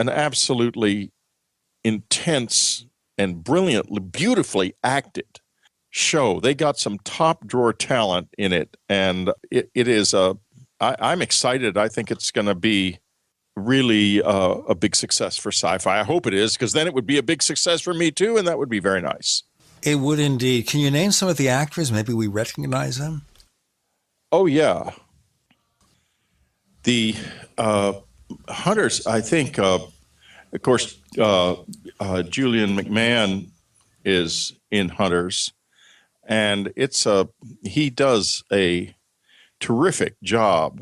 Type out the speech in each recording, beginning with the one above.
an absolutely intense and brilliantly, beautifully acted show. They got some top drawer talent in it, and it is I'm excited. I think it's going to be really a big success for Sci-Fi. I hope it is, because then it would be a big success for me too, and that would be very nice. It would indeed. Can you name some of the actors? Maybe we recognize them. Oh yeah, the Hunters. I think, of course, Julian McMahon is in Hunters, and he does a terrific job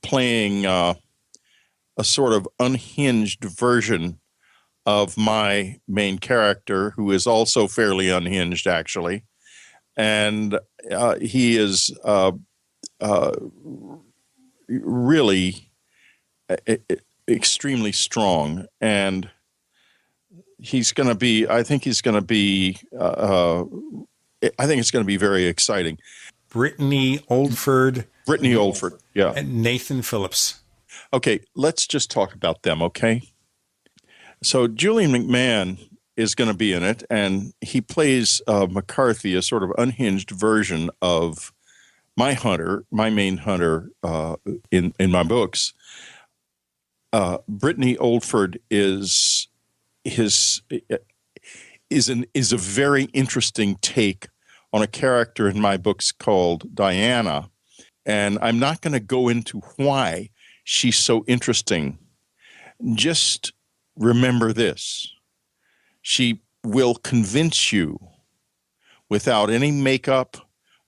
playing a sort of unhinged version of my main character, who is also fairly unhinged, actually. And he is really extremely strong. And he's going to be, I think it's going to be very exciting. Brittany Oldford, yeah. And Nathan Phillips. Okay, let's just talk about them, okay? So Julian McMahon is going to be in it, and he plays McCarthy, a sort of unhinged version of my main hunter in my books. Brittany Oldford is a very interesting take on a character in my books called Diana, and I'm not going to go into why she's so interesting. Just remember this: she will convince you, without any makeup,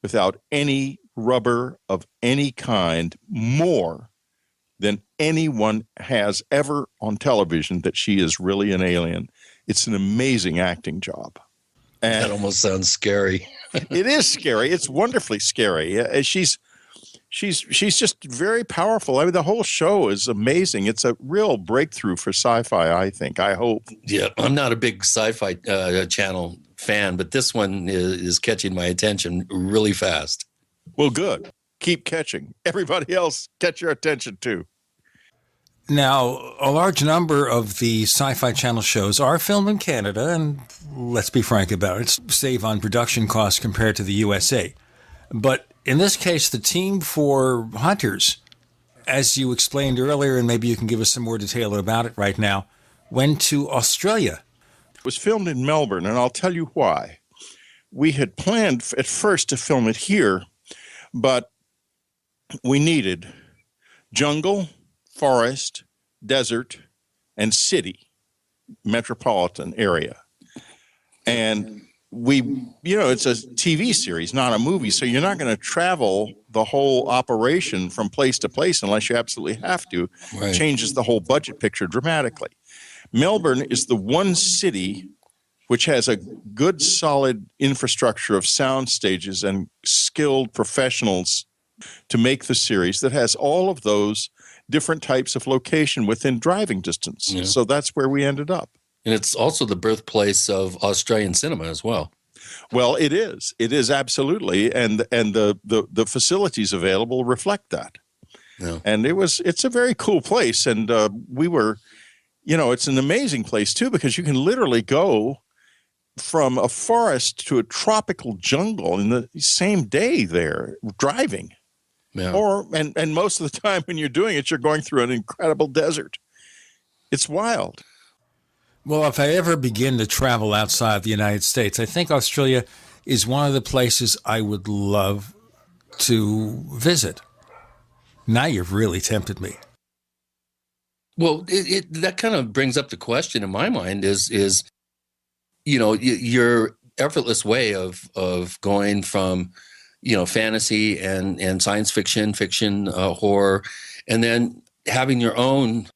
without any rubber of any kind, more than anyone has ever on television, that she is really an alien. It's an amazing acting job. And that almost sounds scary. It is scary. It's wonderfully scary. She's just very powerful. I mean, the whole show is amazing. It's a real breakthrough for Sci-Fi, I think. I hope. Yeah, I'm not a big Sci-Fi channel fan, but this one is catching my attention really fast. Well, good. Keep catching. Everybody else, catch your attention too. Now, a large number of the Sci-Fi Channel shows are filmed in Canada, and let's be frank about it, save on production costs compared to the USA. But in this case, the team for Hunters, as you explained earlier, and maybe you can give us some more detail about it right now, went to Australia. It was filmed in Melbourne, and I'll tell you why. We had planned at first to film it here, but we needed jungle, forest, desert, and city, metropolitan area. And it's a TV series, not a movie, so you're not going to travel the whole operation from place to place unless you absolutely have to. Right. It changes the whole budget picture dramatically. Melbourne is the one city which has a good, solid infrastructure of sound stages and skilled professionals to make the series, that has all of those different types of location within driving distance. Yeah. So that's where we ended up. And it's also the birthplace of Australian cinema as well. Well, it is. It is absolutely, and the facilities available reflect that. Yeah. And it's a very cool place, and we were, it's an amazing place too, because you can literally go from a forest to a tropical jungle in the same day there, driving. Yeah. And most of the time when you're doing it, you're going through an incredible desert. It's wild. Well, if I ever begin to travel outside the United States, I think Australia is one of the places I would love to visit. Now you've really tempted me. Well, that kind of brings up the question in my mind is your effortless way of going from fantasy and science fiction, horror, and then having your own,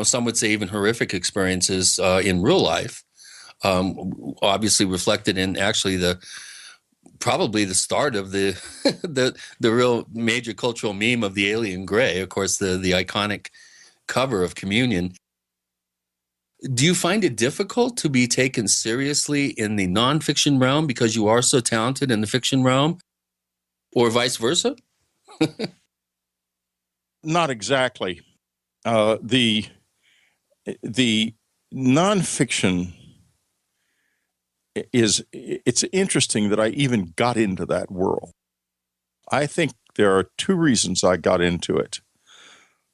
some would say even horrific experiences in real life, obviously reflected in actually probably the start of the real major cultural meme of the alien gray, of course, the iconic cover of Communion. Do you find it difficult to be taken seriously in the nonfiction realm because you are so talented in the fiction realm? Or vice versa? Not exactly. The the nonfiction it's interesting that I even got into that world. I think there are two reasons I got into it.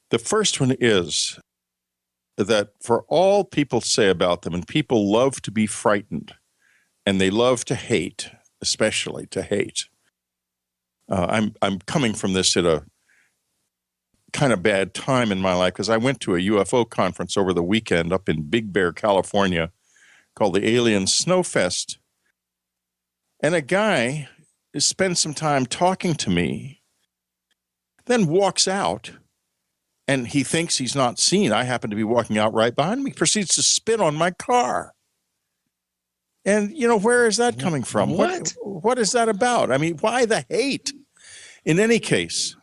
The first one is that for all people say about them, and people love to be frightened, and they love to hate, especially to hate. I'm coming from this at a kind of bad time in my life because I went to a UFO conference over the weekend up in Big Bear, California, called the Alien Snowfest. And a guy spends some time talking to me, then walks out, and he thinks he's not seen. I happen to be walking out right behind me, proceeds to spit on my car. And, where is that coming from? What is that about? I mean, why the hate? In any case,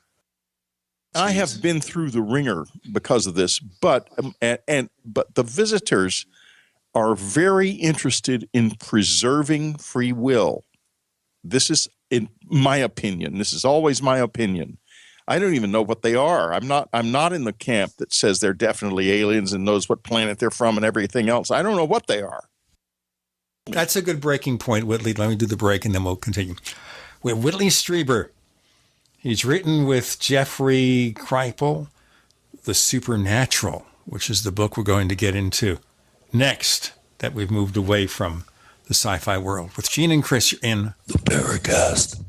I have been through the ringer because of this, but the visitors are very interested in preserving free will. This is, in my opinion, this is always my opinion. I don't even know what they are. I'm not in the camp that says they're definitely aliens and knows what planet they're from and everything else. I don't know what they are. That's a good breaking point, Whitley. Let me do the break and then we'll continue. With Whitley Strieber. He's written with Jeffrey Kripal, The Supernatural, which is the book we're going to get into next, that we've moved away from the sci-fi world. With Gene and Chris in the Paracast.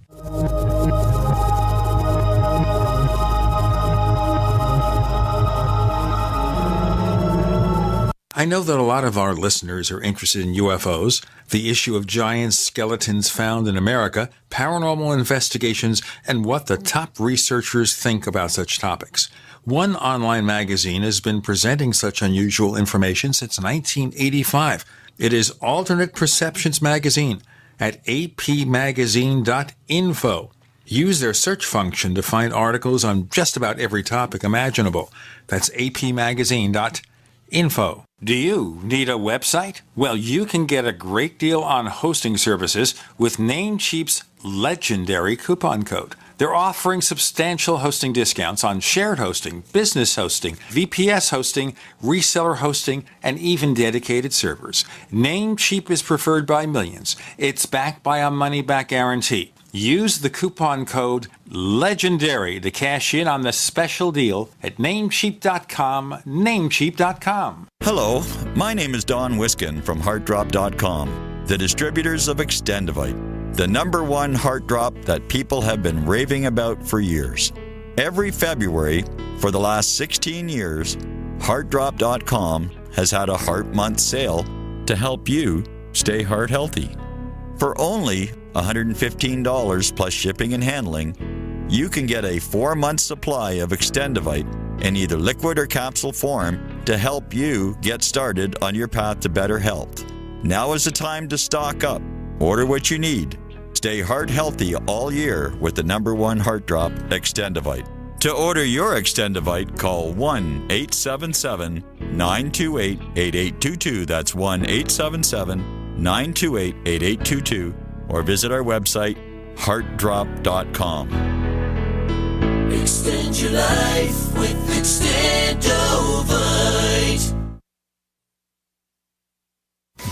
I know that a lot of our listeners are interested in UFOs, the issue of giant skeletons found in America, paranormal investigations, and what the top researchers think about such topics. One online magazine has been presenting such unusual information since 1985. It is Alternate Perceptions Magazine at apmagazine.info. Use their search function to find articles on just about every topic imaginable. That's apmagazine.info. Do you need a website? Well, you can get a great deal on hosting services with Namecheap's legendary coupon code. They're offering substantial hosting discounts on shared hosting, business hosting, VPS hosting, reseller hosting, and even dedicated servers. Namecheap is preferred by millions. It's backed by a money-back guarantee. Use the coupon code LEGENDARY to cash in on the special deal at Namecheap.com, Namecheap.com. Hello, my name is Don Wiskin from HeartDrop.com, the distributors of Extendivite, the #1 heart drop that people have been raving about for years. Every February for the last 16 years, HeartDrop.com has had a Heart Month sale to help you stay heart healthy. For only $115 plus shipping and handling, you can get a 4-month supply of Extendivite in either liquid or capsule form to help you get started on your path to better health. Now is the time to stock up. Order what you need. Stay heart healthy all year with the #1 heart drop, Extendivite. To order your Extendivite, call 1-877-928-8822. That's 1-877-928-8822. Or visit our website, heartdrop.com. Extend your life with Extendovite.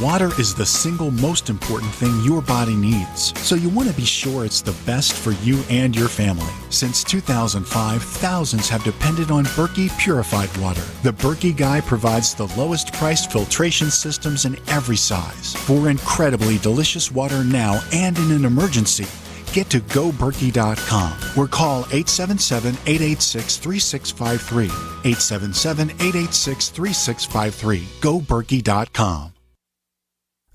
Water is the single most important thing your body needs, so you want to be sure it's the best for you and your family. Since 2005, thousands have depended on Berkey purified water. The Berkey Guy provides the lowest priced filtration systems in every size. For incredibly delicious water now and in an emergency, get to GoBerkey.com or call 877-886-3653. 877-886-3653. GoBerkey.com.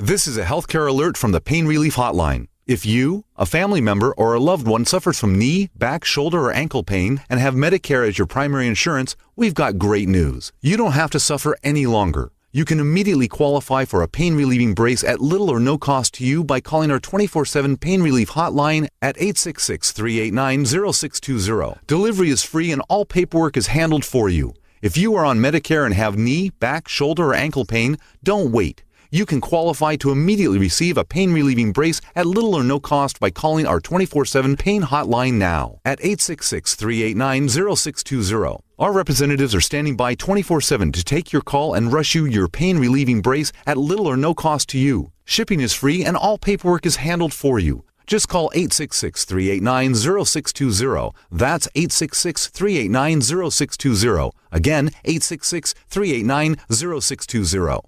This is a healthcare alert from the Pain Relief Hotline. If you, a family member, or a loved one suffers from knee, back, shoulder, or ankle pain and have Medicare as your primary insurance, we've got great news. You don't have to suffer any longer. You can immediately qualify for a pain-relieving brace at little or no cost to you by calling our 24/7 Pain Relief Hotline at 866-389-0620. Delivery is free and all paperwork is handled for you. If you are on Medicare and have knee, back, shoulder, or ankle pain, don't wait. You can qualify to immediately receive a pain-relieving brace at little or no cost by calling our 24/7 Pain Hotline now at 866-389-0620. Our representatives are standing by 24/7 to take your call and rush you your pain-relieving brace at little or no cost to you. Shipping is free and all paperwork is handled for you. Just call 866-389-0620. That's 866-389-0620. Again, 866-389-0620.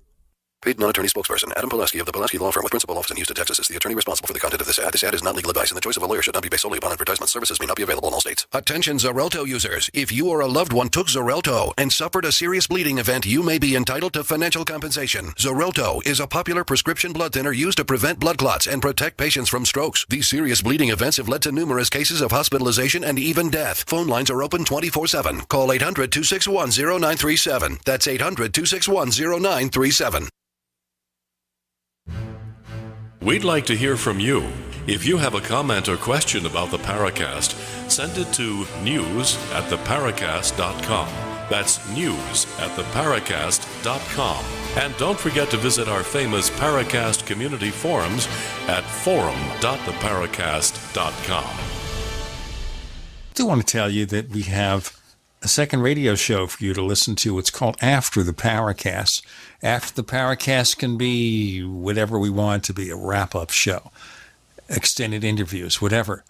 Paid non-attorney spokesperson Adam Pulaski of the Pulaski Law Firm with principal office in Houston, Texas is the attorney responsible for the content of this ad. This ad is not legal advice, and the choice of a lawyer should not be based solely upon advertisement. Services may not be available in all states. Attention Xarelto users. If you or a loved one took Xarelto and suffered a serious bleeding event, you may be entitled to financial compensation. Xarelto is a popular prescription blood thinner used to prevent blood clots and protect patients from strokes. These serious bleeding events have led to numerous cases of hospitalization and even death. Phone lines are open 24/7. Call 800-261-0937. That's 800-261-0937. We'd like to hear from you. If you have a comment or question about the Paracast, send it to news@theparacast.com. That's news@theparacast.com. And don't forget to visit our famous Paracast community forums at forum.theparacast.com. I do want to tell you that we have a second radio show for you to listen to. It's called After the Paracast. After the Paracast can be whatever we want it to be, a wrap-up show, extended interviews, whatever.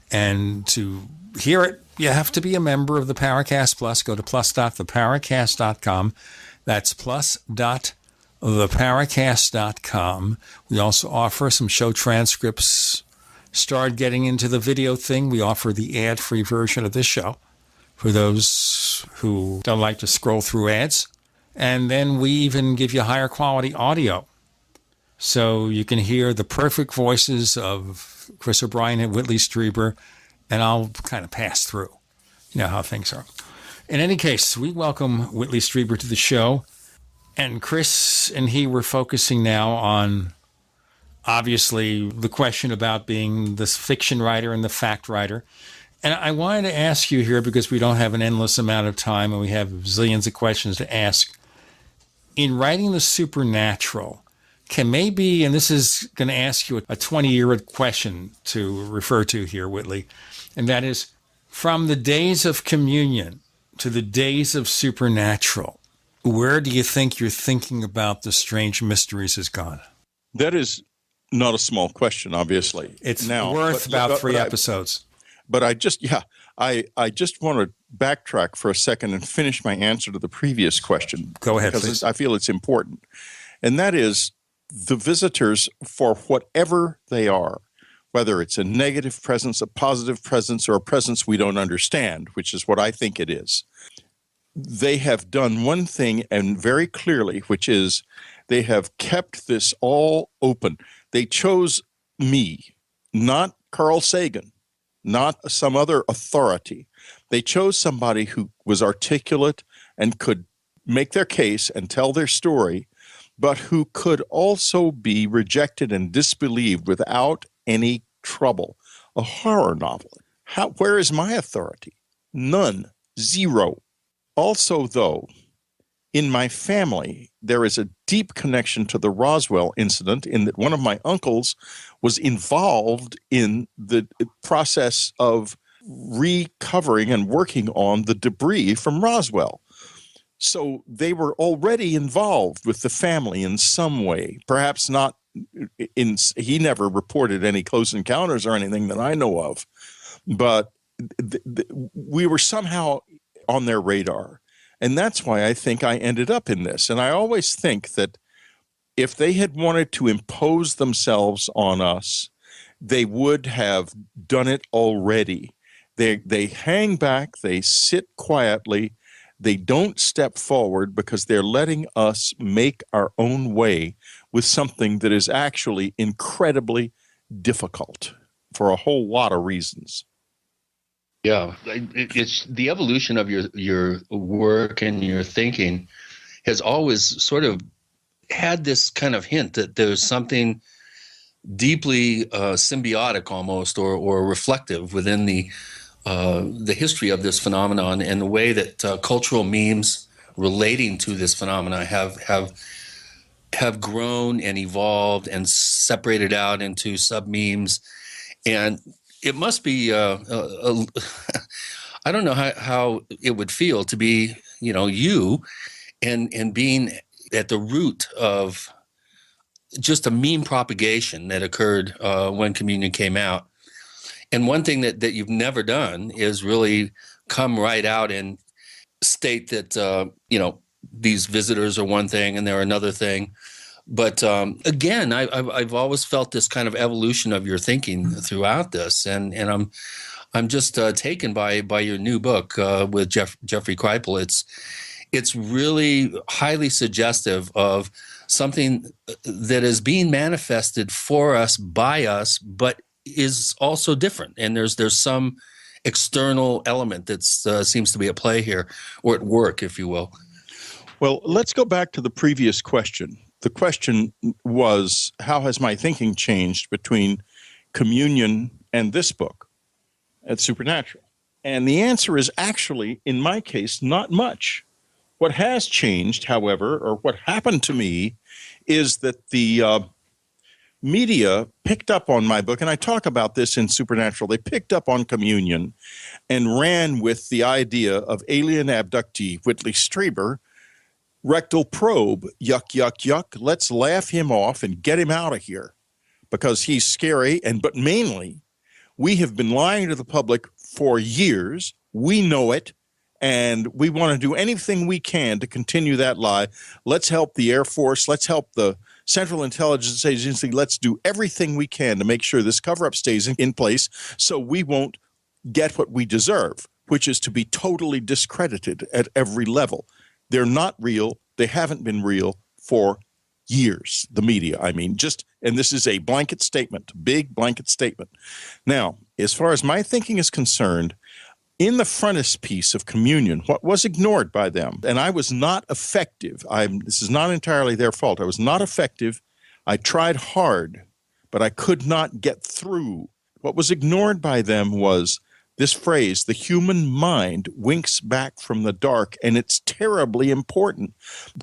And to hear it, you have to be a member of the Paracast Plus. Go to plus.theparacast.com. That's plus.theparacast.com. We also offer some show transcripts. Start getting into the video thing. We offer the ad-free version of this show for those who don't like to scroll through ads. And then we even give you higher quality audio. So you can hear the perfect voices of Chris O'Brien and Whitley Strieber, and I'll kind of pass through. You know how things are. In any case, we welcome Whitley Strieber to the show. And Chris and he were focusing now on, obviously, the question about being this fiction writer and the fact writer. And I wanted to ask you here, because we don't have an endless amount of time and we have zillions of questions to ask. In writing the supernatural, can maybe, and this is going to ask you a 20-year question to refer to here, Whitley, and that is, from the days of communion to the days of supernatural, where do you think your thinking about the strange mysteries has gone? That is not a small question, obviously. It's worth about 3 episodes. But I just want to backtrack for a second and finish my answer to the previous question. Go ahead, because please. I feel it's important. And that is, the visitors, for whatever they are, whether it's a negative presence, a positive presence, or a presence we don't understand, which is what I think it is, they have done one thing, and very clearly, which is they have kept this all open. They chose me, not Carl Sagan, not some other authority. They chose somebody who was articulate and could make their case and tell their story, but who could also be rejected and disbelieved without any trouble. A horror novel. Where is my authority? None. Zero. Also, though, in my family, there is a deep connection to the Roswell incident in that one of my uncles was involved in the process of recovering and working on the debris from Roswell. So they were already involved with the family in some way, perhaps not he never reported any close encounters or anything that I know of, but we were somehow on their radar. And that's why I think I ended up in this. And I always think that if they had wanted to impose themselves on us, they would have done it already. They hang back, they sit quietly, they don't step forward because they're letting us make our own way with something that is actually incredibly difficult for a whole lot of reasons. Yeah, it's the evolution of your work and your thinking has always sort of had this kind of hint that there's something deeply symbiotic almost or reflective within the history of this phenomenon and the way that cultural memes relating to this phenomenon have grown and evolved and separated out into sub memes. And it must be, I I don't know how it would feel to be, you and being at the root of just a meme propagation that occurred when communion came out. And one thing that you've never done is really come right out and state that, these visitors are one thing and they're another thing. But again, I've always felt this kind of evolution of your thinking throughout this. And I'm just taken by your new book with Jeffrey Kripal. It's really highly suggestive of something that is being manifested for us, by us, but is also different. And there's some external element that seems to be at play here, or at work, if you will. Well, let's go back to the previous question. The question was, how has my thinking changed between communion and this book at Supernatural? And the answer is actually, in my case, not much. What has changed, however, or what happened to me, is that the media picked up on my book, and I talk about this in Supernatural. They picked up on communion and ran with the idea of alien abductee Whitley Strieber, rectal probe, yuck, yuck, yuck. Let's laugh him off and get him out of here because he's scary. But mainly, we have been lying to the public for years. We know it. And we want to do anything we can to continue that lie. Let's help the Air Force. Let's help the Central Intelligence Agency. Let's do everything we can to make sure this cover-up stays in place so we won't get what we deserve, which is to be totally discredited at every level. They're not real. They haven't been real for years, the media, I mean. And this is a blanket statement, big blanket statement. Now, as far as my thinking is concerned, in the frontispiece of communion, what was ignored by them, and I was not effective. This is not entirely their fault. I was not effective. I tried hard, but I could not get through. What was ignored by them was this phrase, the human mind winks back from the dark, and it's terribly important.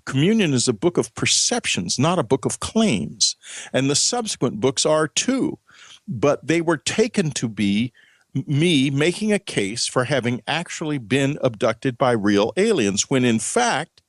Communion is a book of perceptions, not a book of claims, and the subsequent books are too, but they were taken to be me making a case for having actually been abducted by real aliens, when in fact,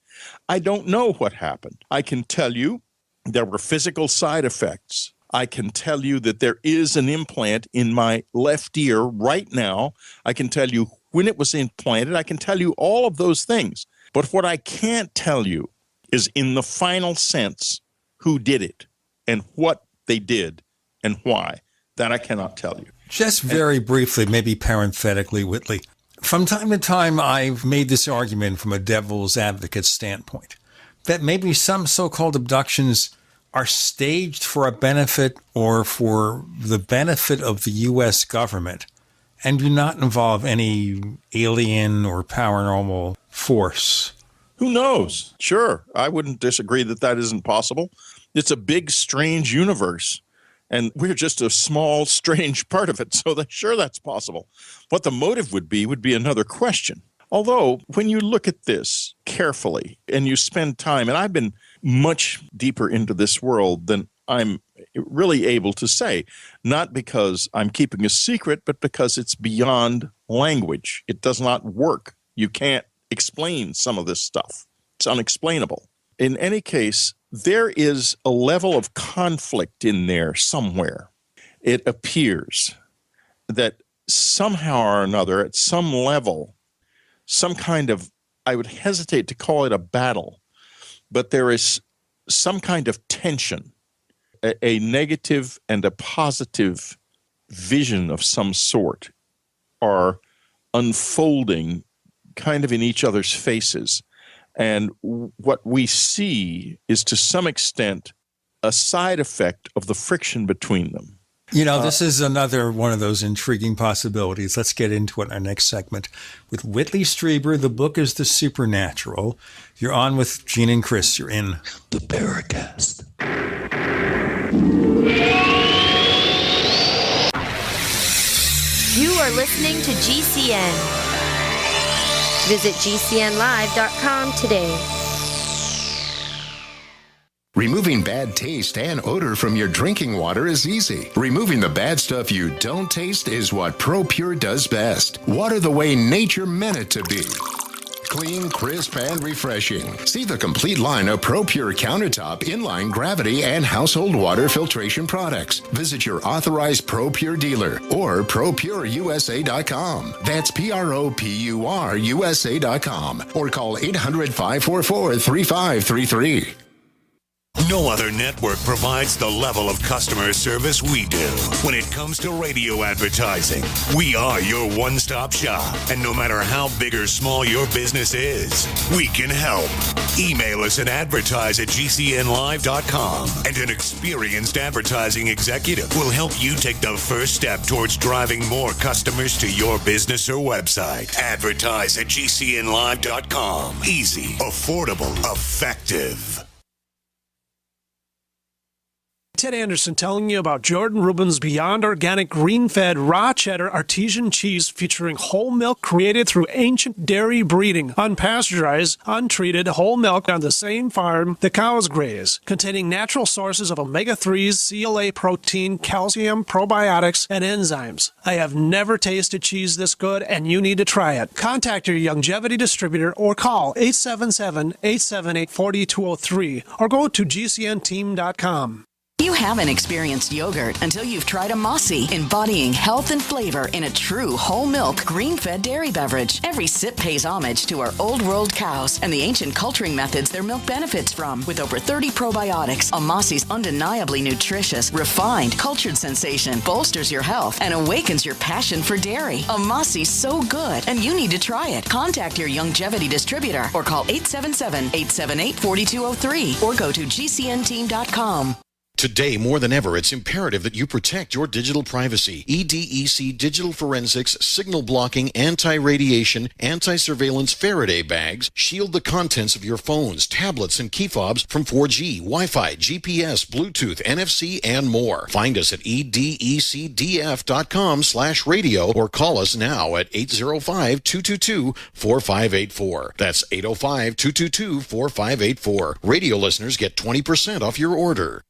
I don't know what happened. I can tell you there were physical side effects. I can tell you that there is an implant in my left ear right now. I can tell you when it was implanted. I can tell you all of those things. But what I can't tell you is, in the final sense, who did it and what they did and why. That I cannot tell you. Just very briefly, maybe parenthetically, Whitley, from time to time, I've made this argument from a devil's advocate standpoint that maybe some so-called abductions are staged for a benefit or for the benefit of the U.S. government and do not involve any alien or paranormal force. Who knows? Sure, I wouldn't disagree that isn't possible. It's a big, strange universe. And we're just a small, strange part of it, so sure, that's possible. What the motive would be another question. Although, when you look at this carefully and you spend time, and I've been much deeper into this world than I'm really able to say, not because I'm keeping a secret, but because it's beyond language. It does not work. You can't explain some of this stuff. It's unexplainable. In any case, there is a level of conflict in there somewhere. It appears that somehow or another, at some level, some kind of, I would hesitate to call it a battle, but there is some kind of tension, a negative and a positive vision of some sort are unfolding kind of in each other's faces. And what we see is, to some extent, a side effect of the friction between them. This is another one of those intriguing possibilities. Let's get into it in our next segment. With Whitley Strieber, the book is The Supernatural. You're on with Gene and Chris. You're in the Paracast. You are listening to GCN. Visit GCNlive.com today. Removing bad taste and odor from your drinking water is easy. Removing the bad stuff you don't taste is what ProPure does best. Water the way nature meant it to be. Clean, crisp, and refreshing. See the complete line of ProPure countertop, inline, gravity, and household water filtration products. Visit your authorized ProPure dealer or ProPureUSA.com. That's ProPureUSA.com or call 800-544-3533. No other network provides the level of customer service we do. When it comes to radio advertising, we are your one-stop shop. And no matter how big or small your business is, we can help. Email us at advertise@gcnlive.com, and an experienced advertising executive will help you take the first step towards driving more customers to your business or website. Advertise@gcnlive.com. Easy, affordable, effective. Ted Anderson telling you about Jordan Rubin's Beyond Organic Green-Fed Raw Cheddar Artesian Cheese featuring whole milk created through ancient dairy breeding, unpasteurized, untreated whole milk on the same farm the cows graze, containing natural sources of omega-3s, CLA protein, calcium, probiotics, and enzymes. I have never tasted cheese this good, and you need to try it. Contact your longevity distributor or call 877-878-4203 or go to gcnteam.com. You haven't experienced yogurt until you've tried a Mossy, embodying health and flavor in a true whole milk, green-fed dairy beverage. Every sip pays homage to our old world cows and the ancient culturing methods their milk benefits from. With over 30 probiotics, a Mossy's undeniably nutritious, refined, cultured sensation bolsters your health and awakens your passion for dairy. A Mossy's so good, and you need to try it. Contact your longevity distributor or call 877-878-4203 or go to gcnteam.com. Today, more than ever, it's imperative that you protect your digital privacy. EDEC Digital Forensics, Signal Blocking, Anti-Radiation, Anti-Surveillance Faraday bags shield the contents of your phones, tablets, and key fobs from 4G, Wi-Fi, GPS, Bluetooth, NFC, and more. Find us at edecdf.com/radio or call us now at 805-222-4584. That's 805-222-4584. Radio listeners get 20% off your order.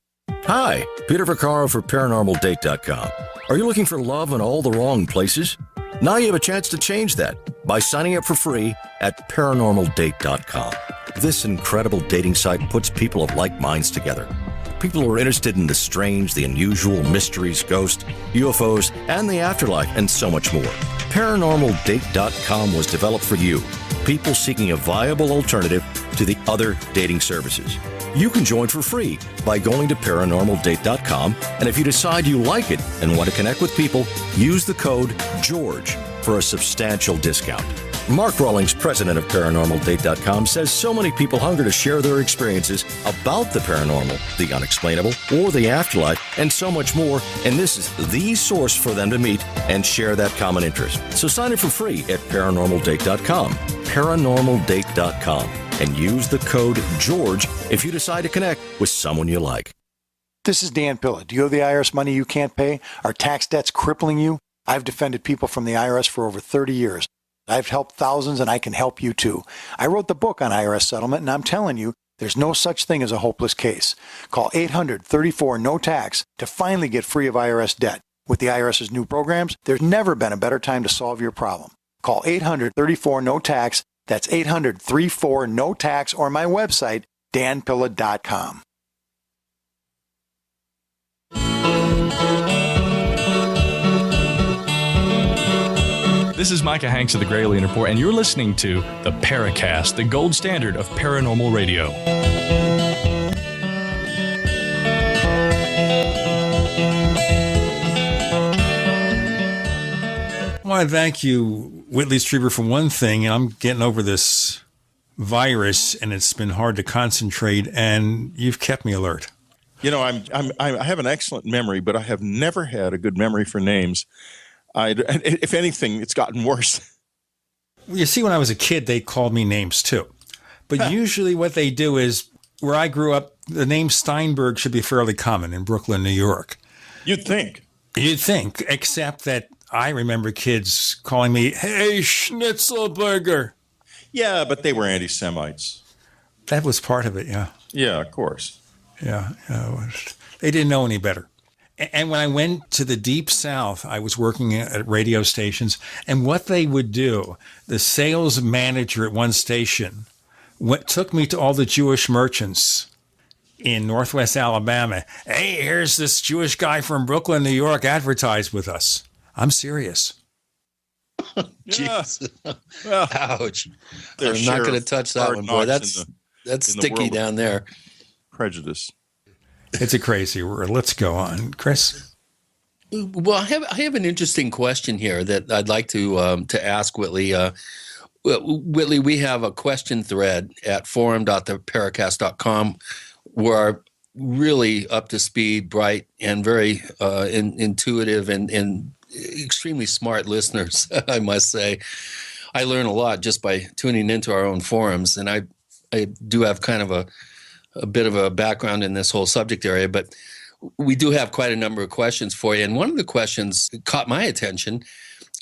Hi, Peter Vaccaro for ParanormalDate.com. Are you looking for love in all the wrong places? Now you have a chance to change that by signing up for free at ParanormalDate.com. This incredible dating site puts people of like minds together. People who are interested in the strange, the unusual, mysteries, ghosts, UFOs, and the afterlife, and so much more. ParanormalDate.com was developed for you, people seeking a viable alternative to the other dating services. You can join for free by going to ParanormalDate.com, and if you decide you like it and want to connect with people, use the code GEORGE for a substantial discount. Mark Rawlings, president of ParanormalDate.com, says so many people hunger to share their experiences about the paranormal, the unexplainable, or the afterlife, and so much more, and this is the source for them to meet and share that common interest. So sign up for free at ParanormalDate.com, ParanormalDate.com, and use the code GEORGE if you decide to connect with someone you like. This is Dan Pilla. Do you owe the IRS money you can't pay? Are tax debts crippling you? I've defended people from the IRS for over 30 years. I've helped thousands, and I can help you too. I wrote the book on IRS settlement, and I'm telling you, there's no such thing as a hopeless case. Call 800-34-NO-TAX to finally get free of IRS debt. With the IRS's new programs, there's never been a better time to solve your problem. Call 800-34-NO-TAX. That's 800-34-NO-TAX, or my website, danpilla.com. This is Micah Hanks of the Gralien Report, and you're listening to the Paracast, the gold standard of paranormal radio. I want to thank you, Whitley Strieber, for one thing, and I'm getting over this virus, and it's been hard to concentrate, and you've kept me alert. You know, I have an excellent memory, but I have never had a good memory for names. If anything, it's gotten worse. Well, you see, when I was a kid, they called me names too. But usually what they do is, where I grew up, the name Steinberg should be fairly common in Brooklyn, New York. You'd think, except that I remember kids calling me, "Hey, Schnitzelburger." Yeah, but they were anti-Semites. That was part of it, yeah. Yeah, of course. Yeah. They didn't know any better. And when I went to the Deep South, I was working at radio stations, and what they would do, the sales manager at one station took me to all the Jewish merchants in Northwest Alabama. Hey, here's this Jewish guy from Brooklyn, New York, advertised with us. I'm serious. Jeez. Well, ouch. I'm not going to touch that one, boy. That's sticky down there. Prejudice. It's a crazy word. Let's go on. Chris? Well, I have an interesting question here that I'd like to ask Whitley. Whitley, we have a question thread at forum.theparacast.com where our really up to speed, bright, and very intuitive and extremely smart listeners, I must say. I learn a lot just by tuning into our own forums, and I do have kind of a bit of a background in this whole subject area, but we do have quite a number of questions for you. And one of the questions caught my attention,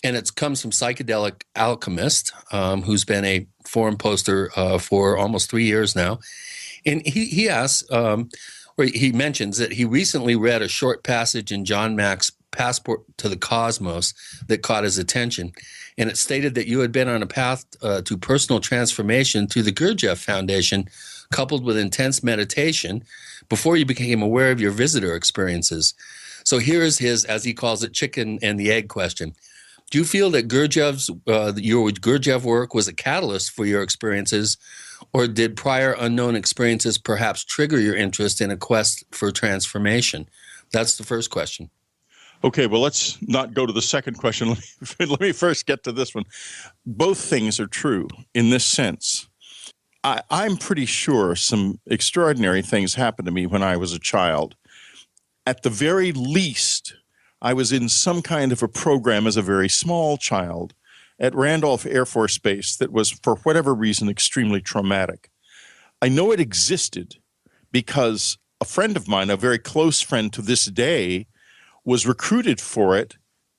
and it comes from Psychedelic Alchemist, who's been a forum poster for almost 3 years now. And he asks, or he mentions that he recently read a short passage in John Mack's Passport to the Cosmos that caught his attention. And it stated that you had been on a path to personal transformation through the Gurdjieff Foundation, coupled with intense meditation, before you became aware of your visitor experiences. So here is his, as he calls it, chicken and the egg question. Do you feel that your Gurdjieff work was a catalyst for your experiences, or did prior unknown experiences perhaps trigger your interest in a quest for transformation? That's the first question. Okay, well, let's not go to the second question. Let me first get to this one. Both things are true in this sense. I'm pretty sure some extraordinary things happened to me when I was a child. At the very least, I was in some kind of a program as a very small child at Randolph Air Force Base that was, for whatever reason, extremely traumatic. I know it existed because a friend of mine, a very close friend to this day, was recruited for it.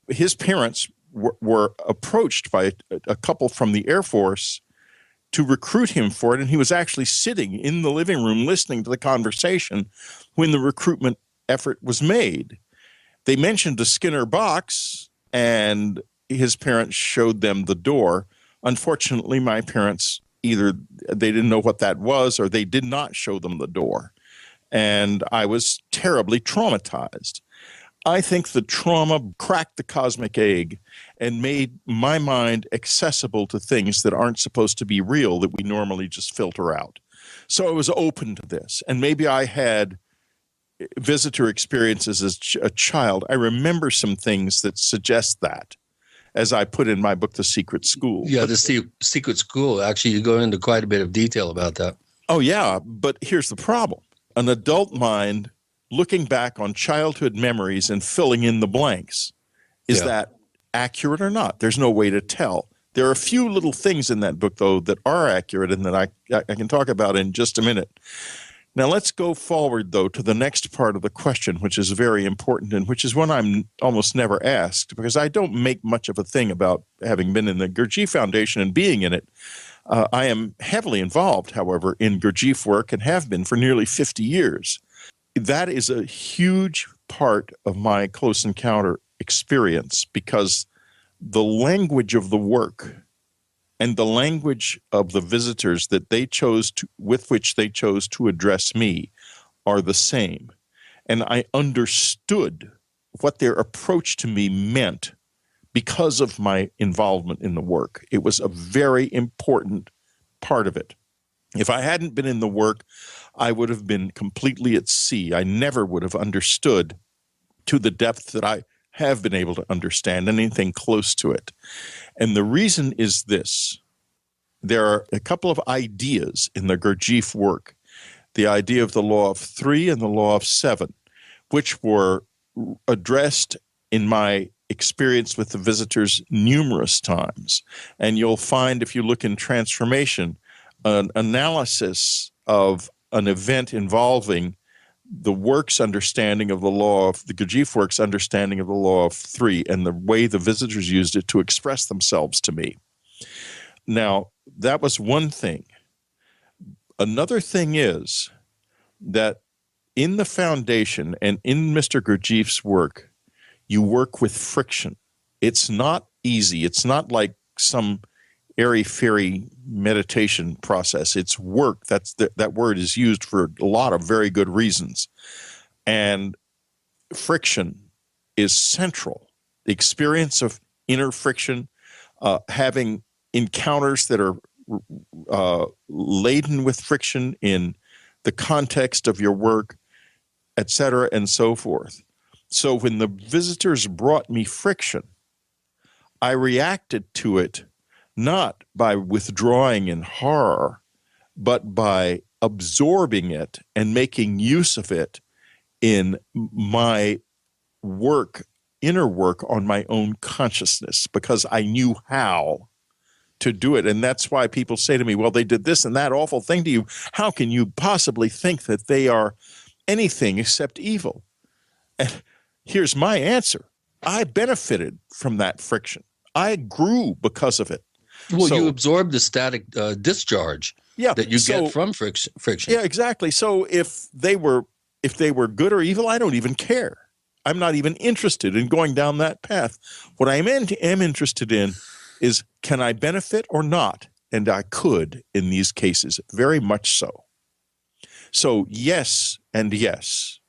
His parents were approached by a couple from the Air Force to recruit him for it, and he was actually sitting in the living room listening to the conversation when the recruitment effort was made. They mentioned a Skinner box, and his parents showed them the door. Unfortunately, my parents, either they didn't know what that was or they did not show them the door. And I was terribly traumatized. I think the trauma cracked the cosmic egg and made my mind accessible to things that aren't supposed to be real, that we normally just filter out. So I was open to this. And maybe I had visitor experiences as a child. I remember some things that suggest that, as I put in my book, The Secret School. Yeah, The Secret School. Actually, you go into quite a bit of detail about that. Oh, yeah. But here's the problem. An adult mind looking back on childhood memories and filling in the blanks. Is that accurate or not? There's no way to tell. There are a few little things in that book, though, that are accurate and that I can talk about in just a minute. Now, let's go forward, though, to the next part of the question, which is very important and which is one I'm almost never asked, because I don't make much of a thing about having been in the Gurdjieff Foundation and being in it. I am heavily involved, however, in Gurdjieff work and have been for nearly 50 years. That is a huge part of my close encounter experience, because the language of the work and the language of the visitors that they chose to, with which they chose to address me, are the same. And I understood what their approach to me meant because of my involvement in the work. It was a very important part of it. If I hadn't been in the work, I would have been completely at sea. I never would have understood to the depth that I have been able to understand anything close to it. And the reason is this. There are a couple of ideas in the Gurdjieff work, the idea of the law of 3 and the law of 7, which were addressed in my experience with the visitors numerous times. And you'll find, if you look in Transformation, an analysis of an event involving the work's understanding of the law of the Gurdjieff work's understanding of the law of 3 and the way the visitors used it to express themselves to me. Now, that was one thing. Another thing is that in the foundation and in Mr. Gurdjieff's work, you work with friction. It's not easy. It's not like some airy-fairy meditation process. It's work. That word is used for a lot of very good reasons. And friction is central. The experience of inner friction, having encounters that are laden with friction in the context of your work, etc., and so forth. So when the visitors brought me friction, I reacted to it not by withdrawing in horror, but by absorbing it and making use of it in my work, inner work on my own consciousness, because I knew how to do it. And that's why people say to me, well, they did this and that awful thing to you. How can you possibly think that they are anything except evil? And here's my answer. I benefited from that friction. I grew because of it. Well, you absorb the static discharge that you get from friction. Yeah, exactly. So if they were good or evil, I don't even care. I'm not even interested in going down that path. What I am interested in is, can I benefit or not? And I could in these cases, very much so. So yes and yes,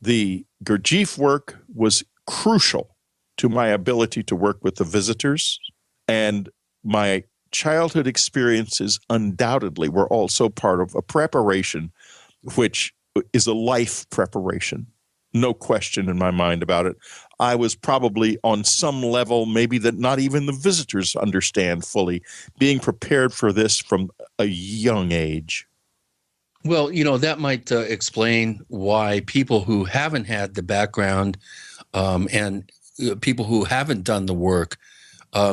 the Gurdjieff work was crucial to my ability to work with the visitors, and my childhood experiences undoubtedly were also part of a preparation, which is a life preparation. No question in my mind about it. I was probably on some level, maybe that not even the visitors understand fully, being prepared for this from a young age. Well, that might explain why people who haven't had the background and people who haven't done the work,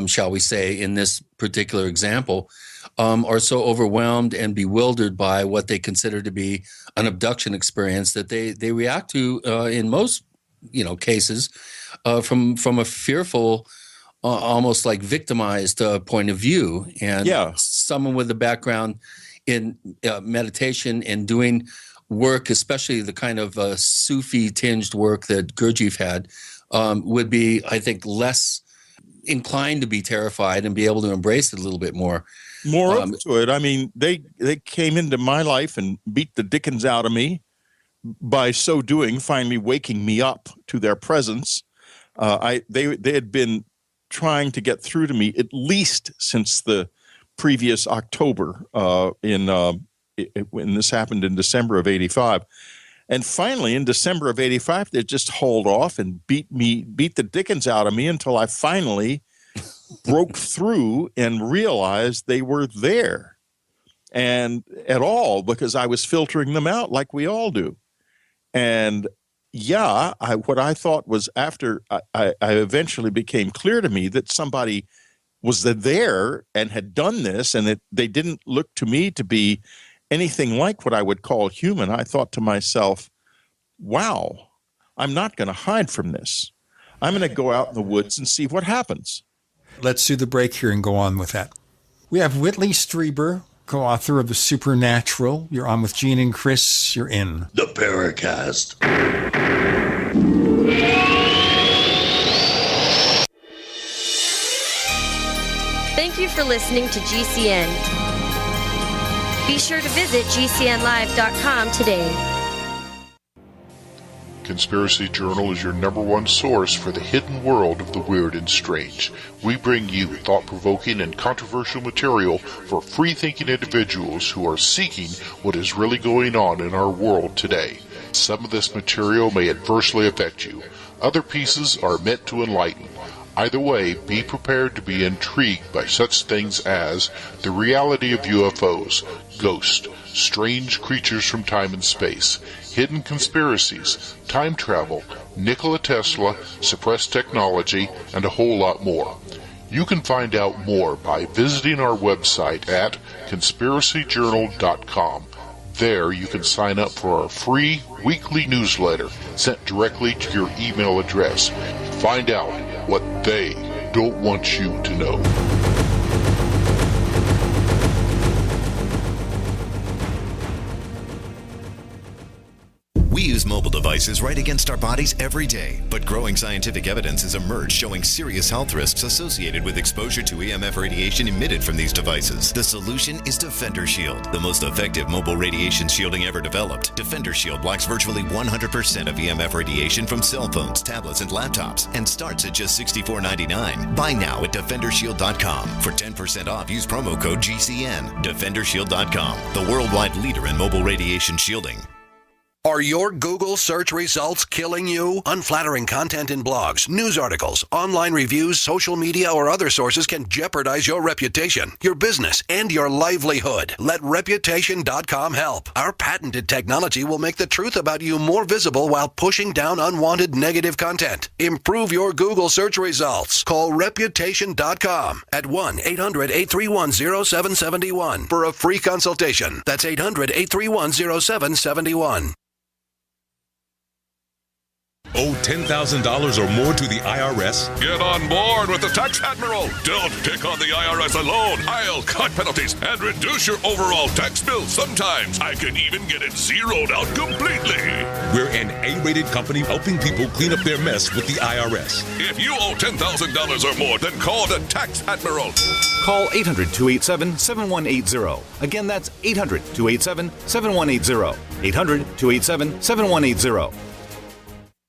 shall we say, in this particular example, are so overwhelmed and bewildered by what they consider to be an abduction experience that they react to, in most cases, from a fearful, almost like victimized point of view. And someone with a background in meditation and doing work, especially the kind of Sufi-tinged work that Gurdjieff had, would be, I think, less inclined to be terrified and be able to embrace it a little bit more. More up to it. I mean, they came into my life and beat the dickens out of me. By so doing, finally waking me up to their presence. They had been trying to get through to me at least since the previous October, when this happened in December of '85. And finally, in December of '85, they just hauled off and beat the dickens out of me until I finally broke through and realized they were there, and at all, because I was filtering them out like we all do. And what I thought was, after I eventually became clear to me that somebody was there and had done this, and that they didn't look to me to be anything like what I would call human, I thought to myself, wow, I'm not going to hide from this. I'm going to go out in the woods and see what happens. Let's do the break here and go on with that. We have Whitley Strieber, co-author of The Supernatural. You're on with Gene and Chris. You're in the Paracast. Thank you for listening to GCN. Be sure to visit GCNlive.com today. Conspiracy Journal is your #1 source for the hidden world of the weird and strange. We bring you thought-provoking and controversial material for free-thinking individuals who are seeking what is really going on in our world today. Some of this material may adversely affect you. Other pieces are meant to enlighten. Either way, be prepared to be intrigued by such things as the reality of UFOs, ghosts, strange creatures from time and space, hidden conspiracies, time travel, Nikola Tesla, suppressed technology, and a whole lot more. You can find out more by visiting our website at conspiracyjournal.com. There you can sign up for our free weekly newsletter sent directly to your email address. Find out what they don't want you to know. We use mobile devices right against our bodies every day, but growing scientific evidence has emerged showing serious health risks associated with exposure to EMF radiation emitted from these devices. The solution is Defender Shield, the most effective mobile radiation shielding ever developed. Defender Shield blocks virtually 100% of EMF radiation from cell phones, tablets, and laptops, and starts at just $64.99. Buy now at DefenderShield.com. For 10% off, use promo code GCN. DefenderShield.com, the worldwide leader in mobile radiation shielding. Are your Google search results killing you? Unflattering content in blogs, news articles, online reviews, social media, or other sources can jeopardize your reputation, your business, and your livelihood. Let Reputation.com help. Our patented technology will make the truth about you more visible while pushing down unwanted negative content. Improve your Google search results. Call Reputation.com at 1-800-831-0771 for a free consultation. That's 800-831-0771. Owe $10,000 or more to the IRS? Get on board with the Tax Admiral. Don't pick on the IRS alone. I'll cut penalties and reduce your overall tax bill. Sometimes I can even get it zeroed out completely. We're an A-rated company helping people clean up their mess with the IRS. If you owe $10,000 or more, then call the Tax Admiral. Call 800-287-7180. Again, that's 800-287-7180. 800-287-7180.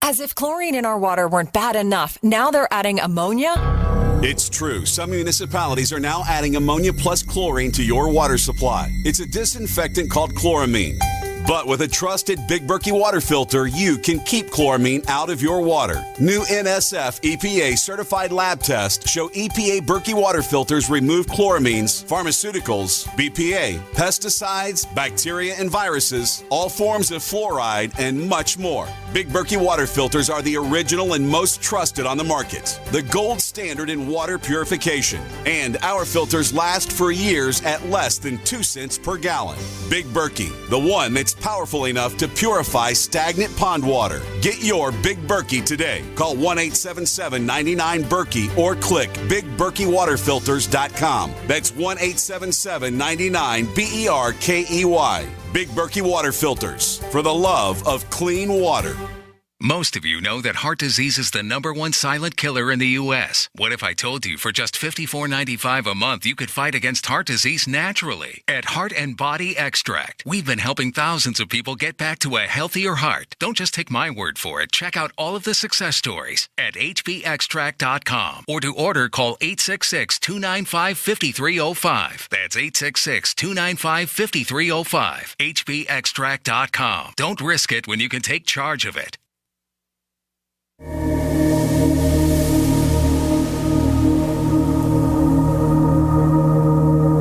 As if chlorine in our water weren't bad enough, now they're adding ammonia? It's true. Some municipalities are now adding ammonia plus chlorine to your water supply. It's a disinfectant called chloramine. But with a trusted Big Berkey water filter, you can keep chloramine out of your water. New NSF EPA certified lab tests show EPA Berkey water filters remove chloramines, pharmaceuticals, BPA, pesticides, bacteria and viruses, all forms of fluoride, and much more. Big Berkey water filters are the original and most trusted on the market. The gold standard in water purification. And our filters last for years at less than 2 cents per gallon. Big Berkey, the one that's powerful enough to purify stagnant pond water. Get your Big Berkey today. Call 1-877-99-BERKEY or click BigBerkeyWaterFilters.com. That's 1-877-99-BERKEY. Big Berkey Water Filters, for the love of clean water. Most of you know that heart disease is the #1 silent killer in the U.S. What if I told you for just $54.95 a month you could fight against heart disease naturally? At Heart and Body Extract, we've been helping thousands of people get back to a healthier heart. Don't just take my word for it. Check out all of the success stories at hbextract.com, or to order, call 866-295-5305. That's 866-295-5305. hbextract.com. Don't risk it when you can take charge of it.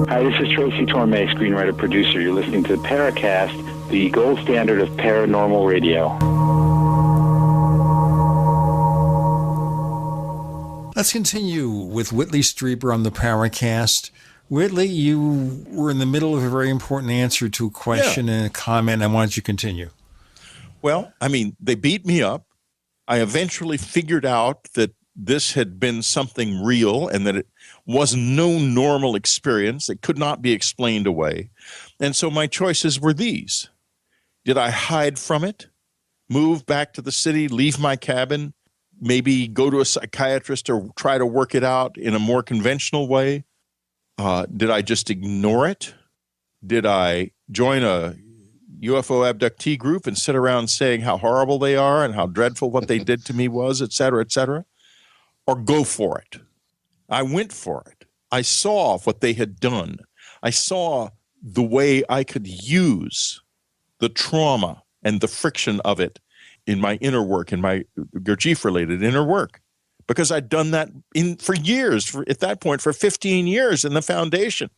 Hi, this is Tracy Torme, screenwriter producer. You're listening to Paracast, the gold standard of paranormal radio. Let's continue with Whitley Strieber on the Paracast. Whitley, you were in the middle of a very important answer to a question and a comment. I wanted you to continue. Well, I mean, they beat me up. I eventually figured out that this had been something real and that it was no normal experience. It could not be explained away. And so my choices were these. Did I hide from it, move back to the city, leave my cabin, maybe go to a psychiatrist or try to work it out in a more conventional way? Did I just ignore it? Did I join a UFO abductee group and sit around saying how horrible they are and how dreadful what they did to me was, et cetera, or go for it? I went for it. I saw what they had done. I saw the way I could use the trauma and the friction of it in my inner work, in my Gurdjieff-related inner work, because I'd done that for years, at that point, for 15 years in the foundation.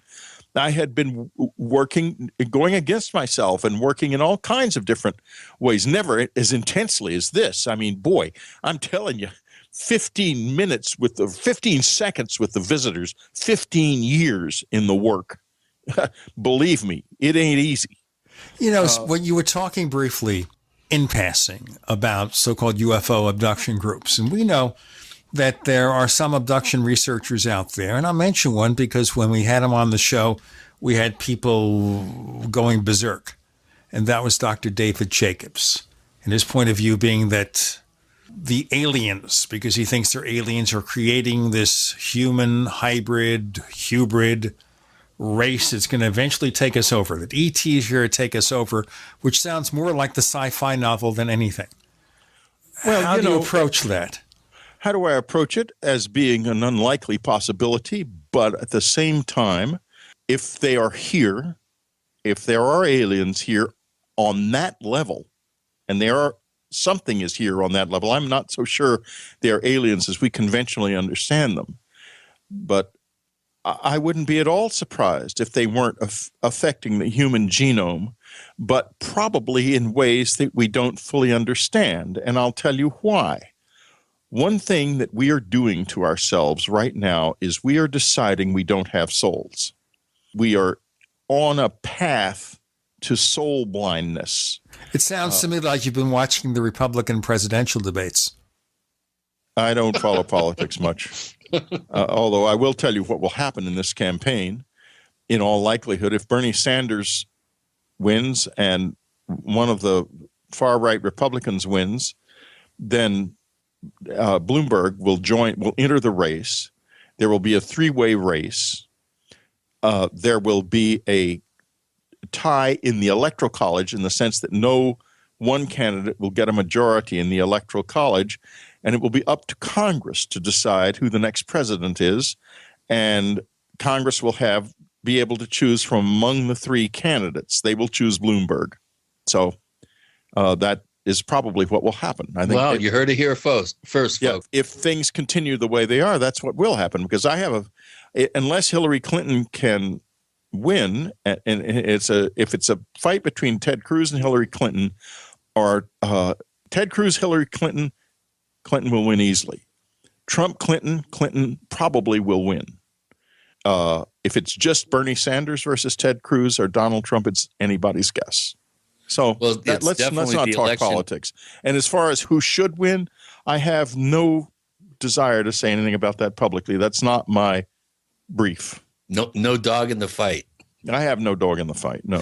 I had been working, going against myself and working in all kinds of different ways, never as intensely as this. I mean, boy, I'm telling you, 15 seconds with the visitors, 15 years in the work. Believe me, it ain't easy. You know, when you were talking briefly in passing about so-called UFO abduction groups, and we know that there are some abduction researchers out there, and I'll mention one because when we had him on the show, we had people going berserk, and that was Dr. David Jacobs. And his point of view being that the aliens, because he thinks they're aliens, are creating this human hybrid race that's going to eventually take us over. That ET is here to take us over, which sounds more like the sci-fi novel than anything. Well, how do you approach that? How do I approach it? As being an unlikely possibility, but at the same time, if they are here, if there are aliens here on that level, and something is here on that level, I'm not so sure they're aliens as we conventionally understand them, but I wouldn't be at all surprised if they weren't affecting the human genome, but probably in ways that we don't fully understand, and I'll tell you why. One thing that we are doing to ourselves right now is we are deciding we don't have souls. We are on a path to soul blindness. It sounds to me like you've been watching the Republican presidential debates. I don't follow politics much, although I will tell you what will happen in this campaign. In all likelihood, if Bernie Sanders wins and one of the far-right Republicans wins, then Bloomberg will enter the race. There will be a three-way race. There will be a tie in the Electoral College in the sense that no one candidate will get a majority in the Electoral College, and it will be up to Congress to decide who the next president is, and Congress will be able to choose from among the three candidates. They will choose Bloomberg. So that is probably what will happen. I think. Wow, you heard it here first, folks. If things continue the way they are, that's what will happen, because unless Hillary Clinton can win, and if it's a fight between Ted Cruz and Hillary Clinton, or Ted Cruz, Hillary Clinton will win easily. Trump, Clinton probably will win. If it's just Bernie Sanders versus Ted Cruz or Donald Trump, it's anybody's guess. So let's not talk politics. And as far as who should win, I have no desire to say anything about that publicly. That's not my brief. No dog in the fight. I have no dog in the fight. No.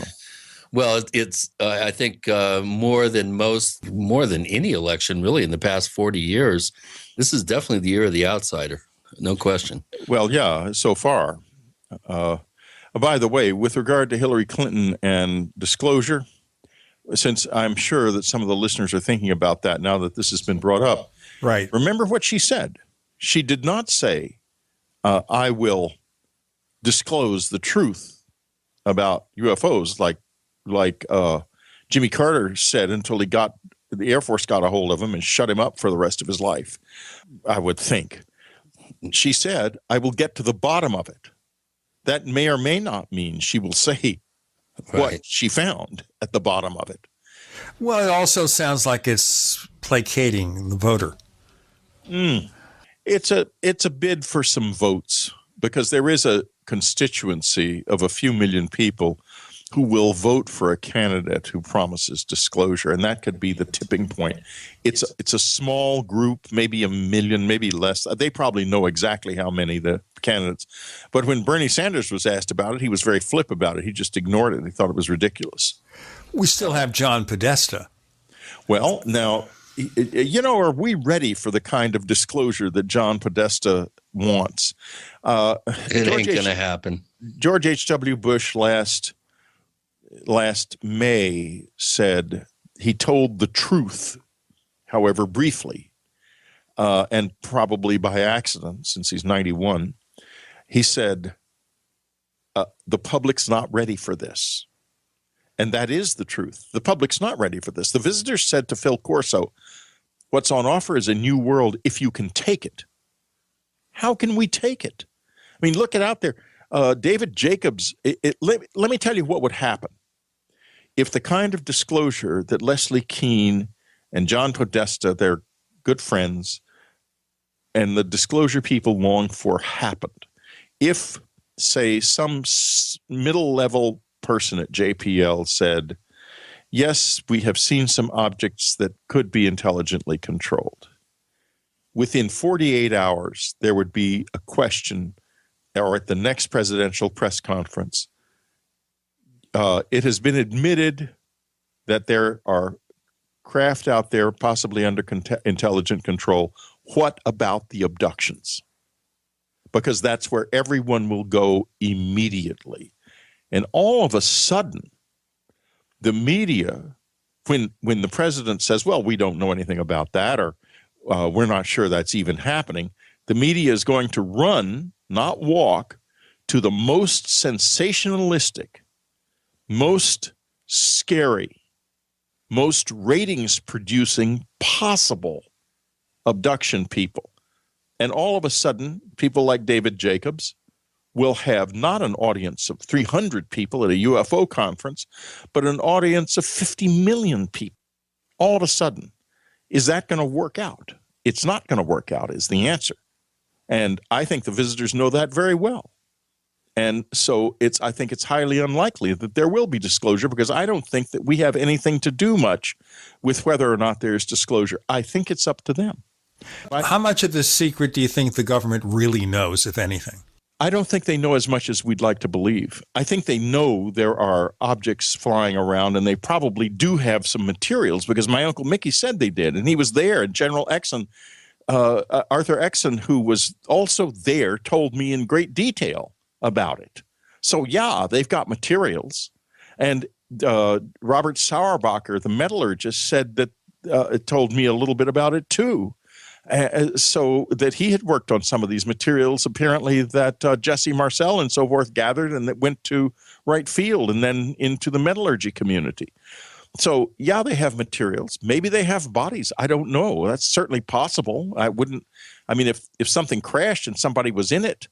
Well, it's I think more than any election really in the past 40 years, this is definitely the year of the outsider. No question. Well, yeah, so far. By the way, with regard to Hillary Clinton and disclosure, since I'm sure that some of the listeners are thinking about that now that this has been brought up. Right. Remember what she said. She did not say, I will disclose the truth about UFOs like Jimmy Carter said until the Air Force got a hold of him and shut him up for the rest of his life, I would think. She said, I will get to the bottom of it. That may or may not mean she will say what she found at the bottom of it. Well, it also sounds like it's placating the voter. It's a bid for some votes, because there is a constituency of a few million people who will vote for a candidate who promises disclosure, and that could be the tipping point. It's a small group, maybe 1 million, maybe less. They probably know exactly how many the candidates. But when Bernie Sanders was asked about it, he was very flip about it. He just ignored it. He thought it was ridiculous. We still have John Podesta. Well, now, are we ready for the kind of disclosure that John Podesta wants? It ain't going to happen. George H.W. Bush last May said he told the truth, however briefly, and probably by accident since he's 91. He said, the public's not ready for this. And that is the truth. The public's not ready for this. The visitors said to Phil Corso, what's on offer is a new world if you can take it. How can we take it? I mean, look it out there. David Jacobs, let me tell you what would happen if the kind of disclosure that Leslie Keane and John Podesta, they're good friends, and the disclosure people long for happened. If, say, some middle-level person at JPL said, yes, we have seen some objects that could be intelligently controlled. Within 48 hours, there would be a question, or at the next presidential press conference, it has been admitted that there are craft out there, possibly under intelligent control. What about the abductions? Because that's where everyone will go immediately. And all of a sudden, the media, when the president says, well, we don't know anything about that, or we're not sure that's even happening, the media is going to run, not walk, to the most sensationalistic, most scary, most ratings-producing possible abduction people. And all of a sudden, people like David Jacobs will have not an audience of 300 people at a UFO conference, but an audience of 50 million people. All of a sudden, is that going to work out? It's not going to work out is the answer. And I think the visitors know that very well. And so I think it's highly unlikely that there will be disclosure, because I don't think that we have anything to do much with whether or not there's disclosure. I think it's up to them. How much of this secret do you think the government really knows, if anything? I don't think they know as much as we'd like to believe. I think they know there are objects flying around, and they probably do have some materials, because my Uncle Mickey said they did, and he was there. And General Exon, Arthur Exon, who was also there, told me in great detail about it. So, yeah, they've got materials. And Robert Sauerbacher, the metallurgist, said that told me a little bit about it, too. So that he had worked on some of these materials, apparently, that Jesse Marcel and so forth gathered, and that went to Wright Field and then into the metallurgy community. So, yeah, they have materials. Maybe they have bodies. I don't know. That's certainly possible. If something crashed and somebody was in it,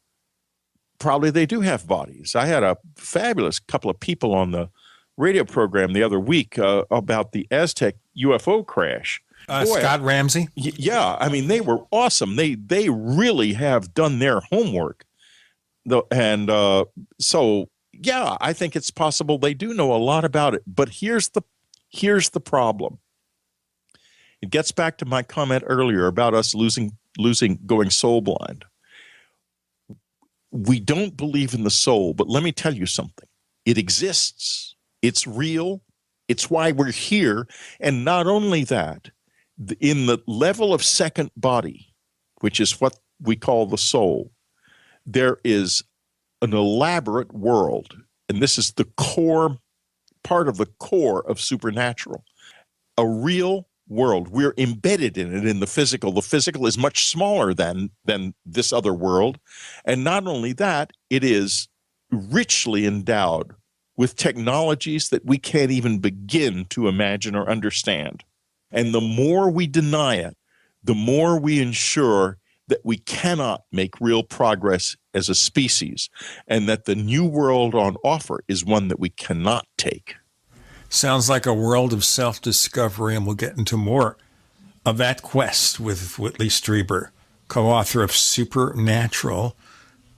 probably they do have bodies. I had a fabulous couple of people on the radio program the other week about the Aztec UFO crash. Scott Ramsey? Yeah, they were awesome. They really have done their homework. And so, yeah, I think it's possible they do know a lot about it. But here's the problem. It gets back to my comment earlier about us going soul blind. We don't believe in the soul, but let me tell you something. It exists. It's real. It's why we're here. And not only that, in the level of second body, which is what we call the soul, there is an elaborate world. And this is the core, part of the core of supernatural. A real world. We're embedded in it in the physical. The physical is much smaller than this other world. And not only that, it is richly endowed with technologies that we can't even begin to imagine or understand. And the more we deny it, the more we ensure that we cannot make real progress as a species, and that the new world on offer is one that we cannot take. Sounds like a world of self-discovery, and we'll get into more of that quest with Whitley Strieber, co-author of Supernatural.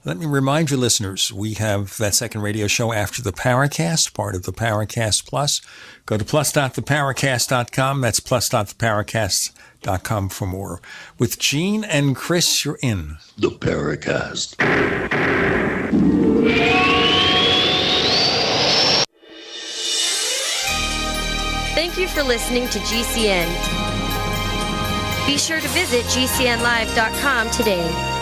Let me remind you, listeners, we have that second radio show after the Paracast, part of the Paracast Plus. Go to plus.theparacast.com. That's plus.theparacast.com for more. With Gene and Chris, you're in the Paracast. Thank you for listening to GCN. Be sure to visit GCNlive.com today.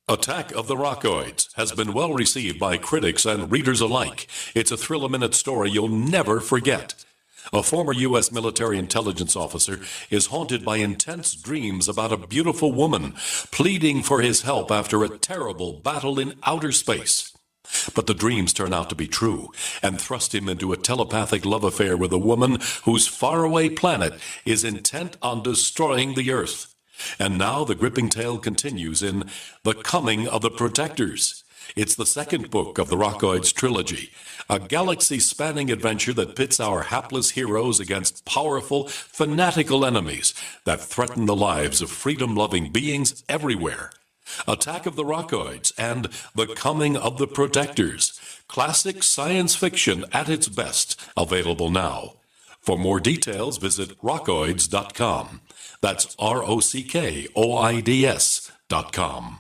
Attack of the Rockoids has been well received by critics and readers alike. It's a thrill-a-minute story you'll never forget. A former U.S. military intelligence officer is haunted by intense dreams about a beautiful woman pleading for his help after a terrible battle in outer space. But the dreams turn out to be true and thrust him into a telepathic love affair with a woman whose faraway planet is intent on destroying the Earth. And now the gripping tale continues in The Coming of the Protectors. It's the second book of the Rockoids trilogy, a galaxy-spanning adventure that pits our hapless heroes against powerful, fanatical enemies that threaten the lives of freedom-loving beings everywhere. Attack of the Rockoids and The Coming of the Protectors. Classic science fiction at its best, available now. For more details, visit rockoids.com. That's ROCKOIDS.com.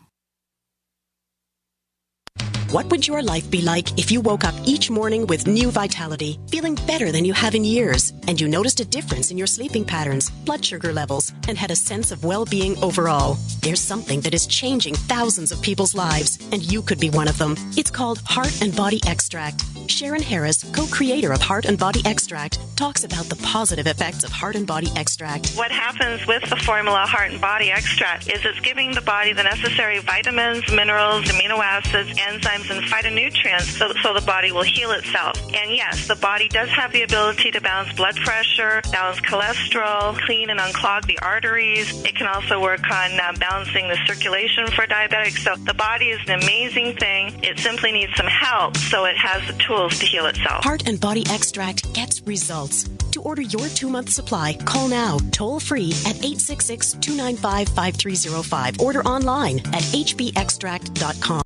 What would your life be like if you woke up each morning with new vitality, feeling better than you have in years, and you noticed a difference in your sleeping patterns, blood sugar levels, and had a sense of well-being overall? There's something that is changing thousands of people's lives, and you could be one of them. It's called Heart and Body Extract. Sharon Harris, co-creator of Heart and Body Extract, talks about the positive effects of Heart and Body Extract. What happens with the formula Heart and Body Extract is it's giving the body the necessary vitamins, minerals, amino acids, enzymes, and phytonutrients so the body will heal itself. And yes, the body does have the ability to balance blood pressure, balance cholesterol, clean and unclog the arteries. It can also work on balancing the circulation for diabetics. So the body is an amazing thing. It simply needs some help, so it has the tools to heal itself. Heart and Body Extract gets results. To order your 2-month supply, call now, toll free at 866-295-5305. Order online at hbextract.com.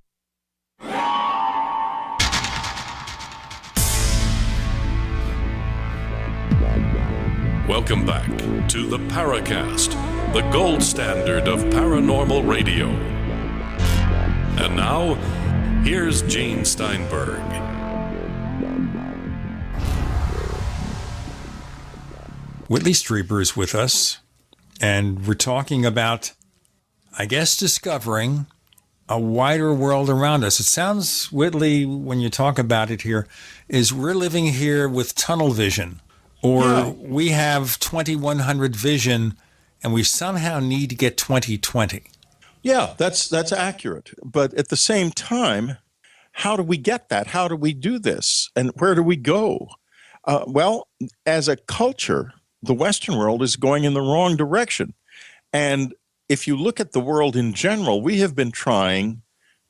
Welcome back to the Paracast, the gold standard of paranormal radio. And now, here's Gene Steinberg. Whitley Strieber is with us, and we're talking about, I guess, discovering a wider world around us. It sounds, Whitley, when you talk about it here, is we're living here with tunnel vision, or we have 2100 vision, and we somehow need to get 2020. Yeah, that's accurate. But at the same time, how do we get that? How do we do this? And where do we go? Well, as a culture, the Western world is going in the wrong direction. And if you look at the world in general, we have been trying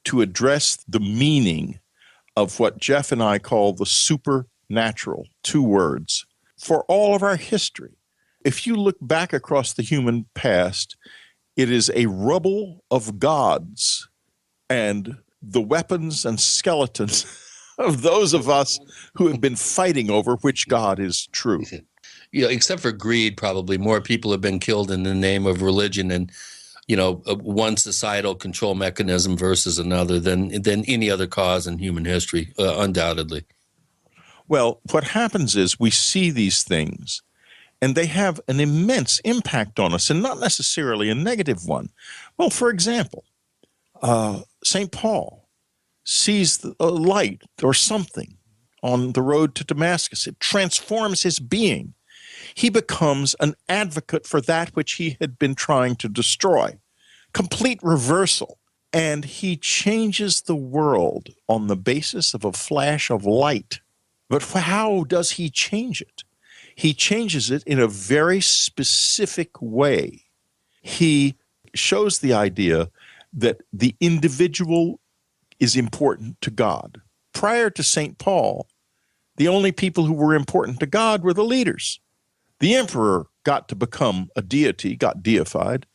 to address the meaning of what Jeff and I call the supernatural, 2 words, for all of our history. If you look back across the human past, it is a rubble of gods and the weapons and skeletons of those of us who have been fighting over which God is true. Except for greed, probably more people have been killed in the name of religion and, one societal control mechanism versus another than any other cause in human history, undoubtedly. Well, what happens is we see these things and they have an immense impact on us and not necessarily a negative one. Well, for example, St. Paul sees a light or something on the road to Damascus. It transforms his being. He becomes an advocate for that which he had been trying to destroy. Complete reversal. And he changes the world on the basis of a flash of light. But how does he change it? He changes it in a very specific way. He shows the idea that the individual is important to God. Prior to St. Paul, the only people who were important to God were the leaders. The emperor got to become a deity, got deified,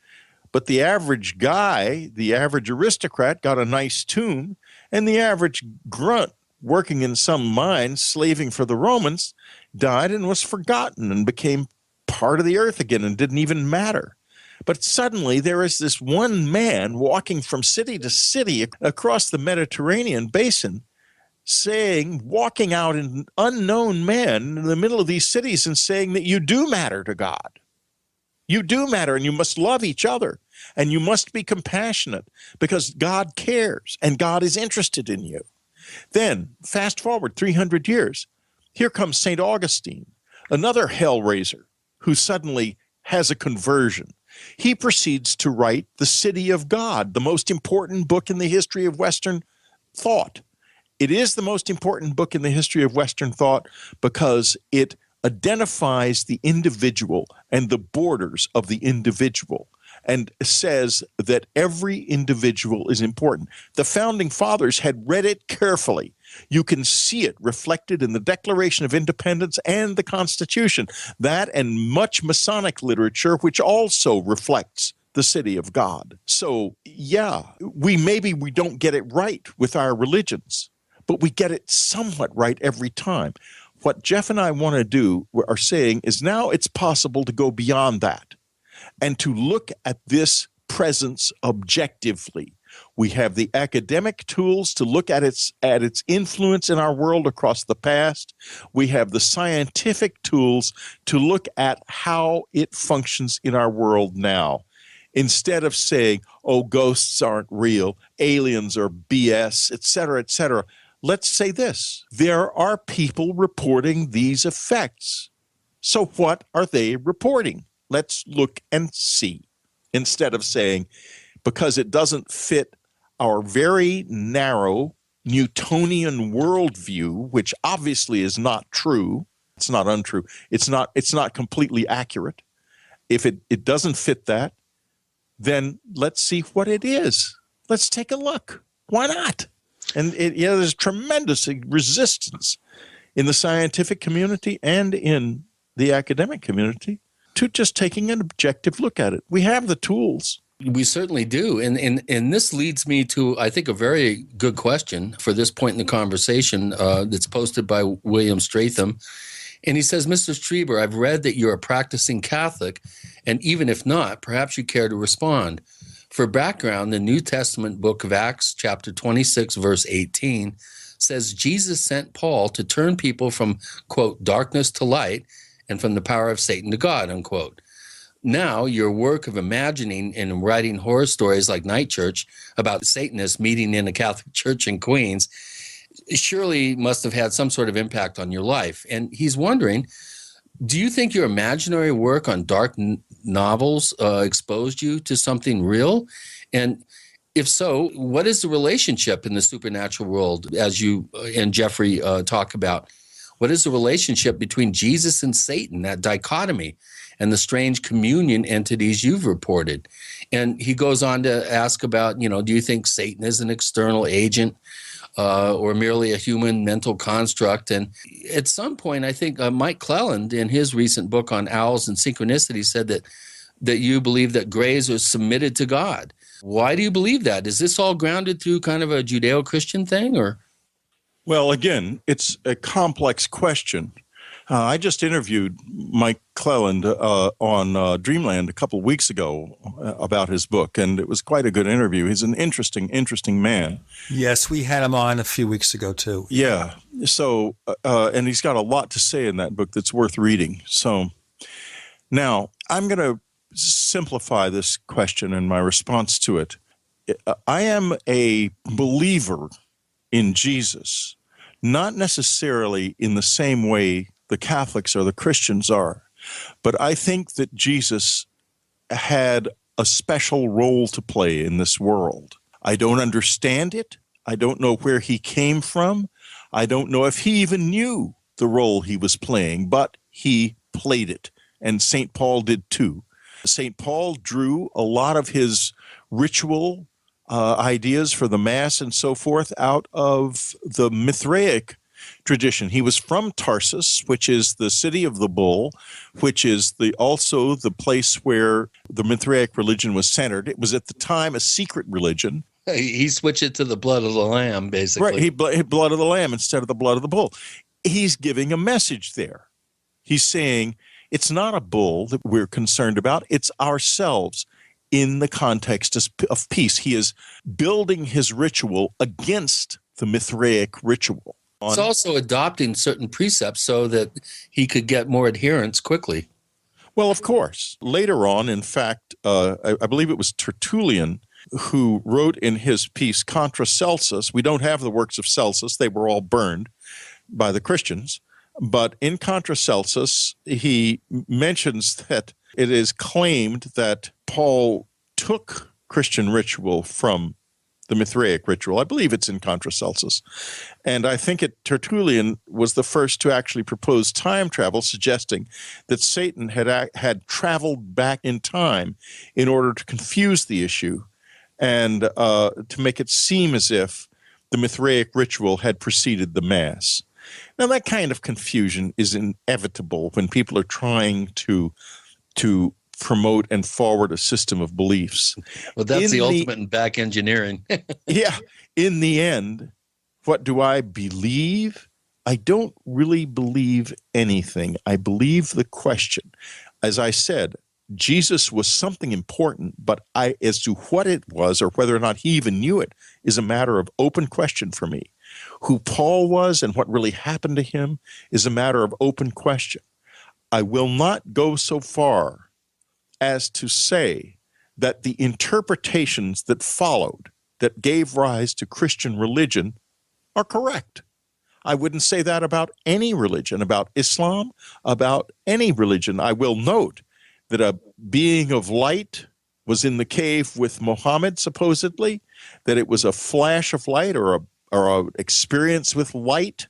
but the average guy, the average aristocrat, got a nice tomb, and the average grunt working in some mine, slaving for the Romans, died and was forgotten and became part of the earth again and didn't even matter. But suddenly there is this one man walking from city to city across the Mediterranean basin, walking out an unknown man in the middle of these cities and saying that you do matter to God. You do matter, and you must love each other, and you must be compassionate because God cares and God is interested in you. Then, fast forward 300 years, here comes St. Augustine, another hellraiser who suddenly has a conversion. He proceeds to write The City of God, the most important book in the history of Western thought. It is the most important book in the history of Western thought because it identifies the individual and the borders of the individual and says that every individual is important. The Founding Fathers had read it carefully. You can see it reflected in the Declaration of Independence and the Constitution. That and much Masonic literature, which also reflects the city of God. So, yeah, we don't get it right with our religions, but we get it somewhat right every time. What Jeff and I want to do, are saying, is now it's possible to go beyond that and to look at this presence objectively, We have the academic tools to look at its influence in our world across the past. We have the scientific tools to look at how it functions in our world now. Instead of saying, oh, ghosts aren't real, aliens are BS, et cetera, let's say this. There are people reporting these effects. So what are they reporting? Let's look and see. Instead of saying, because it doesn't fit our very narrow Newtonian worldview, which obviously is not true. It's not untrue. It's not completely accurate. If it doesn't fit that, then let's see what it is. Let's take a look. Why not? And there's tremendous resistance in the scientific community and in the academic community to just taking an objective look at it. We have the tools. We certainly do. And this leads me to, I think, a very good question for this point in the conversation that's posted by William Stratham. And he says, Mr. Strieber, I've read that you're a practicing Catholic, and even if not, perhaps you care to respond. For background, the New Testament book of Acts, chapter 26, verse 18, says Jesus sent Paul to turn people from, quote, darkness to light and from the power of Satan to God, unquote. Now, your work of imagining and writing horror stories like Night Church about Satanists meeting in a Catholic church in Queens surely must have had some sort of impact on your life. And he's wondering, do you think your imaginary work on dark novels exposed you to something real? And if so, what is the relationship in the supernatural world, as you and Jeffrey talk about? What is the relationship between Jesus and Satan, that dichotomy, and the strange communion entities you've reported? And he goes on to ask about, do you think Satan is an external agent or merely a human mental construct? And at some point, I think Mike Cleland, in his recent book on owls and synchronicity, said that you believe that grays are submitted to God. Why do you believe that? Is this all grounded through kind of a Judeo-Christian thing, or? Well, again, it's a complex question. I just interviewed Mike Cleland on Dreamland a couple of weeks ago about his book, and it was quite a good interview. He's an interesting man. Yes, we had him on a few weeks ago, too. Yeah. So, and he's got a lot to say in that book that's worth reading. So now I'm going to simplify this question and my response to it. I am a believer in Jesus, not necessarily in the same way the Catholics or the Christians are, but I think that Jesus had a special role to play in this world. I don't understand it. I don't know where he came from. I don't know if he even knew the role he was playing, but he played it, and St. Paul did too. St. Paul drew a lot of his ritual ideas for the Mass and so forth out of the Mithraic tradition. He was from Tarsus, which is the city of the bull, which is also the place where the Mithraic religion was centered. It was at the time a secret religion. He switched it to the blood of the lamb, basically. Right, he blood of the lamb instead of the blood of the bull. He's giving a message there. He's saying it's not a bull that we're concerned about, it's ourselves in the context of peace. He is building his ritual against the Mithraic ritual. It's also adopting certain precepts so that he could get more adherents quickly. Well, of course. Later on, in fact, I believe it was Tertullian who wrote in his piece Contra Celsus. We don't have the works of Celsus. They were all burned by the Christians. But in Contra Celsus, he mentions that it is claimed that Paul took Christian ritual from the Mithraic ritual. I believe it's in Contra Celsus. And I think Tertullian was the first to actually propose time travel, suggesting that Satan had traveled back in time in order to confuse the issue and to make it seem as if the Mithraic ritual had preceded the Mass. Now, that kind of confusion is inevitable when people are trying to promote and forward a system of beliefs. Well, that's the ultimate in back engineering. Yeah. In the end, what do I believe? I don't really believe anything. I believe the question. As I said, Jesus was something important, but as to what it was or whether or not he even knew it is a matter of open question for me. Who Paul was and what really happened to him is a matter of open question. I will not go so far as to say that the interpretations that followed, that gave rise to Christian religion, are correct. I wouldn't say that about any religion, about Islam, about any religion. I will note that a being of light was in the cave with Muhammad, supposedly, that it was a flash of light or a experience with light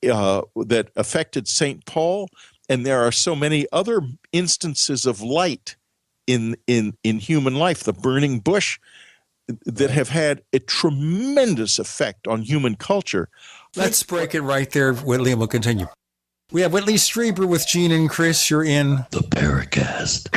that affected St. Paul. And there are so many other instances of light in human life, the burning bush, that have had a tremendous effect on human culture. Let's break it right there, Whitley, and we'll continue. We have Whitley Strieber with Gene and Chris. You're in the Paracast.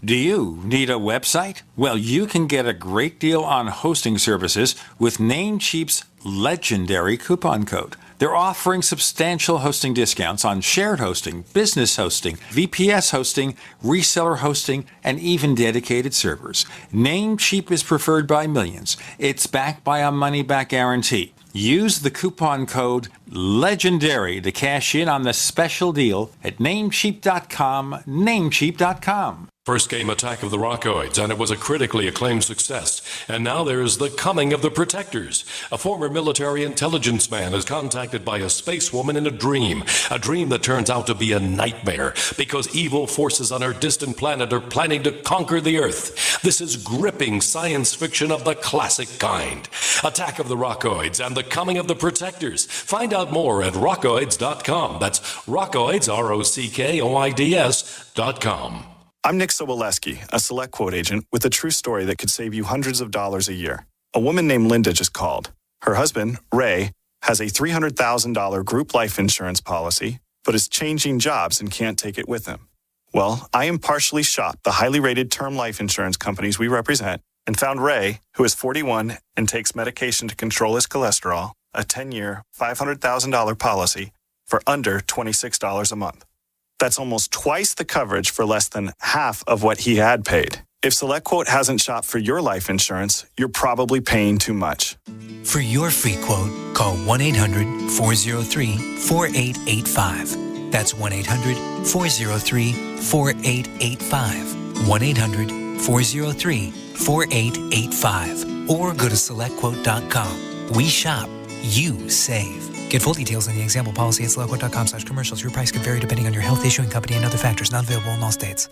Do you need a website? Well, you can get a great deal on hosting services with Namecheap's legendary coupon code. They're offering substantial hosting discounts on shared hosting, business hosting, VPS hosting, reseller hosting, and even dedicated servers. Namecheap is preferred by millions. It's backed by a money-back guarantee. Use the coupon code LEGENDARY to cash in on the special deal at Namecheap.com, Namecheap.com. First came Attack of the Rockoids, and it was a critically acclaimed success. And now there's The Coming of the Protectors. A former military intelligence man is contacted by a space woman in a dream that turns out to be a nightmare because evil forces on her distant planet are planning to conquer the Earth. This is gripping science fiction of the classic kind. Attack of the Rockoids and The Coming of the Protectors. Find out more at rockoids.com. That's Rockoids, ROCKOIDS.com. I'm Nick Soboleski, a Select Quote agent with a true story that could save you hundreds of dollars a year. A woman named Linda just called. Her husband, Ray, has a $300,000 group life insurance policy, but is changing jobs and can't take it with him. Well, I impartially shopped the highly rated term life insurance companies we represent and found Ray, who is 41 and takes medication to control his cholesterol, a 10-year, $500,000 policy for under $26 a month. That's almost twice the coverage for less than half of what he had paid. If SelectQuote hasn't shopped for your life insurance, you're probably paying too much. For your free quote, call 1-800-403-4885. That's 1-800-403-4885. 1-800-403-4885. Or go to SelectQuote.com. We shop, you save. Get full details on the example policy at SelectQuote.com/commercials. Your price could vary depending on your health, issuing company, and other factors. Not available in all states.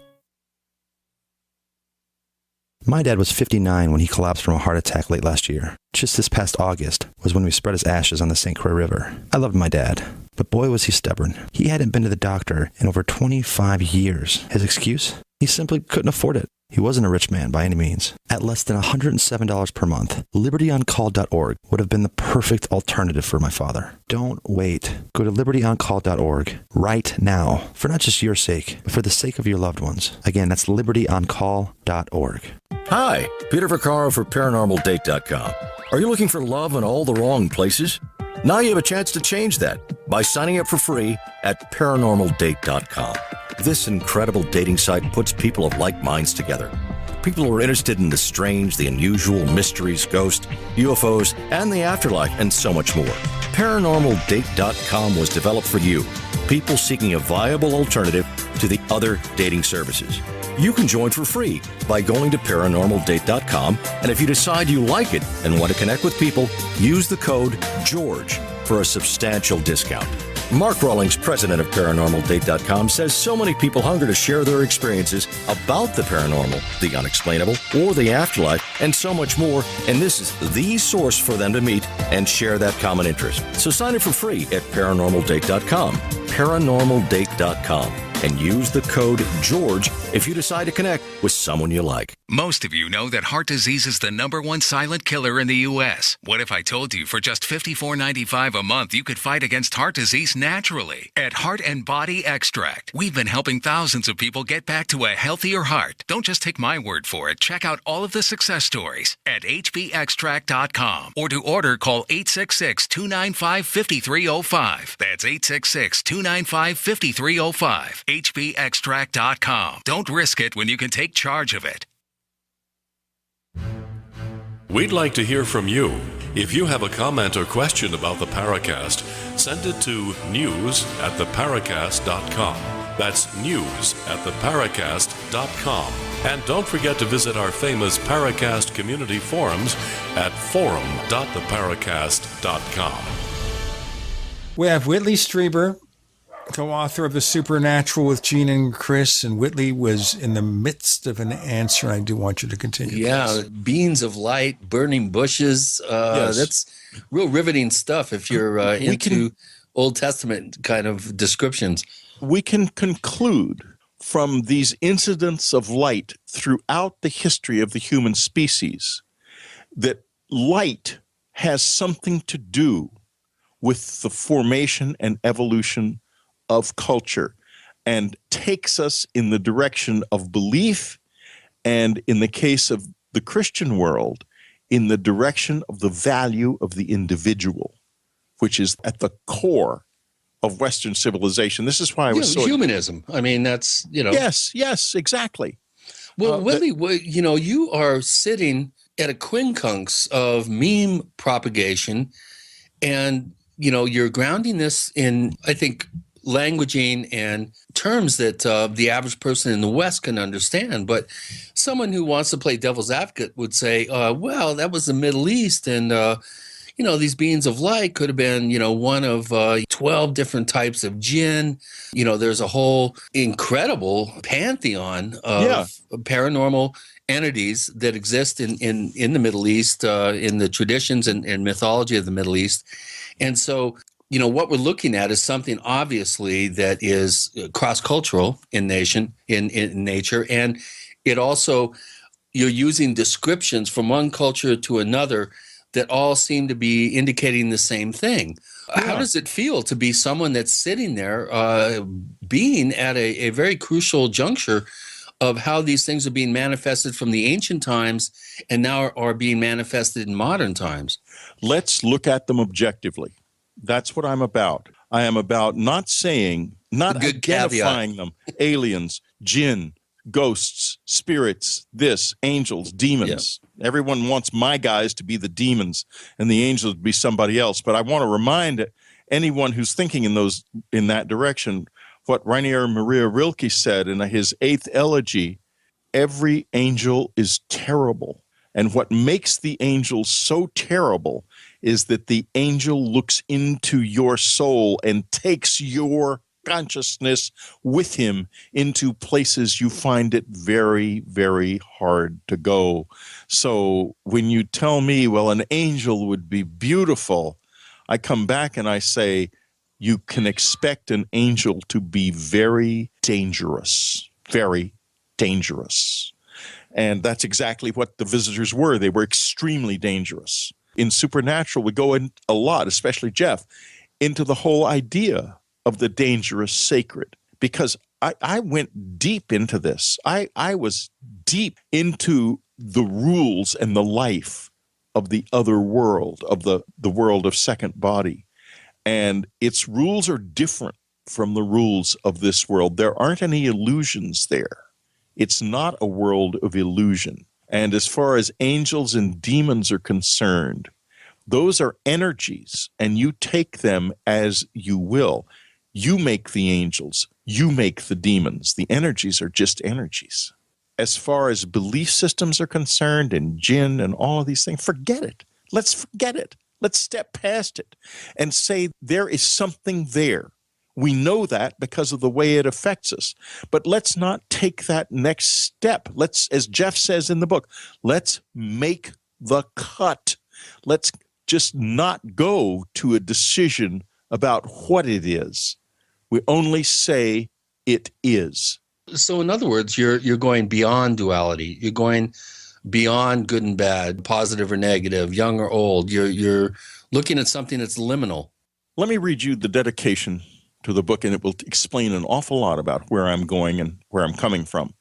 My dad was 59 when he collapsed from a heart attack late last year. Just this past August was when we spread his ashes on the St. Croix River. I loved my dad, but boy was he stubborn. He hadn't been to the doctor in over 25 years. His excuse? He simply couldn't afford it. He wasn't a rich man by any means. At less than $107 per month, LibertyOnCall.org would have been the perfect alternative for my father. Don't wait. Go to LibertyOnCall.org right now, for not just your sake, but for the sake of your loved ones. Again, that's LibertyOnCall.org. Hi, Peter Vaccaro for ParanormalDate.com. Are you looking for love in all the wrong places? Now you have a chance to change that by signing up for free at ParanormalDate.com. This incredible dating site puts people of like minds together. People who are interested in the strange, the unusual, mysteries, ghosts, UFOs, and the afterlife, and so much more. ParanormalDate.com was developed for you, people seeking a viable alternative to the other dating services. You can join for free by going to ParanormalDate.com, and if you decide you like it and want to connect with people, use the code GEORGE for a substantial discount. Mark Rawlings, president of ParanormalDate.com, says so many people hunger to share their experiences about the paranormal, the unexplainable, or the afterlife, and so much more, and this is the source for them to meet and share that common interest. So sign up for free at ParanormalDate.com, ParanormalDate.com, and use the code GEORGE if you decide to connect with someone you like. Most of you know that heart disease is the #1 silent killer in the U.S. What if I told you for just $54.95 a month you could fight against heart disease naturally? At Heart and Body Extract, we've been helping thousands of people get back to a healthier heart. Don't just take my word for it. Check out all of the success stories at hbextract.com, or to order, call 866-295-5305. That's 866-295-5305. hbextract.com. Don't risk it when you can take charge of it. We'd like to hear from you. If you have a comment or question about the Paracast, send it to news@theparacast.com. That's news@theparacast.com. And don't forget to visit our famous Paracast community forums at forum.theparacast.com. We have Whitley Strieber, co-author of The Supernatural with Gene and Chris, and Whitley was in the midst of an answer. I do want you to continue. Yeah, beams of light, burning bushes. Yes. That's real riveting stuff if you're into Old Testament kind of descriptions. We can conclude from these incidents of light throughout the history of the human species that light has something to do with the formation and evolution of culture, and takes us in the direction of belief, and in the case of the Christian world, in the direction of the value of the individual, which is at the core of Western civilization. This is why I was humanism. I mean, that's, Yes, exactly. Well, Whitley, you are sitting at a quincunx of meme propagation, and, you're grounding this in, I think, languaging and terms that the average person in the West can understand. But someone who wants to play devil's advocate would say, well, that was the Middle East, and, these beings of light could have been, one of 12 different types of jinn. There's a whole incredible pantheon of paranormal entities that exist in the Middle East, in the traditions and mythology of the Middle East. And so, what we're looking at is something obviously that is cross-cultural in nature, and it also, you're using descriptions from one culture to another that all seem to be indicating the same thing. Yeah. How does it feel to be someone that's sitting there, being at a very crucial juncture of how these things are being manifested from the ancient times and now are being manifested in modern times? Let's look at them objectively. That's what I'm about. I am about not identifying them. Aliens, jinn, ghosts, spirits, angels, demons. Yeah. Everyone wants my guys to be the demons and the angels to be somebody else. But I want to remind anyone who's thinking in that direction what Rainier Maria Rilke said in his 8th elegy: every angel is terrible. And what makes the angel so terrible is that the angel looks into your soul and takes your consciousness with him into places you find it very, very hard to go. So when you tell me, well, an angel would be beautiful, I come back and I say, you can expect an angel to be very dangerous, very dangerous. And that's exactly what the visitors were. They were extremely dangerous. In Supernatural, we go in a lot, especially Jeff, into the whole idea of the dangerous sacred, because I went deep into this. I was deep into the rules and the life of the other world, of the world of second body. And its rules are different from the rules of this world. There aren't any illusions there. It's not a world of illusion. And as far as angels and demons are concerned, those are energies, and you take them as you will. You make the angels. You make the demons. The energies are just energies. As far as belief systems are concerned, and jinn and all of these things, forget it. Let's forget it. Let's step past it and say there is something there. We know that because of the way it affects us. But let's not take that next step. Let's, as Jeff says in the book, let's make the cut. Let's just not go to a decision about what it is. We only say it is. So in other words, you're going beyond duality. You're going beyond good and bad, positive or negative, young or old. You're looking at something that's liminal. Let me read you the dedication to the book, and it will explain an awful lot about where I'm going and where I'm coming from.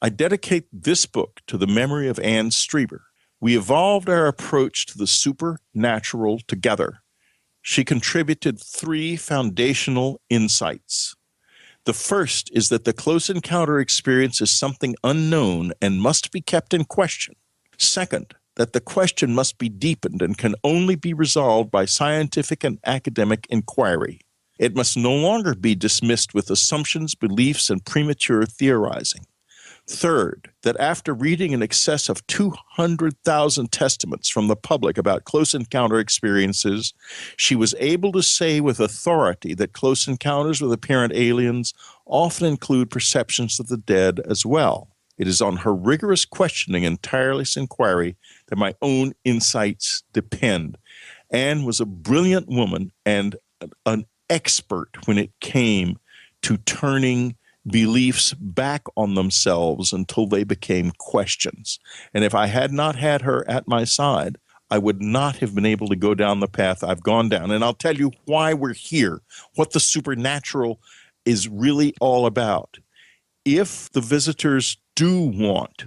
I dedicate this book to the memory of Anne Strieber. We evolved our approach to the supernatural together. She contributed 3 foundational insights. The first is that the close encounter experience is something unknown and must be kept in question. Second, that the question must be deepened and can only be resolved by scientific and academic inquiry. It must no longer be dismissed with assumptions, beliefs, and premature theorizing. Third, that after reading in excess of 200,000 testaments from the public about close encounter experiences, she was able to say with authority that close encounters with apparent aliens often include perceptions of the dead as well. It is on her rigorous questioning and tireless inquiry that my own insights depend. Anne was a brilliant woman and an expert when it came to turning beliefs back on themselves until they became questions. And if I had not had her at my side, I would not have been able to go down the path I've gone down. And I'll tell you why we're here, what the supernatural is really all about. If the visitors do want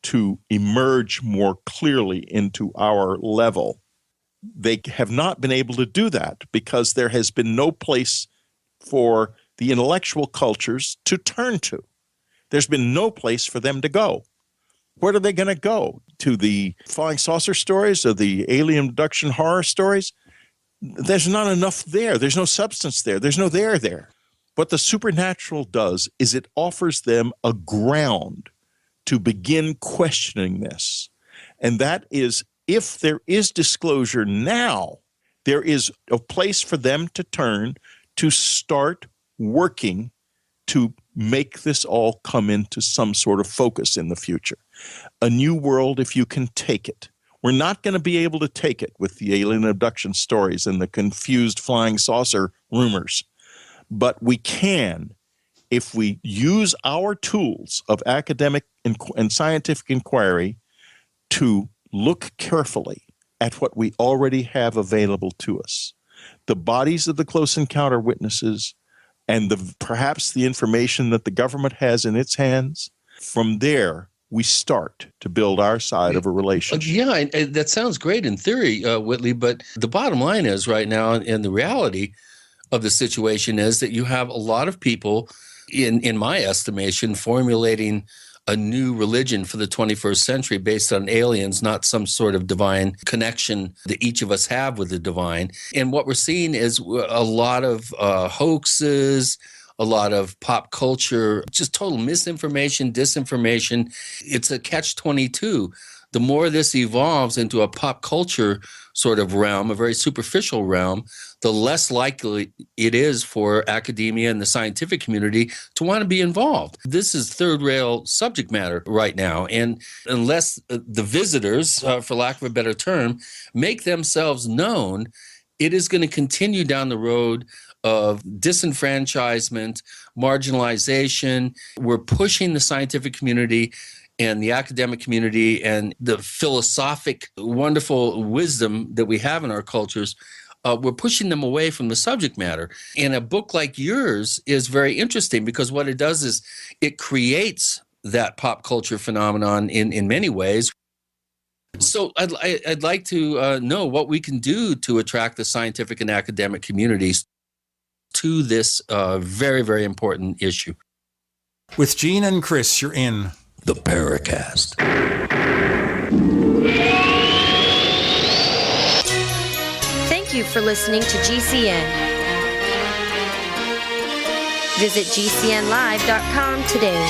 to emerge more clearly into our level, they have not been able to do that because there has been no place for the intellectual cultures to turn to. There's been no place for them to go. Where are they going to go? To the flying saucer stories or the alien abduction horror stories? There's not enough there. There's no substance there. There's no there. What the supernatural does is it offers them a ground to begin questioning this. And that is, if there is disclosure now, there is a place for them to turn to start working to make this all come into some sort of focus in the future. A new world if you can take it. We're not going to be able to take it with the alien abduction stories and the confused flying saucer rumors. But we can if we use our tools of academic and scientific inquiry to look carefully at what we already have available to us. The bodies of the close encounter witnesses and perhaps the information that the government has in its hands. From there, we start to build our side of a relationship. Yeah, and that sounds great in theory, Whitley, but the bottom line is right now, and the reality of the situation is that you have a lot of people, in my estimation, formulating a new religion for the 21st century based on aliens, not some sort of divine connection that each of us have with the divine. And what we're seeing is a lot of hoaxes, a lot of pop culture, just total misinformation, disinformation. It's a catch-22. The more this evolves into a pop culture sort of realm, a very superficial realm, the less likely it is for academia and the scientific community to want to be involved. This is third-rail subject matter right now. And unless the visitors, for lack of a better term, make themselves known, it is going to continue down the road of disenfranchisement, marginalization. We're pushing the scientific community and the academic community and the philosophic, wonderful wisdom that we have in our cultures, we're pushing them away from the subject matter. And a book like yours is very interesting because what it does is it creates that pop culture phenomenon in many ways. So I'd like to know what we can do to attract the scientific and academic communities to this very, very important issue. With Gene and Chris, you're in the Paracast. Thank you for listening to GCN. Visit GCNlive.com today.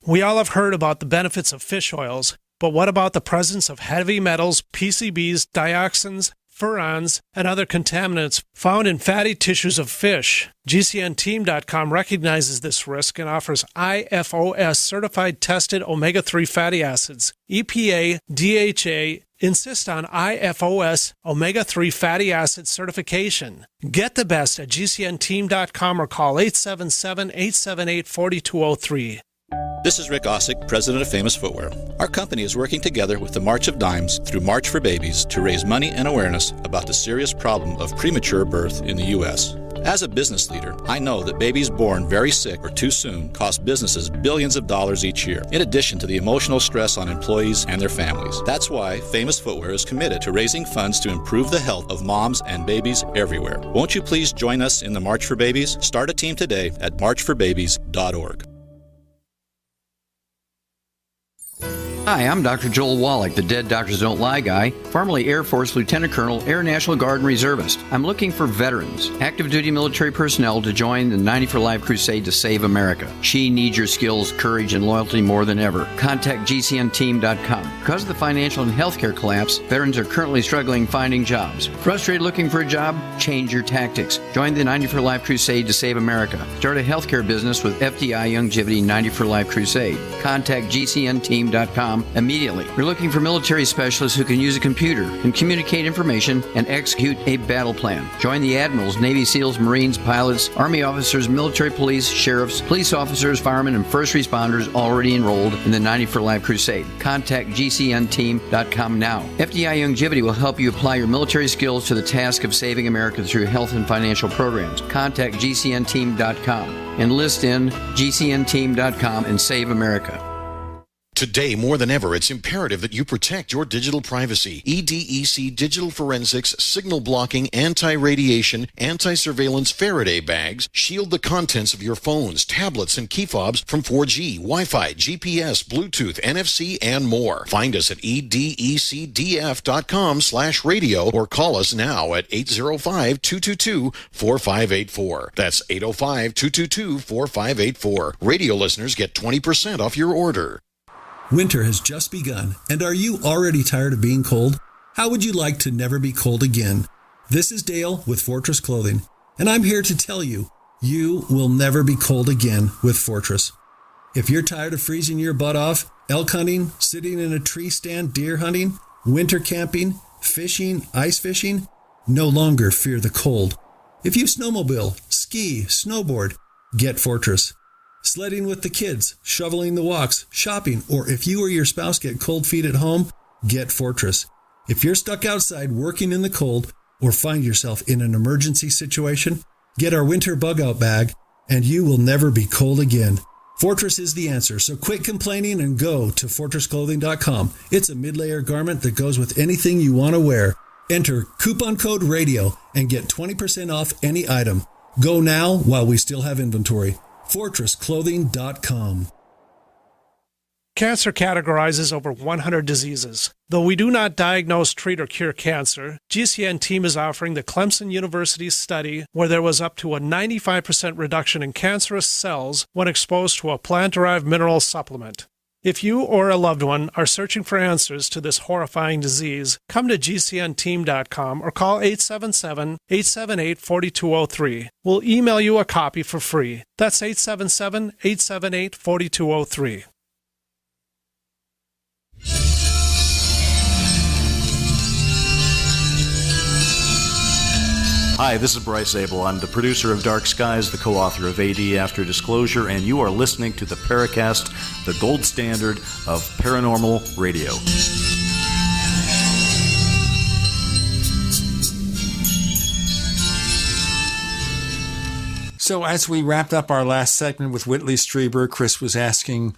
We all have heard about the benefits of fish oils, but what about the presence of heavy metals, PCBs, dioxins, furans, and other contaminants found in fatty tissues of fish. GCNteam.com recognizes this risk and offers IFOS certified tested omega-3 fatty acids. EPA, DHA, insist on IFOS omega-3 fatty acid certification. Get the best at GCNteam.com or call 877-878-4203. This is Rick Ossick, president of Famous Footwear. Our company is working together with the March of Dimes through March for Babies to raise money and awareness about the serious problem of premature birth in the U.S. As a business leader, I know that babies born very sick or too soon cost businesses billions of dollars each year, in addition to the emotional stress on employees and their families. That's why Famous Footwear is committed to raising funds to improve the health of moms and babies everywhere. Won't you please join us in the March for Babies? Start a team today at marchforbabies.org. Hi, I'm Dr. Joel Wallach, the Dead Doctors Don't Lie guy, formerly Air Force Lieutenant Colonel, Air National Guard and Reservist. I'm looking for veterans, active duty military personnel to join the 90 for Life crusade to save America. She needs your skills, courage, and loyalty more than ever. Contact GCNteam.com. Because of the financial and healthcare collapse, veterans are currently struggling finding jobs. Frustrated looking for a job? Change your tactics. Join the 90 for Life crusade to save America. Start a healthcare business with FDI Longevity 90 for Life crusade. Contact GCNteam.com immediately. We're looking for military specialists who can use a computer and communicate information and execute a battle plan. Join the admirals, Navy SEALs, Marines, pilots, Army officers, military police, sheriffs, police officers, firemen, and first responders already enrolled in the 90 for Life crusade. Contact GCNteam.com now. FDI Longevity will help you apply your military skills to the task of saving America through health and financial programs. Contact GCNteam.com. Enlist in GCNteam.com and save America. Today, more than ever, it's imperative that you protect your digital privacy. EDEC Digital Forensics, Signal Blocking, Anti-Radiation, Anti-Surveillance Faraday Bags shield the contents of your phones, tablets, and key fobs from 4G, Wi-Fi, GPS, Bluetooth, NFC, and more. Find us at edecdf.com/radio or call us now at 805-222-4584. That's 805-222-4584. Radio listeners get 20% off your order. Winter has just begun, and are you already tired of being cold? How would you like to never be cold again? This is Dale with Fortress Clothing, and I'm here to tell you, you will never be cold again with Fortress. If you're tired of freezing your butt off, elk hunting, sitting in a tree stand deer hunting, winter camping, fishing, ice fishing, no longer fear the cold. If you snowmobile, ski, snowboard, get Fortress. Sledding with the kids, shoveling the walks, shopping, or if you or your spouse get cold feet at home, get Fortress. If you're stuck outside working in the cold or find yourself in an emergency situation, get our winter bug out bag and you will never be cold again. Fortress is the answer, so quit complaining and go to fortressclothing.com. It's a mid-layer garment that goes with anything you want to wear. Enter coupon code RADIO and get 20% off any item. Go now while we still have inventory. FortressClothing.com. Cancer categorizes over 100 diseases. Though we do not diagnose, treat, or cure cancer, GCN team is offering the Clemson University study where there was up to a 95% reduction in cancerous cells when exposed to a plant-derived mineral supplement. If you or a loved one are searching for answers to this horrifying disease, come to GCNteam.com or call 877-878-4203. We'll email you a copy for free. That's 877-878-4203. Hi, this is Bryce Abel. I'm the producer of Dark Skies, the co-author of AD After Disclosure, and you are listening to the Paracast, the gold standard of paranormal radio. So as we wrapped up our last segment with Whitley Strieber, Chris was asking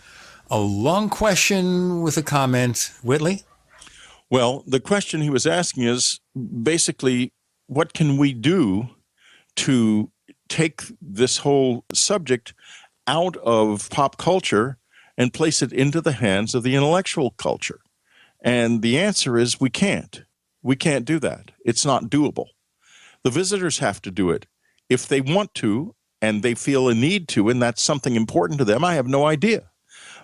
a long question with a comment. Whitley? Well, the question he was asking is basically, what can we do to take this whole subject out of pop culture and place it into the hands of the intellectual culture? And the answer is we can't. We can't do that. It's not doable. The visitors have to do it. If they want to and they feel a need to, and that's something important to them, I have no idea.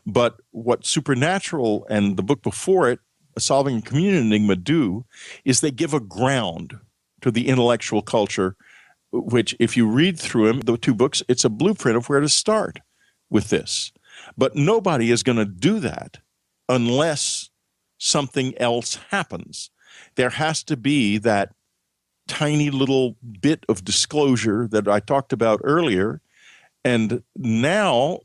But what Supernatural and the book before it Solving a Community Enigma do is they give a ground to the intellectual culture, which if you read through them, the 2 books, it's a blueprint of where to start with this. But nobody is going to do that unless something else happens. There has to be that tiny little bit of disclosure that I talked about earlier. And now,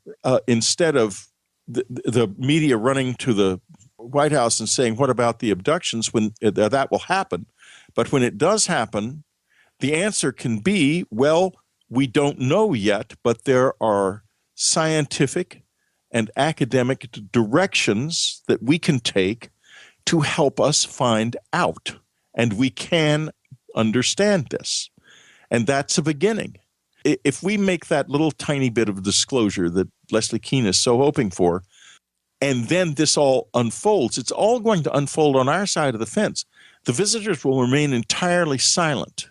instead of the media running to the White House and saying, what about the abductions, when that will happen? But when it does happen, the answer can be, well, we don't know yet, but there are scientific and academic directions that we can take to help us find out. And we can understand this. And that's a beginning. If we make that little tiny bit of disclosure that Leslie Kean is so hoping for, and then this all unfolds, it's all going to unfold on our side of the fence. The visitors will remain entirely silent.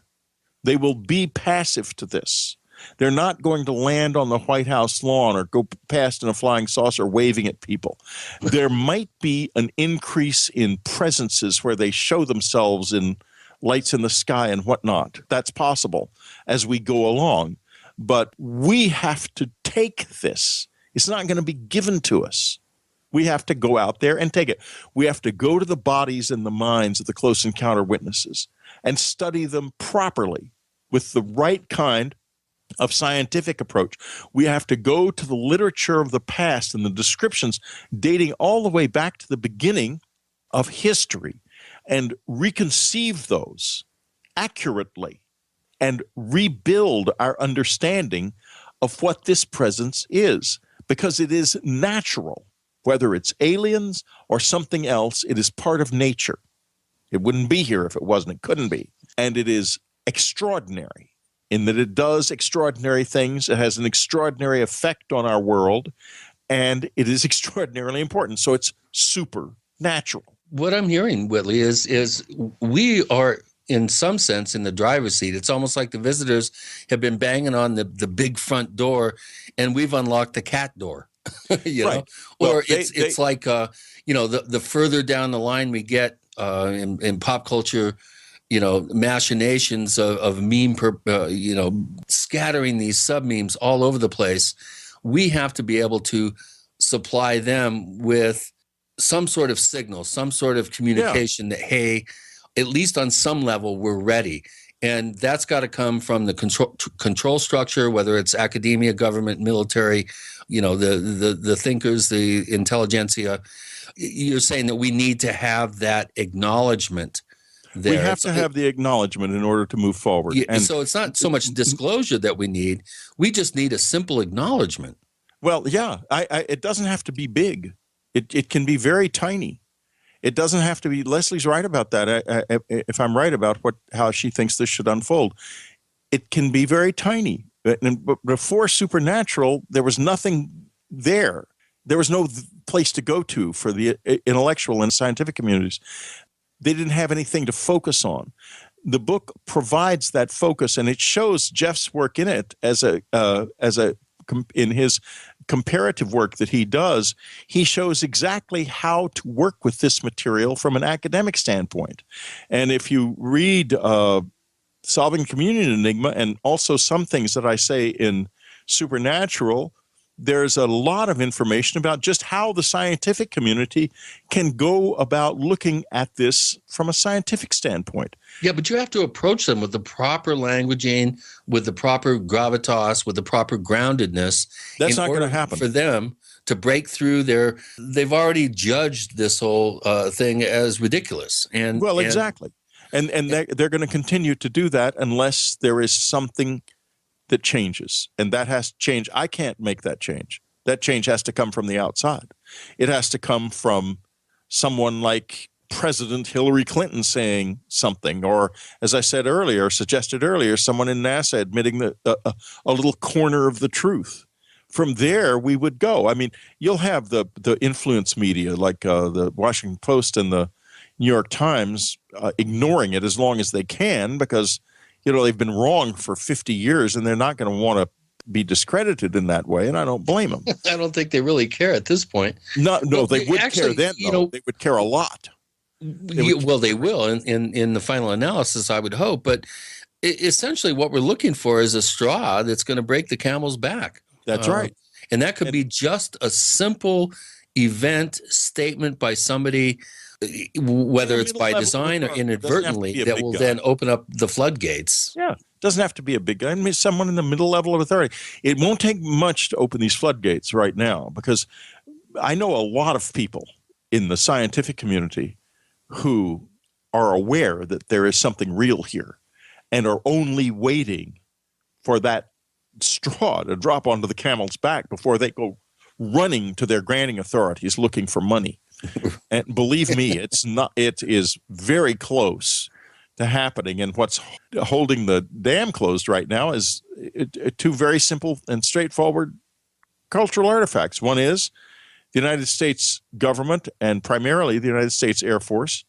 They will be passive to this. They're not going to land on the White House lawn or go past in a flying saucer waving at people. There might be an increase in presences where they show themselves in lights in the sky and whatnot. That's possible as we go along. But we have to take this. It's not going to be given to us. We have to go out there and take it. We have to go to the bodies and the minds of the close encounter witnesses and study them properly with the right kind of scientific approach. We have to go to the literature of the past and the descriptions dating all the way back to the beginning of history and reconceive those accurately and rebuild our understanding of what this presence is, because it is natural. Whether it's aliens or something else, it is part of nature. It wouldn't be here if it wasn't. It couldn't be. And it is extraordinary in that it does extraordinary things. It has an extraordinary effect on our world, and it is extraordinarily important. So it's supernatural. What I'm hearing, Whitley, is we are, in some sense, in the driver's seat. It's almost like the visitors have been banging on the big front door, and we've unlocked the cat door. You know, well, or it's like the further down the line we get in pop culture, machinations of meme, scattering these sub memes all over the place. We have to be able to supply them with some sort of signal, some sort of communication that, hey, at least on some level, we're ready. And that's got to come from the control structure, whether it's academia, government, military, the thinkers, the intelligentsia. You're saying that we need to have that acknowledgement there. We have to have the acknowledgement in order to move forward. Yeah, and so it's not so much disclosure that we need. We just need a simple acknowledgement. Well, yeah, it doesn't have to be big. It can be very tiny. It doesn't have to be. Leslie's right about that. If I'm right about how she thinks this should unfold, it can be very tiny. But before Supernatural, there was nothing there. There was no place to go to for the intellectual and scientific communities. They didn't have anything to focus on. The book provides that focus, and it shows Jeff's work in it in his comparative work that he does. He shows exactly how to work with this material from an academic standpoint. And if you read Solving Community Enigma and also some things that I say in Supernatural, there's a lot of information about just how the scientific community can go about looking at this from a scientific standpoint. Yeah, but you have to approach them with the proper languaging, with the proper gravitas, with the proper groundedness. That's not going to happen. For them to break through they've already judged this whole thing as ridiculous. Exactly. And they're going to continue to do that unless there is something that changes, and that has to change. I can't make that change. That change has to come from the outside. It has to come from someone like President Hillary Clinton saying something, or as I said earlier, suggested earlier, someone in NASA admitting a little corner of the truth. From there, we would go. I mean, you'll have the influence media like the Washington Post and the New York Times ignoring it as long as they can, because they've been wrong for 50 years and they're not going to want to be discredited in that way, and I don't blame them. I don't think they really care at this point. No, they would care then, though. They would care a lot. Well, they will in the final analysis, I would hope. But essentially what we're looking for is a straw that's going to break the camel's back. That's right. And that could be just a simple event statement by somebody, whether it's by design or inadvertently, that will then open up the floodgates. Yeah. Doesn't have to be a big guy. I mean, someone in the middle level of authority. It won't take much to open these floodgates right now, because I know a lot of people in the scientific community who are aware that there is something real here and are only waiting for that straw to drop onto the camel's back before they go running to their granting authorities looking for money. And believe me, it is very close to happening. And what's holding the dam closed right now is two very simple and straightforward cultural artifacts. One is the United States government, and primarily the United States Air Force,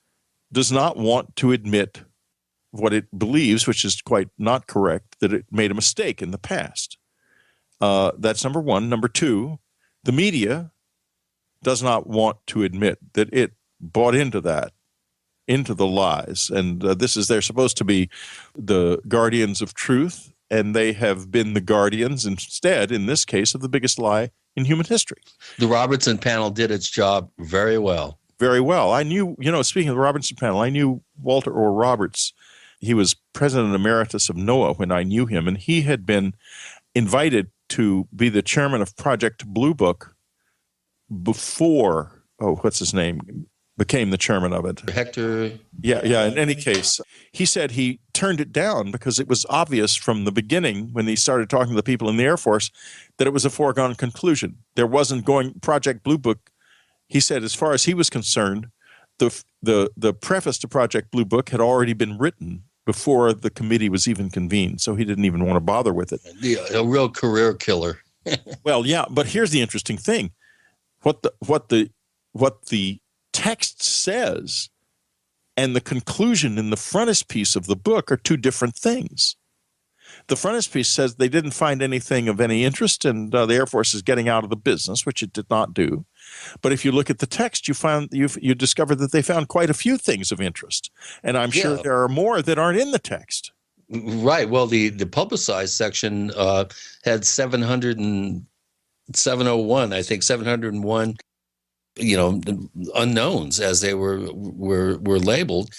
does not want to admit what it believes, which is quite not correct, that it made a mistake in the past. That's number one. Number two, the media does not want to admit that it bought into that, into the lies. And they're supposed to be the guardians of truth, and they have been the guardians instead, in this case, of the biggest lie in human history. The Robertson panel did its job very well. Very well. I knew, speaking of the Robertson panel, I knew Walter Orr Roberts. He was president emeritus of NOAA when I knew him, and he had been invited to be the chairman of Project Blue Book before, what's his name, became the chairman of it. Hector. Yeah. In any case, he said he turned it down because it was obvious from the beginning when he started talking to the people in the Air Force that it was a foregone conclusion. There wasn't Project Blue Book. He said, as far as he was concerned, the preface to Project Blue Book had already been written before the committee was even convened, so he didn't even want to bother with it. A real career killer. Well, yeah, but here's the interesting thing: what the text says and the conclusion in the frontispiece of the book are two different things. The frontispiece says they didn't find anything of any interest, and the Air Force is getting out of the business, which it did not do. But if you look at the text, you discover that they found quite a few things of interest, and I'm sure there are more that aren't in the text. Right. Well, the publicized section had 701, I think 701, unknowns as they were labeled,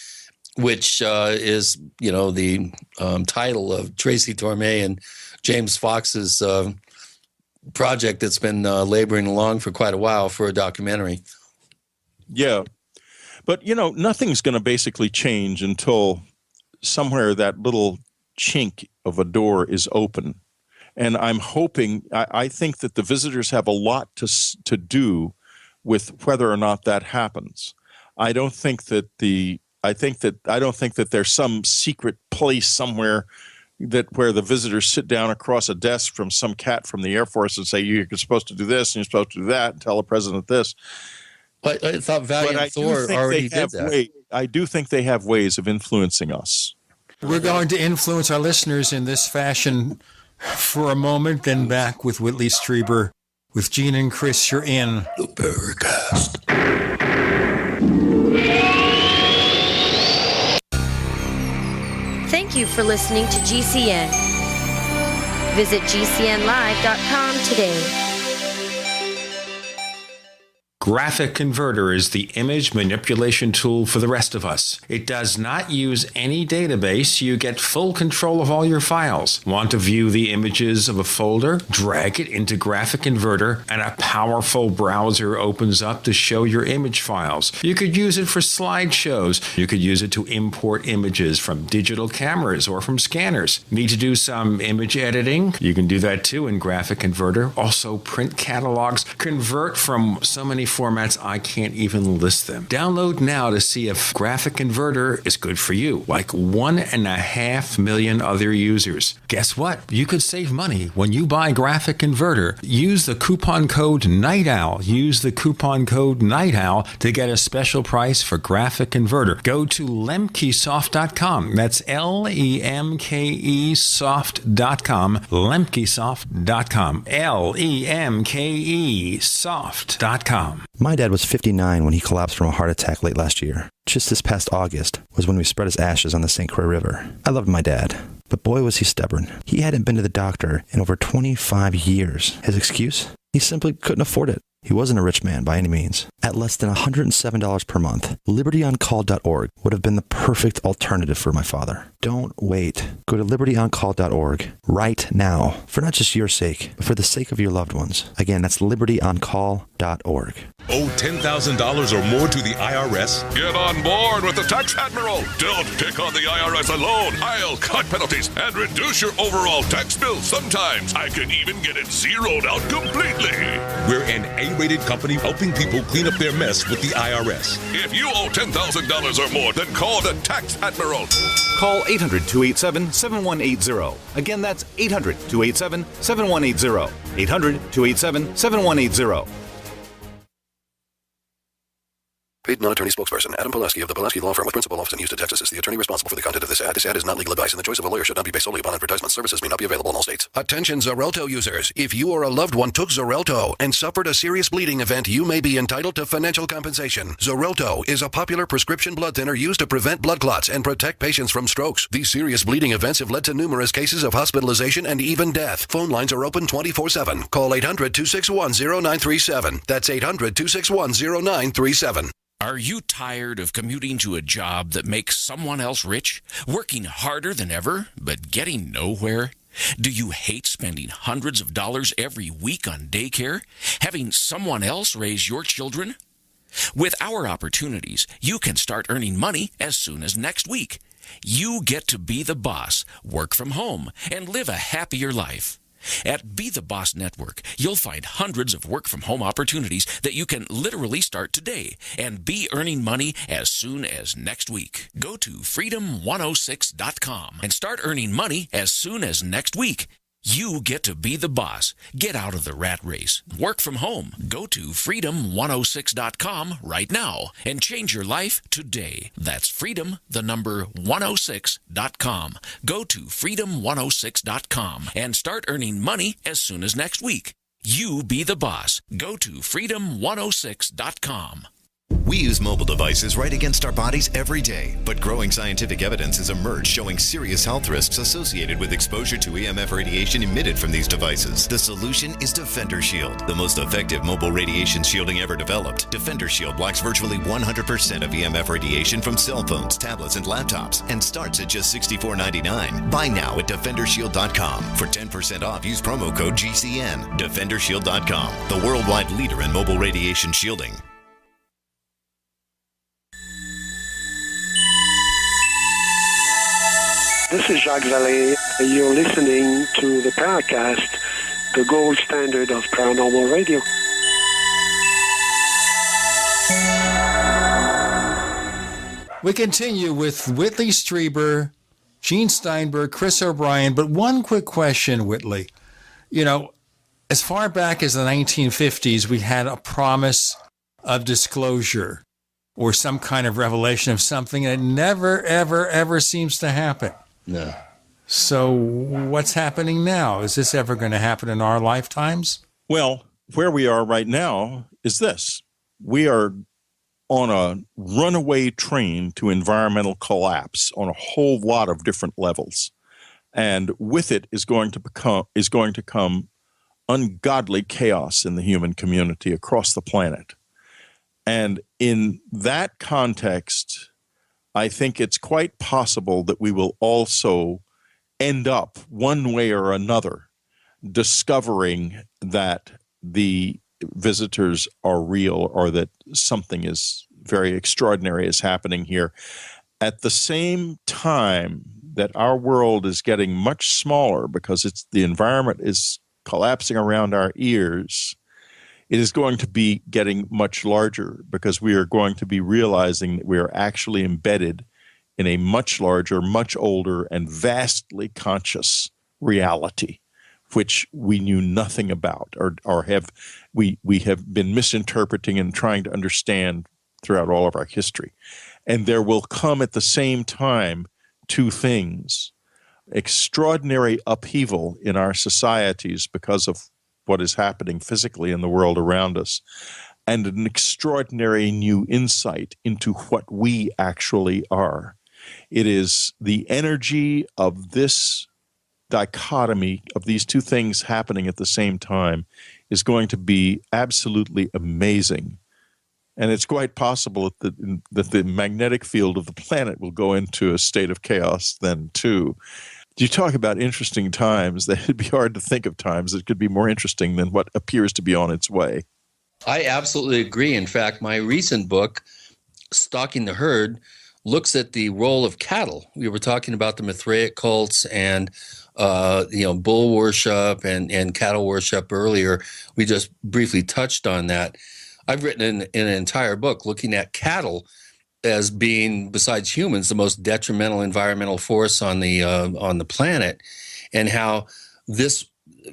which is the title of Tracy Torme and James Fox's project that's been laboring along for quite a while for a documentary. Yeah. But, nothing's going to basically change until somewhere that little chink of a door is open. And I'm hoping, I think that the visitors have a lot to do with whether or not that happens. I don't think that there's some secret place somewhere where the visitors sit down across a desk from some cat from the Air Force and say, you're supposed to do this and you're supposed to do that, and tell the president this. But I thought Valiant Thor already did that. I do think they have ways of influencing us. We're going to influence our listeners in this fashion for a moment, then back with Whitley Strieber. With Gene and Chris, you're in the Paracast. Thank you for listening to GCN. Visit GCNlive.com today. Graphic Converter is the image manipulation tool for the rest of us. It does not use any database. You get full control of all your files. Want to view the images of a folder? Drag it into Graphic Converter and a powerful browser opens up to show your image files. You could use it for slideshows. You could use it to import images from digital cameras or from scanners. Need to do some image editing? You can do that too in Graphic Converter. Also print catalogs. Convert from so many formats I can't even list them. Download now to see if Graphic Converter is good for you, like 1.5 million other users. Guess what? You could save money when you buy Graphic Converter. Use the coupon code NIGHTOWL. Use the coupon code NIGHTOWL to get a special price for Graphic Converter. Go to lemkesoft.com. That's LEMKE soft.com. lemkesoft.com. LEMKE soft.com. ParacastTheGoldStandard.com. My dad was 59 when he collapsed from a heart attack late last year. Just this past August was when we spread his ashes on the St. Croix River. I loved my dad, but boy was he stubborn. He hadn't been to the doctor in over 25 years. His excuse? He simply couldn't afford it. He wasn't a rich man by any means. At less than $107 per month, LibertyOnCall.org would have been the perfect alternative for my father. Don't wait. Go to LibertyOnCall.org right now, for not just your sake, but for the sake of your loved ones. Again, that's LibertyOnCall.org. Owe $10,000 or more to the IRS? Get on board with the Tax Admiral. Don't pick on the IRS alone. I'll cut penalties and reduce your overall tax bill. Sometimes I can even get it zeroed out completely. We're an A-rated company helping people clean up their mess with the IRS. If you owe $10,000 or more, then call the Tax Admiral. Call 800-287-7180. Again, that's 800-287-7180. 800-287-7180. Paid non-attorney spokesperson Adam Pulaski of the Pulaski Law Firm with principal office in Houston, Texas is the attorney responsible for the content of this ad. This ad is not legal advice, and the choice of a lawyer should not be based solely upon advertisement. Services may not be available in all states. Attention Xarelto users. If you or a loved one took Xarelto and suffered a serious bleeding event, you may be entitled to financial compensation. Xarelto is a popular prescription blood thinner used to prevent blood clots and protect patients from strokes. These serious bleeding events have led to numerous cases of hospitalization and even death. Phone lines are open 24/7. Call 800-261-0937. That's 800-261-0937. Are you tired of commuting to a job that makes someone else rich? Working harder than ever, but getting nowhere? Do you hate spending hundreds of dollars every week on daycare? Having someone else raise your children? With our opportunities, you can start earning money as soon as next week. You get to be the boss, work from home, and live a happier life. At Be the Boss Network, you'll find hundreds of work-from-home opportunities that you can literally start today and be earning money as soon as next week. Go to freedom106.com and start earning money as soon as next week. You get to be the boss. Get out of the rat race. Work from home. Go to freedom106.com right now and change your life today. That's freedom, the number 106.com. Go to freedom106.com and start earning money as soon as next week. You be the boss. Go to freedom106.com. We use mobile devices right against our bodies every day, but growing scientific evidence has emerged showing serious health risks associated with exposure to EMF radiation emitted from these devices. The solution is Defender Shield, the most effective mobile radiation shielding ever developed. Defender Shield blocks virtually 100% of EMF radiation from cell phones, tablets, and laptops, and starts at just $64.99. Buy now at DefenderShield.com. For 10% off, use promo code GCN. DefenderShield.com, the worldwide leader in mobile radiation shielding. This is Jacques Vallée. You're listening to the Paracast, the gold standard of paranormal radio. We continue with Whitley Strieber, Gene Steinberg, Chris O'Brien, but one quick question, Whitley. You know, as far back as the 1950s, we had a promise of disclosure or some kind of revelation of something that never, ever, ever seems to happen. No. So what's happening now? Is this ever going to happen in our lifetimes? Well, where we are right now is this. We are on a runaway train to environmental collapse on a whole lot of different levels. And with it is going to come ungodly chaos in the human community across the planet. And in that context, I think it's quite possible that we will also end up, one way or another, discovering that the visitors are real or that something is very extraordinary is happening here. At the same time that our world is getting much smaller because the environment is collapsing around our ears, it is going to be getting much larger because we are going to be realizing that we are actually embedded in a much larger, much older, and vastly conscious reality, which we knew nothing about or we have been misinterpreting and trying to understand throughout all of our history. And there will come at the same time two things: extraordinary upheaval in our societies because of what is happening physically in the world around us, and an extraordinary new insight into what we actually are. It is the energy of this dichotomy of these two things happening at the same time is going to be absolutely amazing. And it's quite possible that the magnetic field of the planet will go into a state of chaos then, too. You talk about interesting times. It'd be hard to think of times that could be more interesting than what appears to be on its way. I absolutely agree. In fact, my recent book, Stalking the Herd, looks at the role of cattle. We were talking about the Mithraic cults and bull worship and cattle worship earlier. We just briefly touched on that. I've written an entire book looking at cattle as being, besides humans, the most detrimental environmental force on the planet, and how this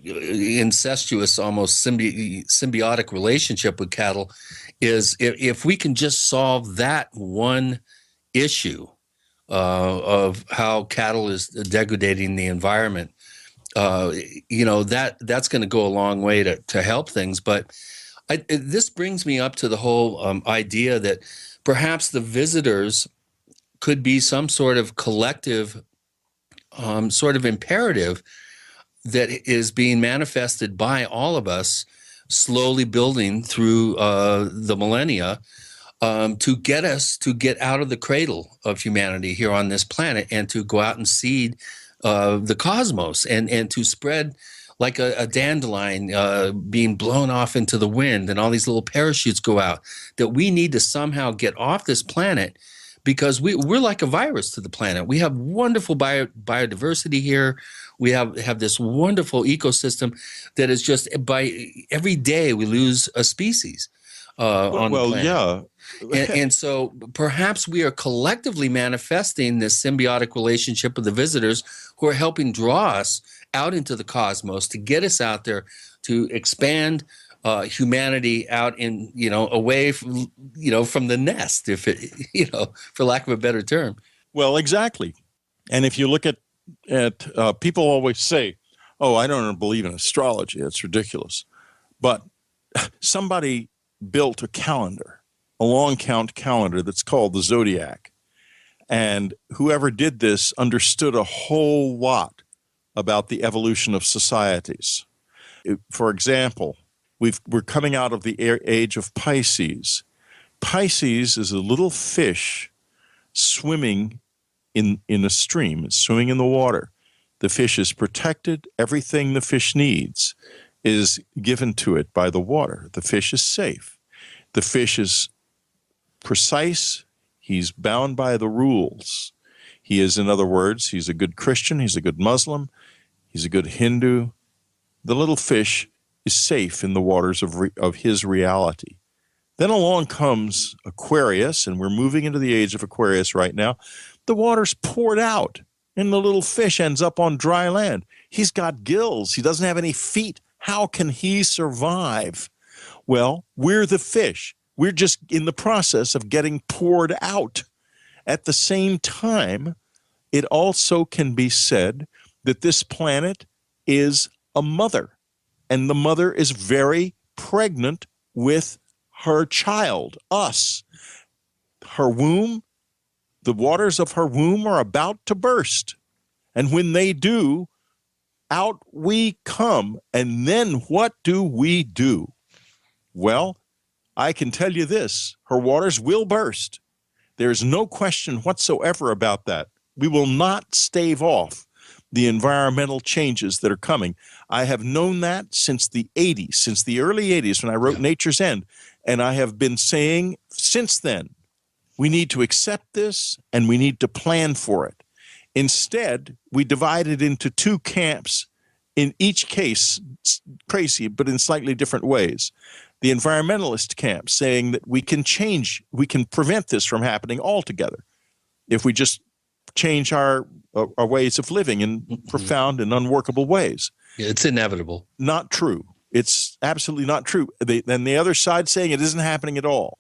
incestuous, almost symbiotic relationship with cattle is, if we can just solve that one issue of how cattle is degrading the environment, that's going to go a long way to help things. But this brings me up to the whole idea that perhaps the visitors could be some sort of collective sort of imperative that is being manifested by all of us, slowly building through the millennia, to get us to get out of the cradle of humanity here on this planet and to go out and seed the cosmos and to spread like a dandelion being blown off into the wind, and all these little parachutes go out, that we need to somehow get off this planet, because we're like a virus to the planet. We have wonderful biodiversity here. We have this wonderful ecosystem that is just, by every day we lose a species on the planet. Yeah. and so perhaps we are collectively manifesting this symbiotic relationship with the visitors who are helping draw us out into the cosmos, to get us out there, to expand humanity out in, away from, from the nest, if it, for lack of a better term. Well, exactly. And if you look at people always say, oh, I don't believe in astrology. It's ridiculous. But somebody built a calendar, a long count calendar that's called the Zodiac. And whoever did this understood a whole lot about the evolution of societies. For example, we're coming out of the age of Pisces. Pisces is a little fish swimming in a stream. It's swimming in the water. The fish is protected. Everything the fish needs is given to it by the water. The fish is safe. The fish is precise. He's bound by the rules. He is, in other words, he's a good Christian. He's a good Muslim. He's a good Hindu. The little fish is safe in the waters of his reality. Then along comes Aquarius, and we're moving into the age of Aquarius right now. The water's poured out, and the little fish ends up on dry land. He's got gills. He doesn't have any feet. How can he survive? Well, we're the fish. We're just in the process of getting poured out. At the same time, it also can be said that this planet is a mother, and the mother is very pregnant with her child, us. Her womb, the waters of her womb are about to burst. And when they do, out we come. And then what do we do? Well, I can tell you this, her waters will burst. There's no question whatsoever about that. We will not stave off the environmental changes that are coming. I have known that since the 80s, since the early 80s when I wrote Nature's End. And I have been saying since then, we need to accept this and we need to plan for it. Instead, we divided into two camps, in each case, crazy, but in slightly different ways. The environmentalist camp saying that we can change, we can prevent this from happening altogether if we just change our ways of living in profound and unworkable ways. It's inevitable. Not true. It's absolutely not true. Then the other side saying it isn't happening at all.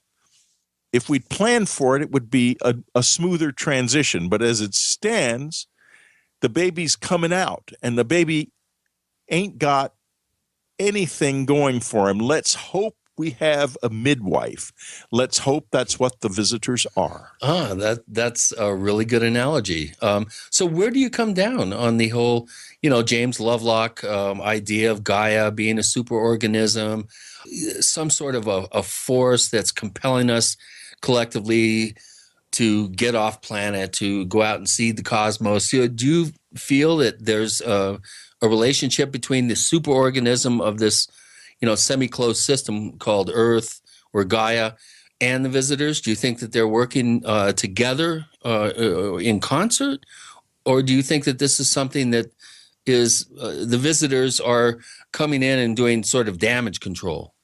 If we'd planned for it, it would be a smoother transition. But as it stands, the baby's coming out, and the baby ain't got anything going for him. Let's hope we have a midwife. Let's hope that's what the visitors are. That's a really good analogy. So where do you come down on the whole, James Lovelock idea of Gaia being a superorganism, some sort of a force that's compelling us collectively to get off planet, to go out and see the cosmos? Do you feel that there's a relationship between the superorganism of this, semi-closed system called Earth or Gaia and the visitors? Do you think that they're working together in concert? Or do you think that this is something that is the visitors are coming in and doing sort of damage control?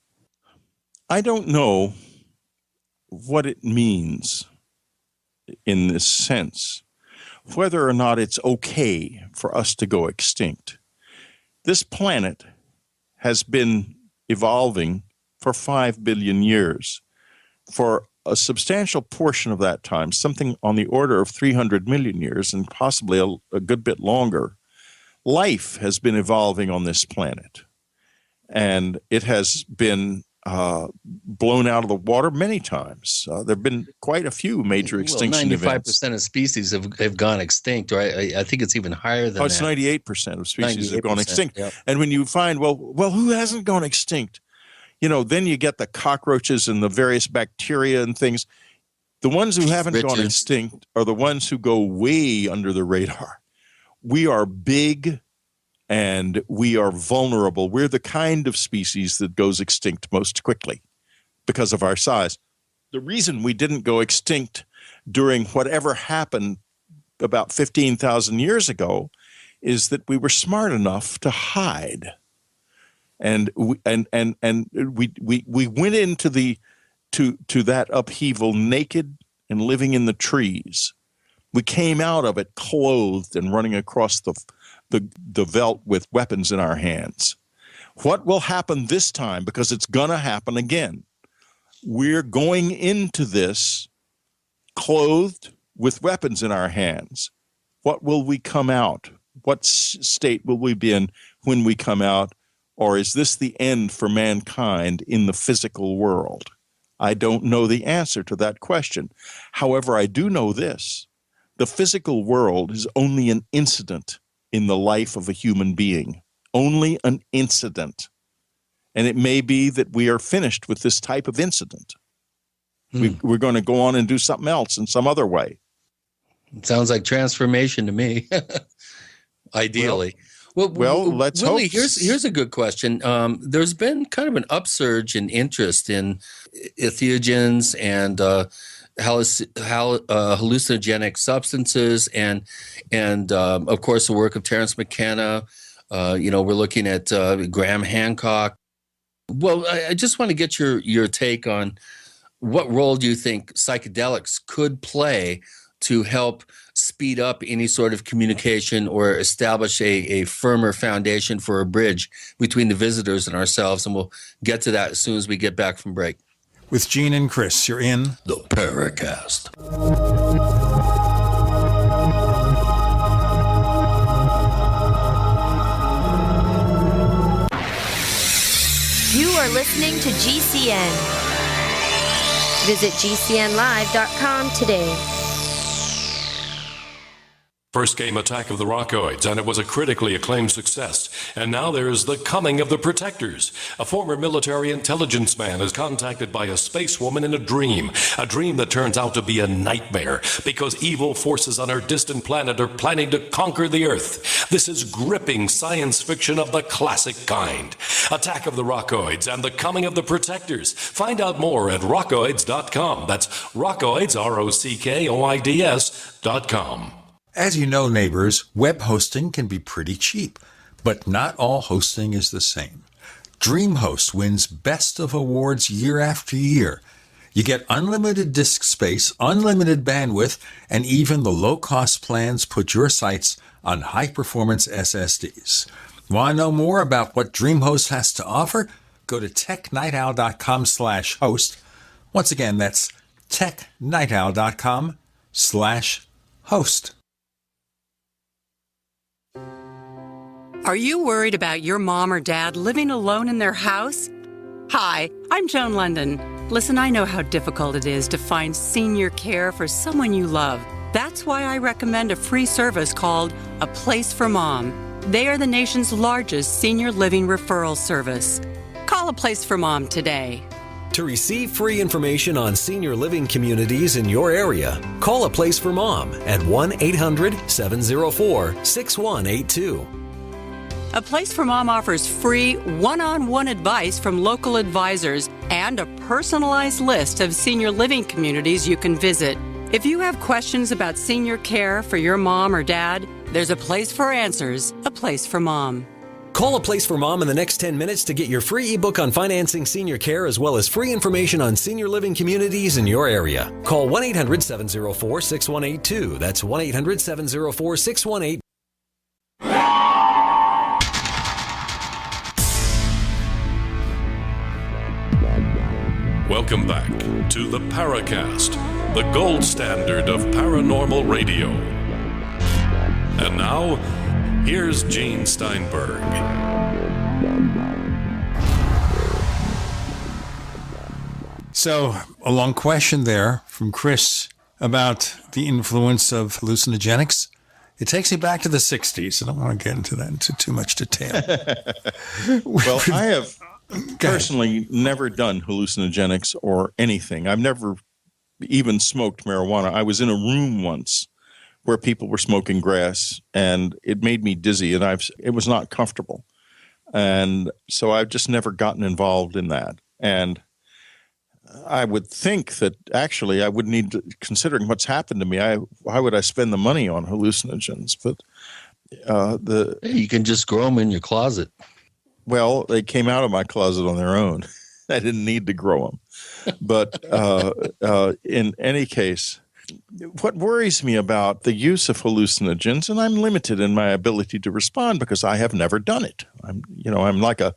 I don't know what it means in this sense, whether or not it's okay for us to go extinct. This planet has been evolving for 5 billion years. For a substantial portion of that time, something on the order of 300 million years, and possibly a good bit longer, life has been evolving on this planet. And it has been blown out of the water many times. There have been quite a few major extinction events. 95% of species have gone extinct, or I think it's even higher than that. It's 98% of species have gone extinct. Yep. And when you find, well, who hasn't gone extinct? Then you get the cockroaches and the various bacteria and things. The ones who haven't gone extinct are the ones who go way under the radar. We are big and we are vulnerable. We're the kind of species that goes extinct most quickly because of our size. The reason we didn't go extinct during whatever happened about 15,000 years ago is that we were smart enough to hide. And we went into to that upheaval naked and living in the trees. We came out of it clothed and running across the veldt with weapons in our hands. What will happen this time? Because it's going to happen again. We're going into this clothed with weapons in our hands. What will we come out? What state will we be in when we come out? Or is this the end for mankind in the physical world? I don't know the answer to that question. However, I do know this. The physical world is only an incident in the life of a human being. Only an incident. And it may be that we are finished with this type of incident. We're going to go on and do something else in some other way. It sounds like transformation to me. Ideally. Well, let's Willie, hope. Here's a good question. There's been kind of an upsurge in interest in entheogens and hallucinogenic substances, and of course the work of Terence McKenna. We're looking at Graham Hancock. Well, I just want to get your take on what role do you think psychedelics could play to help speed up any sort of communication or establish a firmer foundation for a bridge between the visitors and ourselves. And we'll get to that as soon as we get back from break. With Gene and Chris, you're in the Paracast. You are listening to GCN. Visit GCNlive.com today. First came Attack of the Rockoids, and it was a critically acclaimed success. And now there's The Coming of the Protectors. A former military intelligence man is contacted by a space woman in a dream that turns out to be a nightmare because evil forces on her distant planet are planning to conquer the Earth. This is gripping science fiction of the classic kind. Attack of the Rockoids and The Coming of the Protectors. Find out more at rockoids.com. That's Rockoids, ROCKOIDS.com. As you know, neighbors, web hosting can be pretty cheap, but not all hosting is the same. DreamHost wins Best of Awards year after year. You get unlimited disk space, unlimited bandwidth, and even the low-cost plans put your sites on high-performance SSDs. Want to know more about what DreamHost has to offer? Go to technightowl.com/host. Once again, that's technightowl.com/host. Are you worried about your mom or dad living alone in their house? Hi, I'm Joan London. Listen, I know how difficult it is to find senior care for someone you love. That's why I recommend a free service called A Place for Mom. They are the nation's largest senior living referral service. Call A Place for Mom today. To receive free information on senior living communities in your area, call A Place for Mom at 1-800-704-6182. A Place for Mom offers free one-on-one advice from local advisors and a personalized list of senior living communities you can visit. If you have questions about senior care for your mom or dad, there's a place for answers, A Place for Mom. Call A Place for Mom in the next 10 minutes to get your free ebook on financing senior care as well as free information on senior living communities in your area. Call 1-800-704-6182. That's 1-800-704-6182. Welcome back to the Paracast, the gold standard of paranormal radio. And now, here's Gene Steinberg. So, a long question there from Chris about the influence of hallucinogenics. It takes me back to the 60s. I don't want to get into that into too much detail. Well, I have personally never done hallucinogenics or anything. I've never even smoked marijuana. I was in a room once where people were smoking grass, and it made me dizzy, and it was not comfortable. And so I've just never gotten involved in that. And I would think that actually I would need to, considering what's happened to me, why would I spend the money on hallucinogens? But you can just grow them in your closet. Well, they came out of my closet on their own. I didn't need to grow them. But in any case, what worries me about the use of hallucinogens, and I'm limited in my ability to respond because I have never done it. I'm like a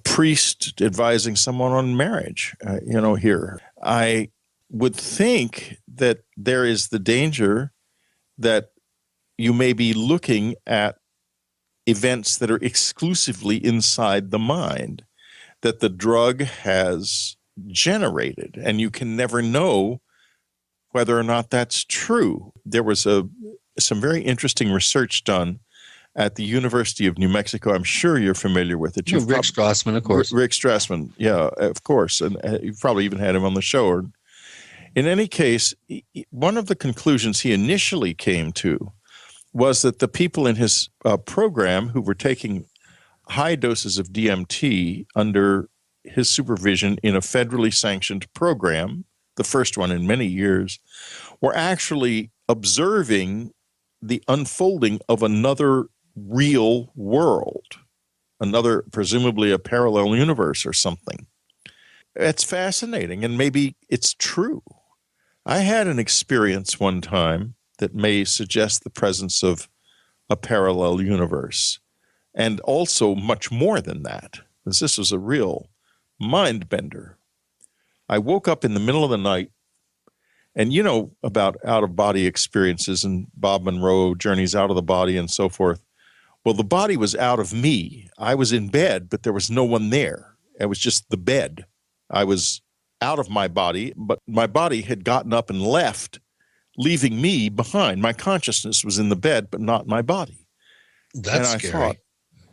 priest advising someone on marriage, here. I would think that there is the danger that you may be looking at events that are exclusively inside the mind that the drug has generated, and you can never know whether or not that's true. There was some very interesting research done at the University of New Mexico. I'm sure you're familiar with it. Rick Strassman, of course. Rick Strassman, yeah, of course. And you've probably even had him on the show. In any case, one of the conclusions he initially came to was that the people in his program who were taking high doses of DMT under his supervision in a federally sanctioned program, the first one in many years, were actually observing the unfolding of another real world, another, presumably a parallel universe or something. It's fascinating, and maybe it's true. I had an experience one time that may suggest the presence of a parallel universe, and also much more than that, because this was a real mind bender. I woke up in the middle of the night, and you know about out-of-body experiences and Bob Monroe, journeys out of the body and so forth. Well, the body was out of me. I was in bed, but there was no one there. It was just the bed. I was out of my body, but my body had gotten up and left, leaving me behind. My consciousness was in the bed, but not my body. That's and I scary. thought,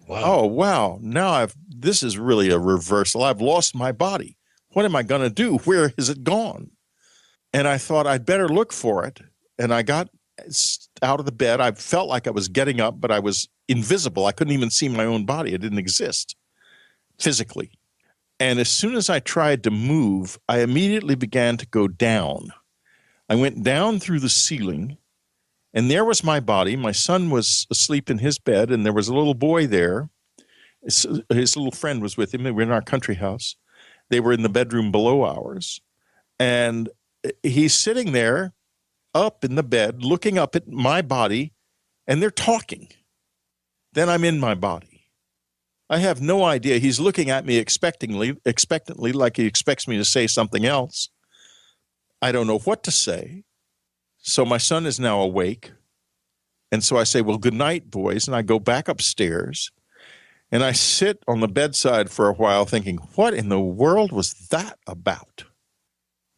wow. Oh, wow. Now this is really a reversal. I've lost my body. What am I going to do? Where has it gone? And I thought I'd better look for it. And I got out of the bed. I felt like I was getting up, but I was invisible. I couldn't even see my own body. It didn't exist physically. And as soon as I tried to move, I immediately began to go down. I went down through the ceiling, and there was my body. My son was asleep in his bed, and there was a little boy there. His little friend was with him. They were in our country house. They were in the bedroom below ours. And he's sitting there up in the bed, looking up at my body, and they're talking. Then I'm in my body. I have no idea. He's looking at me expectantly, like he expects me to say something else. I don't know what to say. So my son is now awake. And so I say, well, good night, boys. And I go back upstairs. And I sit on the bedside for a while thinking, what in the world was that about?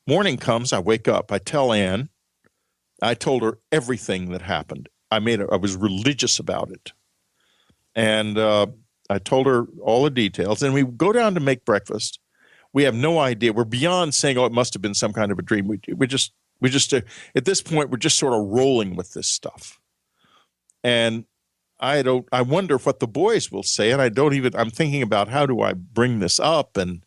Morning comes, I wake up, I tell Ann, I told her everything that happened. I was religious about it. And I told her all the details. And we go down to make breakfast. We have no idea. We're beyond saying, oh, it must have been some kind of a dream. We just at this point, we're just sort of rolling with this stuff. And I wonder what the boys will say. And I'm thinking about how do I bring this up? And,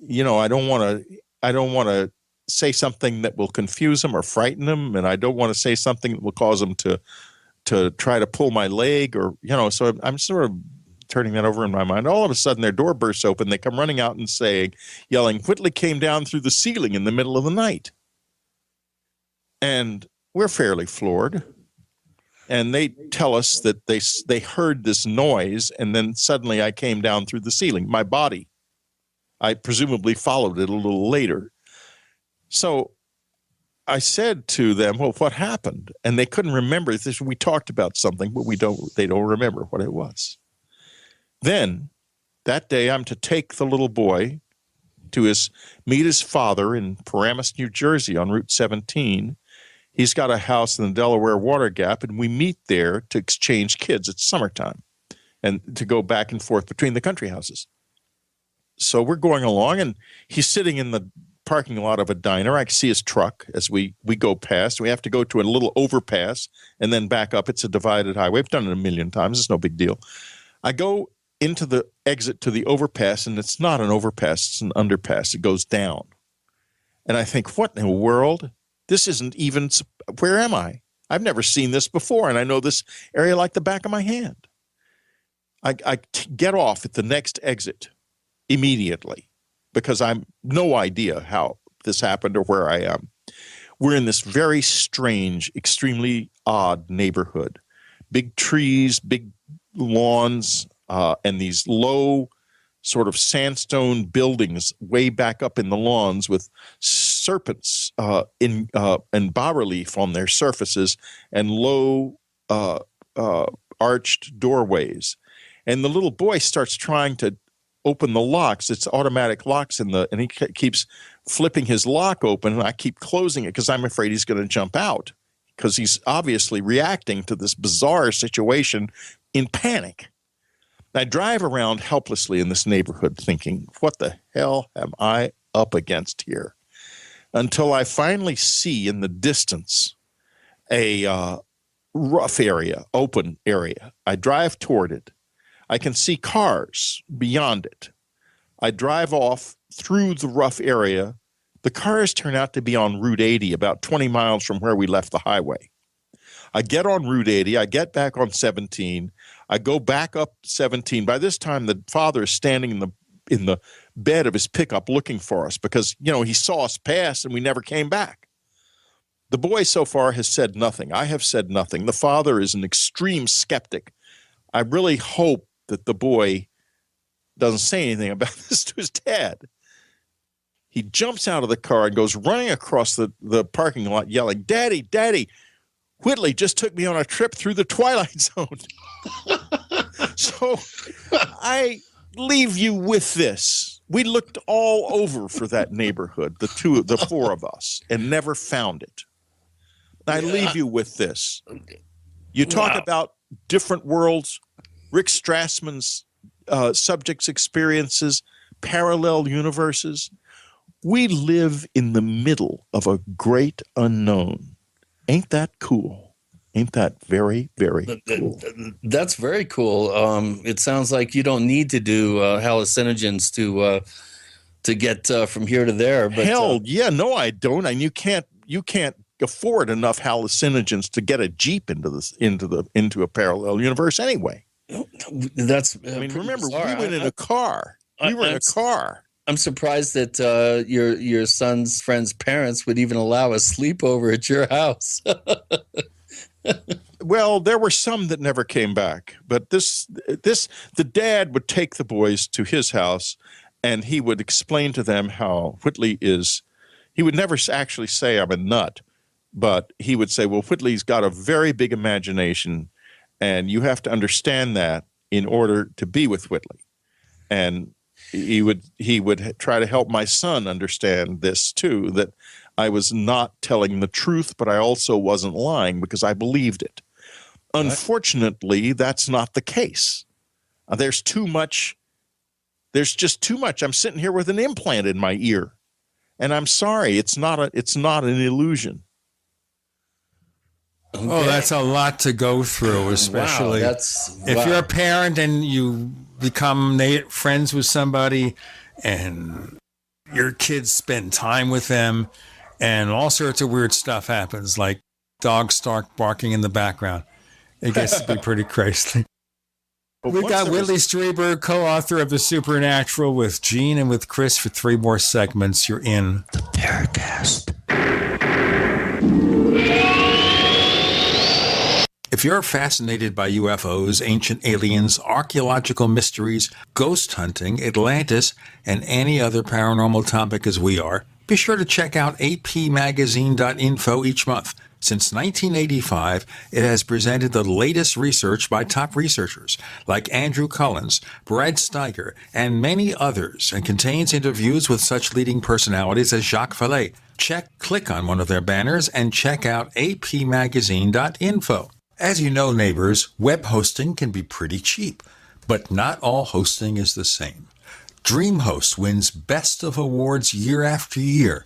I don't want to say something that will confuse them or frighten them. And I don't want to say something that will cause them to try to pull my leg or, so I'm sort of turning that over in my mind. All of a sudden their door bursts open. They come running out and yelling, Whitley came down through the ceiling in the middle of the night. And we're fairly floored. And they tell us that they heard this noise, and then suddenly I came down through the ceiling. My body, I presumably followed it a little later. So I said to them, well, what happened? And they couldn't remember. We talked about something, but they don't remember what it was. Then that day I'm to take the little boy to meet his father in Paramus, New Jersey on Route 17. He's got a house in the Delaware Water Gap, and we meet there to exchange kids. It's summertime, and to go back and forth between the country houses. So we're going along, and he's sitting in the parking lot of a diner. I can see his truck as we go past. We have to go to a little overpass and then back up. It's a divided highway. We've done it a million times. It's no big deal. I go into the exit to the overpass, and it's not an overpass. It's an underpass. It goes down. And I think, what in the world? This isn't even, where am I? I've never seen this before, and I know this area like the back of my hand. I get off at the next exit immediately because I have no idea how this happened or where I am. We're in this very strange, extremely odd neighborhood. Big trees, big lawns, and these low sort of sandstone buildings way back up in the lawns with serpents in bas-relief on their surfaces and low arched doorways. And the little boy starts trying to open the locks. It's automatic locks and he keeps flipping his lock open, and I keep closing it because I'm afraid he's going to jump out because he's obviously reacting to this bizarre situation in panic. I drive around helplessly in this neighborhood thinking, what the hell am I up against here? Until I finally see in the distance a rough area, open area. I drive toward it. I can see cars beyond it. I drive off through the rough area. The cars turn out to be on Route 80, about 20 miles from where we left the highway. I get on Route 80. I get back on 17. I go back up 17. By this time, the father is standing in the bed of his pickup looking for us because, he saw us pass and we never came back. The boy so far has said nothing. I have said nothing. The father is an extreme skeptic. I really hope that the boy doesn't say anything about this to his dad. He jumps out of the car and goes running across the parking lot yelling, Daddy, Daddy, Whitley just took me on a trip through the Twilight Zone. So I leave you with this. We looked all over for that neighborhood, the four of us, and never found it. I leave you with this. You talk about different worlds, Rick Strassman's subjects' experiences, parallel universes. We live in the middle of a great unknown. Ain't that cool? Ain't that very, very cool? That's very cool. It sounds like you don't need to do hallucinogens to get from here to there. But, hell, yeah, no, I don't. And you can't afford enough hallucinogens to get a Jeep into a parallel universe anyway. Remember, we went in a car. We were in a car. I'm surprised that your son's friend's parents would even allow a sleepover at your house. Well, there were some that never came back, but the dad would take the boys to his house, and he would explain to them how Whitley is. He would never actually say I'm a nut, but he would say, well, Whitley's got a very big imagination, and you have to understand that. in order to be with Whitley. And he would try to help my son understand this too, that I was not telling the truth, but I also wasn't lying because I believed it. Right. Unfortunately, that's not the case. There's too much. There's just too much. I'm sitting here with an implant in my ear, and I'm sorry, it's not an illusion. Okay. Oh, that's a lot to go through, especially if you're a parent and you become friends with somebody and your kids spend time with them and all sorts of weird stuff happens, like dogs start barking in the background. It gets to be pretty crazy. We've got Whitley Strieber, co-author of The Supernatural, with Gene and with Chris for 3 more segments. You're in the Paracast. If you're fascinated by UFOs, ancient aliens, archaeological mysteries, ghost hunting, Atlantis, and any other paranormal topic as we are, be sure to check out apmagazine.info each month. Since 1985, it has presented the latest research by top researchers like Andrew Collins, Brad Steiger, and many others, and contains interviews with such leading personalities as Jacques Vallée. Click on one of their banners and check out apmagazine.info. As you know, neighbors, web hosting can be pretty cheap, but not all hosting is the same. DreamHost wins Best of Awards year after year.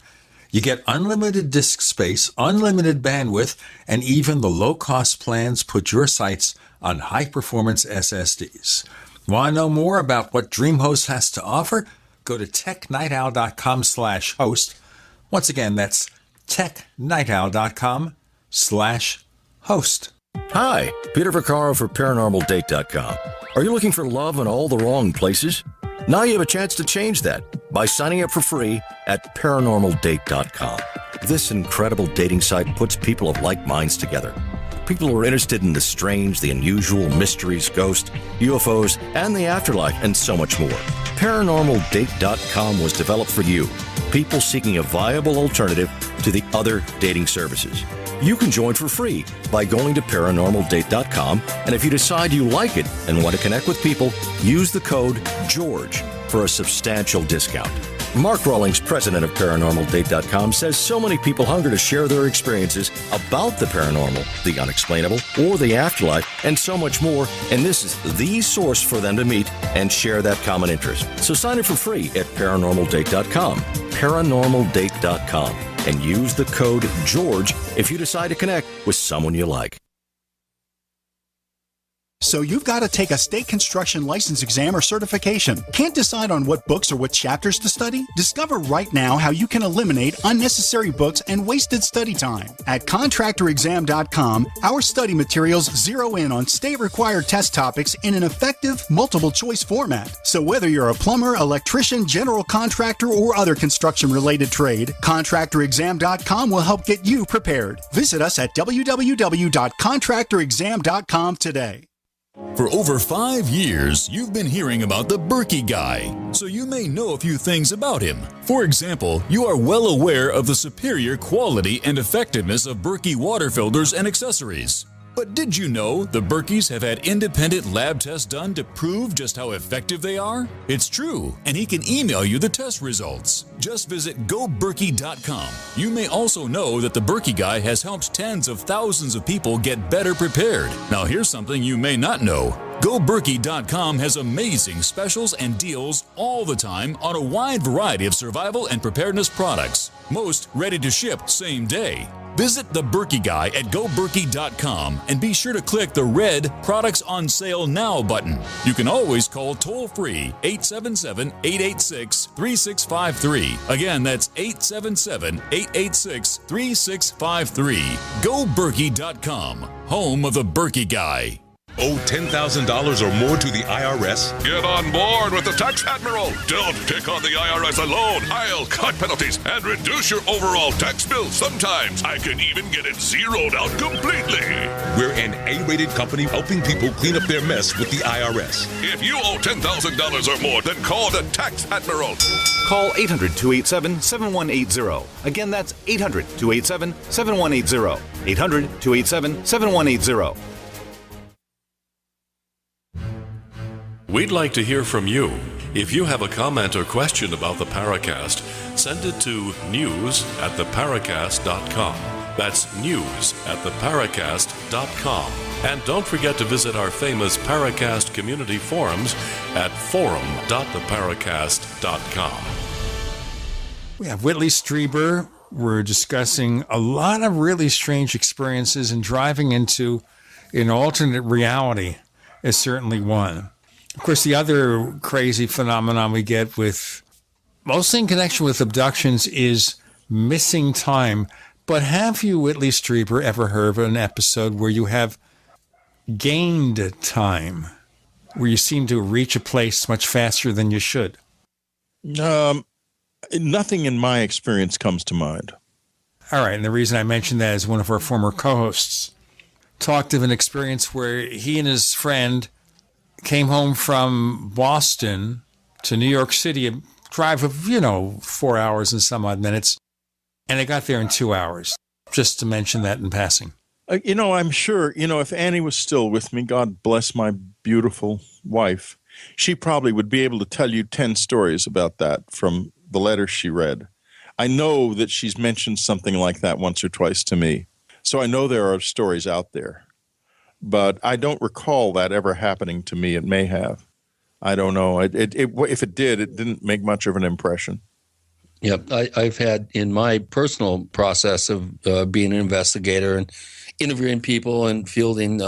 You get unlimited disk space, unlimited bandwidth, and even the low-cost plans put your sites on high-performance SSDs. Want to know more about what DreamHost has to offer? Go to technightowl.com/host. Once again, that's technightowl.com/host. Hi, Peter Vaccaro for ParanormalDate.com. Are you looking for love in all the wrong places? Now you have a chance to change that by signing up for free at ParanormalDate.com. This incredible dating site puts people of like minds together. People who are interested in the strange, the unusual, mysteries, ghosts, UFOs, and the afterlife, and so much more. ParanormalDate.com was developed for you, people seeking a viable alternative to the other dating services. You can join for free by going to ParanormalDate.com, and if you decide you like it and want to connect with people, use the code GEORGE for a substantial discount. Mark Rawlings, president of ParanormalDate.com, says so many people hunger to share their experiences about the paranormal, the unexplainable, or the afterlife, and so much more, and this is the source for them to meet and share that common interest. So sign up for free at ParanormalDate.com, ParanormalDate.com, and use the code GEORGE if you decide to connect with someone you like. So you've got to take a state construction license exam or certification. Can't decide on what books or what chapters to study? Discover right now how you can eliminate unnecessary books and wasted study time. At contractorexam.com, our study materials zero in on state-required test topics in an effective, multiple-choice format. So whether you're a plumber, electrician, general contractor, or other construction-related trade, contractorexam.com will help get you prepared. Visit us at www.contractorexam.com today. For over 5 years, you've been hearing about the Berkey Guy, so you may know a few things about him. For example, you are well aware of the superior quality and effectiveness of Berkey water filters and accessories. But did you know the Berkeys have had independent lab tests done to prove just how effective they are? It's true, and he can email you the test results. Just visit GoBerkey.com. You may also know that the Berkey Guy has helped tens of thousands of people get better prepared. Now here's something you may not know. GoBerkey.com has amazing specials and deals all the time on a wide variety of survival and preparedness products. Most ready to ship same day. Visit the Berkey Guy at GoBerkey.com and be sure to click the red Products on Sale Now button. You can always call toll-free 877-886-3653. Again, that's 877-886-3653. GoBerkey.com, home of the Berkey Guy. Owe $10,000 or more to the IRS? Get on board with the Tax Admiral. Don't pick on the IRS alone. I'll cut penalties and reduce your overall tax bill. Sometimes I can even get it zeroed out completely. We're an A-rated company helping people clean up their mess with the IRS. If you owe $10,000 or more, then call the Tax Admiral. Call 800-287-7180. Again, that's 800-287-7180. 800-287-7180. We'd like to hear from you. If you have a comment or question about the Paracast, send it to news@theparacast.com. That's news@theparacast.com. And don't forget to visit our famous Paracast community forums at forum.theparacast.com. We have Whitley Strieber. We're discussing a lot of really strange experiences, and driving into an alternate reality is certainly one. Of course, the other crazy phenomenon we get with, mostly in connection with abductions, is missing time. But have you, Whitley Strieber, ever heard of an episode where you have gained time, where you seem to reach a place much faster than you should? Nothing in my experience comes to mind. All right, and the reason I mentioned that is one of our former co-hosts talked of an experience where he and his friend came home from Boston to New York City, a drive of, 4 hours and some odd minutes, and they got there in 2 hours, just to mention that in passing. I'm sure, if Annie was still with me, God bless my beautiful wife, she probably would be able to tell you 10 stories about that from the letter she read. I know that she's mentioned something like that once or twice to me. So I know there are stories out there. But I don't recall that ever happening to me. It may have. I don't know. If it did, it didn't make much of an impression. Yep. I've had, in my personal process of being an investigator and interviewing people and fielding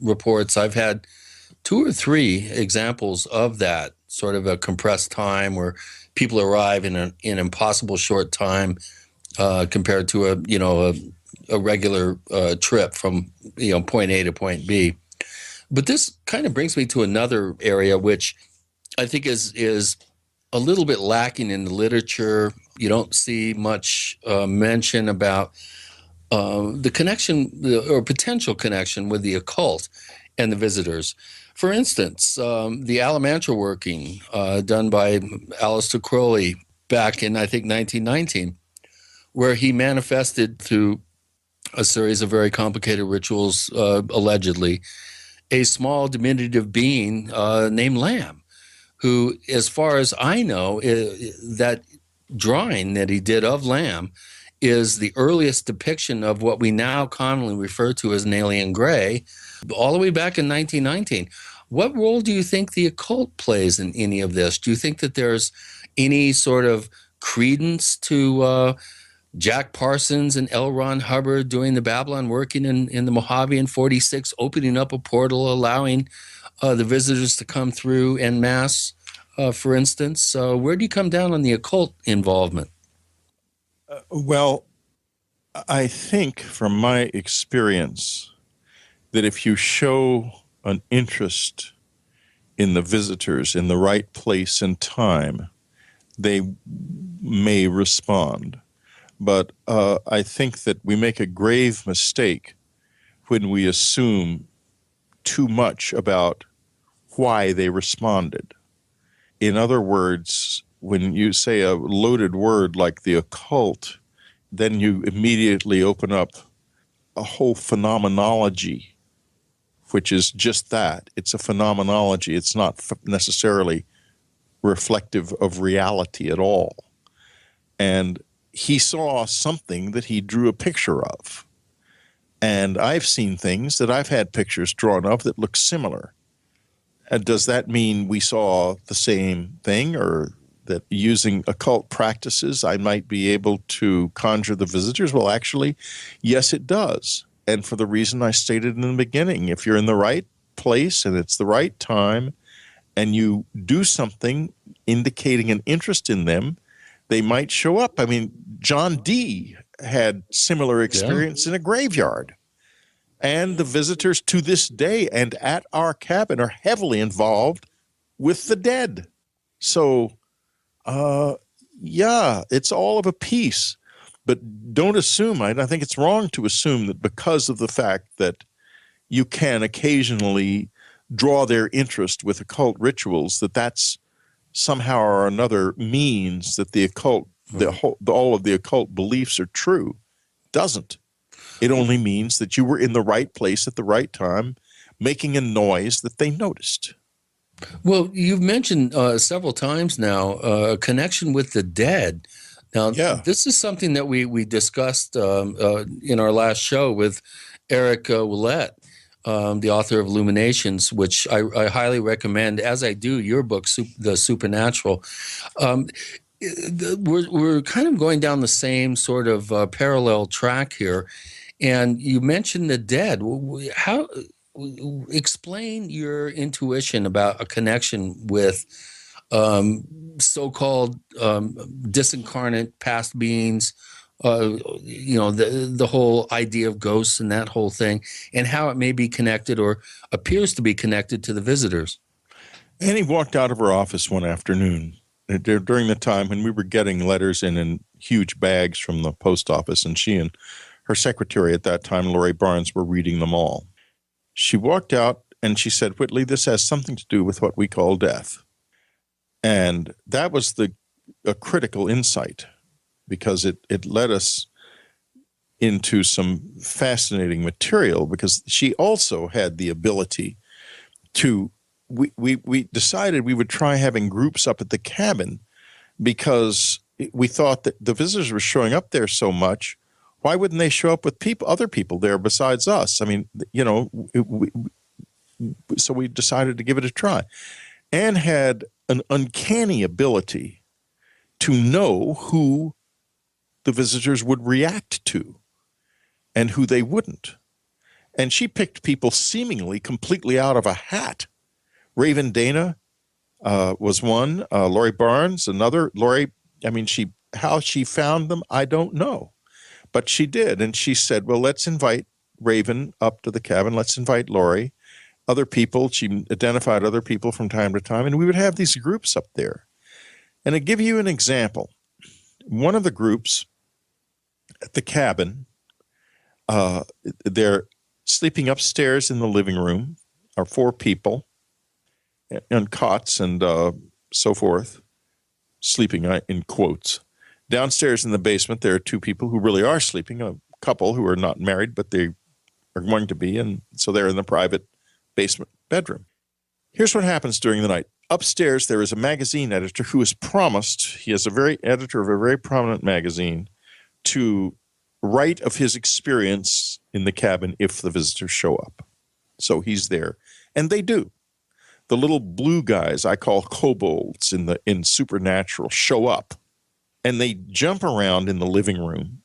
reports, I've had 2 or 3 examples of that, sort of a compressed time where people arrive in an impossible short time compared to a regular trip from point A to point B. But this kind of brings me to another area which I think is a little bit lacking in the literature. You don't see much mention about the connection or potential connection with the occult and the visitors. For instance, the Alamantra working done by Aleister Crowley back in, I think, 1919, where he manifested through a series of very complicated rituals, allegedly, a small diminutive being named Lamb, who, as far as I know, that drawing that he did of Lamb is the earliest depiction of what we now commonly refer to as an alien gray, all the way back in 1919. What role do you think the occult plays in any of this? Do you think that there's any sort of credence to Jack Parsons and L. Ron Hubbard doing the Babylon working in the Mojave in 46, opening up a portal, allowing the visitors to come through en masse, for instance? Where do you come down on the occult involvement? Well, I think from my experience that if you show an interest in the visitors in the right place and time, they may respond. But I think that we make a grave mistake when we assume too much about why they responded. In other words, when you say a loaded word like the occult, then you immediately open up a whole phenomenology, which is just that. It's a phenomenology. It's not necessarily reflective of reality at all. And he saw something that he drew a picture of. And I've seen things that I've had pictures drawn of that look similar. And does that mean we saw the same thing, or that using occult practices I might be able to conjure the visitors? Well, actually, yes, it does. And for the reason I stated in the beginning, if you're in the right place and it's the right time and you do something indicating an interest in them, they might show up. I mean, John Dee had similar experience in a graveyard. And the visitors to this day and at our cabin are heavily involved with the dead. So, yeah, it's all of a piece. But don't assume, I think it's wrong to assume that because of the fact that you can occasionally draw their interest with occult rituals, that that's somehow or another means that the occult, all of the occult beliefs are true. It doesn't. It only means that you were in the right place at the right time, making a noise that they noticed. Well, you've mentioned several times now a connection with the dead. Now, this is something that we discussed in our last show with Eric Willett, the author of Illuminations, which I highly recommend, as I do your book, The Supernatural. We're kind of going down the same sort of parallel track here. And you mentioned the dead. How explain your intuition about a connection with so-called disincarnate past beings, the whole idea of ghosts and that whole thing, and how it may be connected or appears to be connected to the visitors. Annie walked out of her office one afternoon during the time when we were getting letters in huge bags from the post office, and she and her secretary at that time, Lori Barnes, were reading them all. She walked out and she said, "Whitley, this has something to do with what we call death." And that was a critical insight, because it led us into some fascinating material, because she also had the ability to, we decided we would try having groups up at the cabin, because we thought that the visitors were showing up there so much. Why wouldn't they show up with other people there besides us? I mean, so we decided to give it a try. Anne had an uncanny ability to know who the visitors would react to and who they wouldn't. And she picked people seemingly completely out of a hat. Raven Dana was one, Lori Barnes, another. Lori, how she found them, I don't know. But she did, and she said, well, let's invite Raven up to the cabin. Let's invite Lori. Other people, she identified other people from time to time, and we would have these groups up there. And to give you an example, one of the groups at the cabin, they're sleeping upstairs in the living room, are 4 people on cots and so forth, sleeping in quotes. Downstairs in the basement, there are 2 people who really are sleeping, a couple who are not married, but they are going to be, and so they're in the private basement bedroom. Here's what happens during the night. Upstairs, there is a magazine editor who has promised, he is editor of a very prominent magazine, to write of his experience in the cabin if the visitors show up. So he's there, and they do. The little blue guys I call kobolds in Supernatural show up, and they jump around in the living room,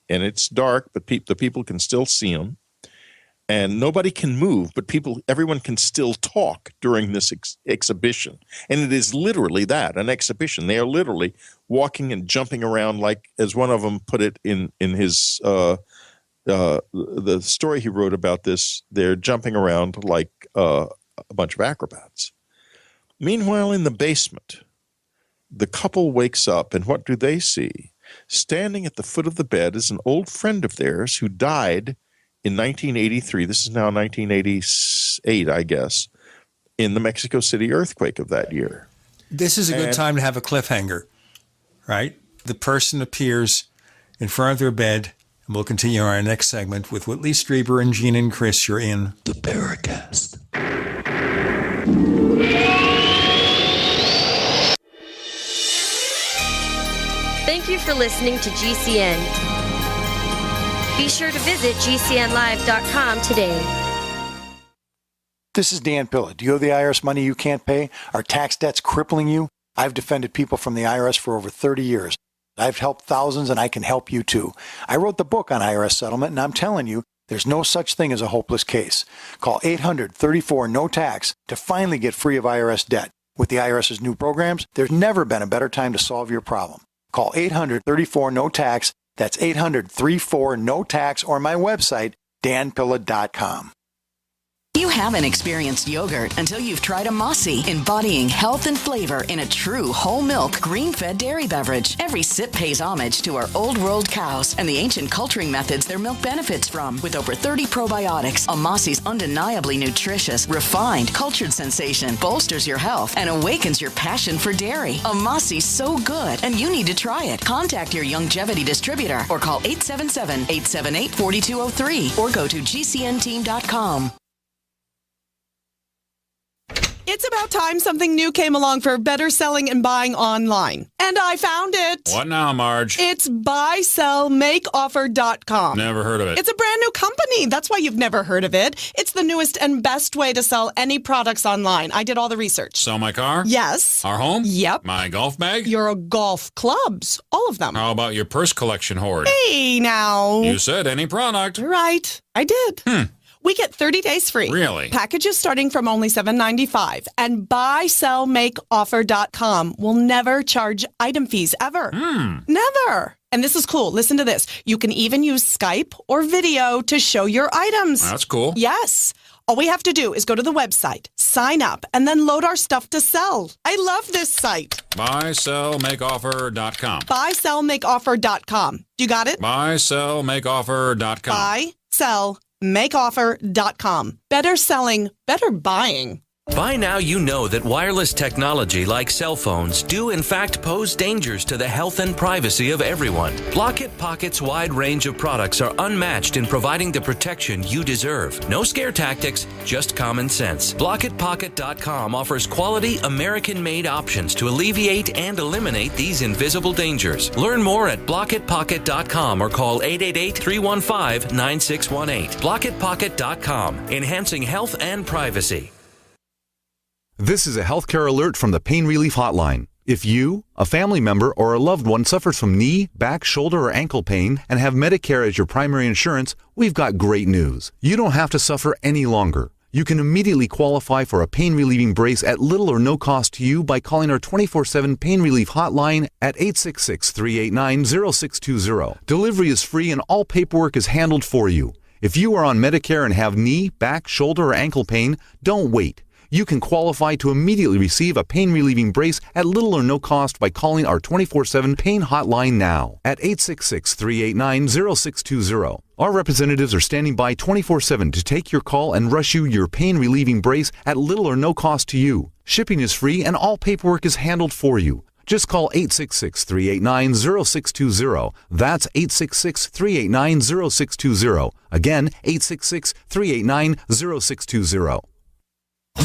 and it's dark, but the people can still see them, and nobody can move, but everyone can still talk during this exhibition. And it is literally that, an exhibition. They are literally walking and jumping around, like, as one of them put it in his the story he wrote about this, they're jumping around like a bunch of acrobats. Meanwhile, in the basement, the couple wakes up, and what do they see? Standing at the foot of the bed is an old friend of theirs who died in 1983. This is now 1988, I guess, in the Mexico City earthquake of that year. This is a good time to have a cliffhanger, right? The person appears in front of their bed, and we'll continue our next segment with Whitley Strieber and Gene and Chris. You're in the Paracast. Thank you for listening to GCN. Be sure to visit GCNlive.com today. This is Dan Pilla. Do you owe the IRS money you can't pay? Are tax debts crippling you? I've defended people from the IRS for over 30 years. I've helped thousands, and I can help you too. I wrote the book on IRS settlement, and I'm telling you, there's no such thing as a hopeless case. Call 800-34-NO-TAX to finally get free of IRS debt. With the IRS's new programs, there's never been a better time to solve your problem. Call 800-34-NO-TAX. That's 800-34-NO-TAX, or my website, danpilla.com. You haven't experienced yogurt until you've tried a Mossy, embodying health and flavor in a true whole milk, green-fed dairy beverage. Every sip pays homage to our old-world cows and the ancient culturing methods their milk benefits from. With over 30 probiotics, a Mossy's undeniably nutritious, refined, cultured sensation bolsters your health and awakens your passion for dairy. A Mossy's so good, and you need to try it. Contact your Youngevity distributor or call 877-878-4203 or go to gcnteam.com. It's about time something new came along for better selling and buying online. And I found it. What now, Marge? It's buysellmakeoffer.com. Never heard of it. It's a brand new company. That's why you've never heard of it. It's the newest and best way to sell any products online. I did all the research. Sell my car? Yes. Our home? Yep. My golf bag? Your golf clubs. All of them. How about your purse collection hoard? Hey, now. You said any product. Right. I did. We get 30 days free. Really? Packages starting from only $7.95. And buysellmakeoffer.com will never charge item fees ever. Never. And this is cool. Listen to this. You can even use Skype or video to show your items. That's cool. Yes. All we have to do is go to the website, sign up, and then load our stuff to sell. I love this site. Buysellmakeoffer.com. Buysellmakeoffer.com. You got it? Buysellmakeoffer.com. Buysellmakeoffer.com. Better selling, better buying. By now, you know that wireless technology like cell phones do in fact pose dangers to the health and privacy of everyone. Blockit Pocket's wide range of products are unmatched in providing the protection you deserve. No scare tactics, just common sense. BlockitPocket.com offers quality American-made options to alleviate and eliminate these invisible dangers. Learn more at BlockitPocket.com or call 888-315-9618. BlockitPocket.com, enhancing health and privacy. This is a healthcare alert from the Pain Relief Hotline. If you, a family member, or a loved one suffers from knee, back, shoulder, or ankle pain and have Medicare as your primary insurance, we've got great news. You don't have to suffer any longer. You can immediately qualify for a pain-relieving brace at little or no cost to you by calling our 24/7 Pain Relief Hotline at 866-389-0620. Delivery is free and all paperwork is handled for you. If you are on Medicare and have knee, back, shoulder, or ankle pain, don't wait. You can qualify to immediately receive a pain-relieving brace at little or no cost by calling our 24/7 Pain Hotline now at 866-389-0620. Our representatives are standing by 24/7 to take your call and rush you your pain-relieving brace at little or no cost to you. Shipping is free and all paperwork is handled for you. Just call 866-389-0620. That's 866-389-0620. Again, 866-389-0620.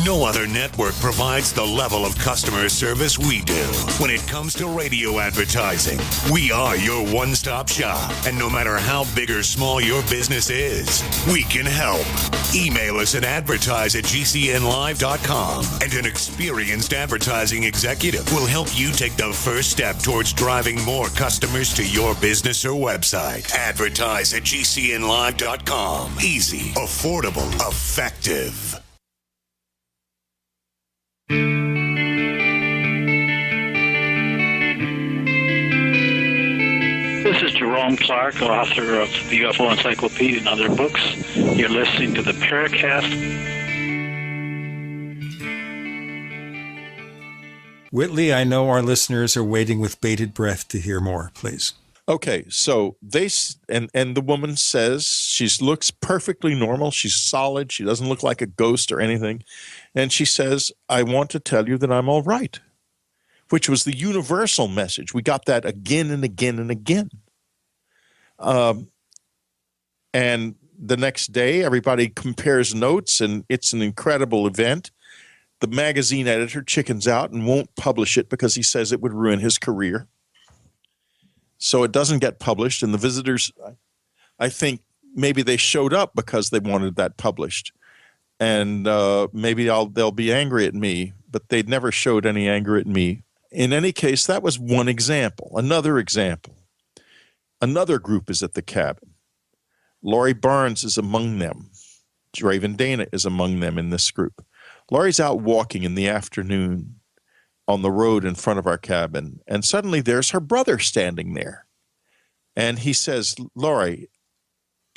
No other network provides the level of customer service we do. When it comes to radio advertising, we are your one-stop shop. And no matter how big or small your business is, we can help. Email us at advertise@gcnlive.com, and an experienced advertising executive will help you take the first step towards driving more customers to your business or website. Advertise@gcnlive.com. Easy, affordable, effective. This is Jerome Clark, author of the UFO Encyclopedia and other books. You're listening to the Paracast. Whitley, I know our listeners are waiting with bated breath to hear more. Please. Okay, so and the woman says she looks perfectly normal. She's solid. She doesn't look like a ghost or anything. And she says, I want to tell you that I'm all right, which was the universal message. We got that again and again and again. And the next day, everybody compares notes, and it's an incredible event. The magazine editor chickens out and won't publish it because he says it would ruin his career. So it doesn't get published, and the visitors, I think maybe they showed up because they wanted that published. And maybe they'll be angry at me, but they never showed any anger at me. In any case, that was one example. Another example. Another group is at the cabin. Laurie Barnes is among them. Raven Dana is among them in this group. Laurie's out walking in the afternoon on the road in front of our cabin, and suddenly there's her brother standing there. And he says, Laurie,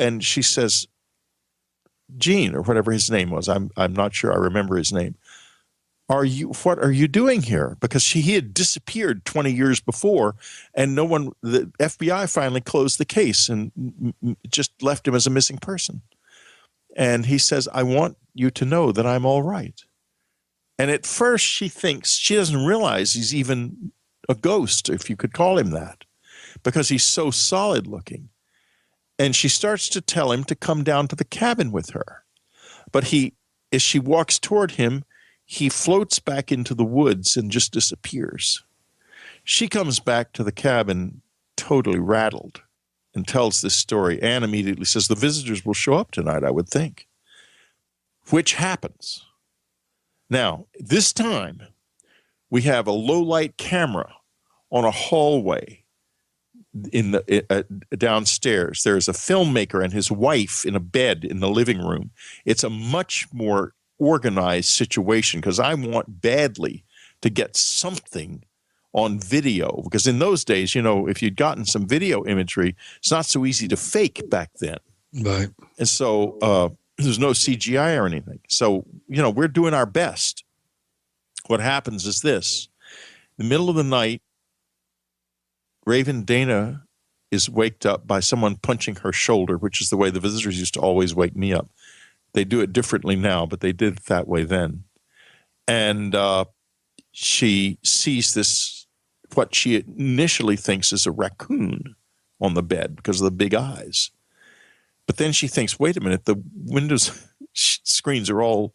and she says, Gene, or whatever his name was, I'm not sure I remember his name. What are you doing here? Because he had disappeared 20 years before, and the FBI finally closed the case and just left him as a missing person. And he says, I want you to know that I'm all right. And at first she doesn't realize he's even a ghost, if you could call him that, because he's so solid looking. And she starts to tell him to come down to the cabin with her. But as she walks toward him, he floats back into the woods and just disappears. She comes back to the cabin totally rattled and tells this story. Anne immediately says, the visitors will show up tonight, I would think. Which happens. Now, this time, we have a low-light camera on a hallway in the downstairs. There's a filmmaker and his wife in a bed in the living room. It's a much more organized situation because I want badly to get something on video, because in those days, you know, if you'd gotten some video imagery, it's not so easy to fake back then. Right. And so there's no CGI or anything. So, you know, we're doing our best. What happens is this. In the middle of the night, Raven Dana is waked up by someone punching her shoulder, which is the way the visitors used to always wake me up. They do it differently now, but they did it that way then. And she sees this, what she initially thinks is a raccoon on the bed because of the big eyes. But then she thinks, wait a minute, the windows screens are all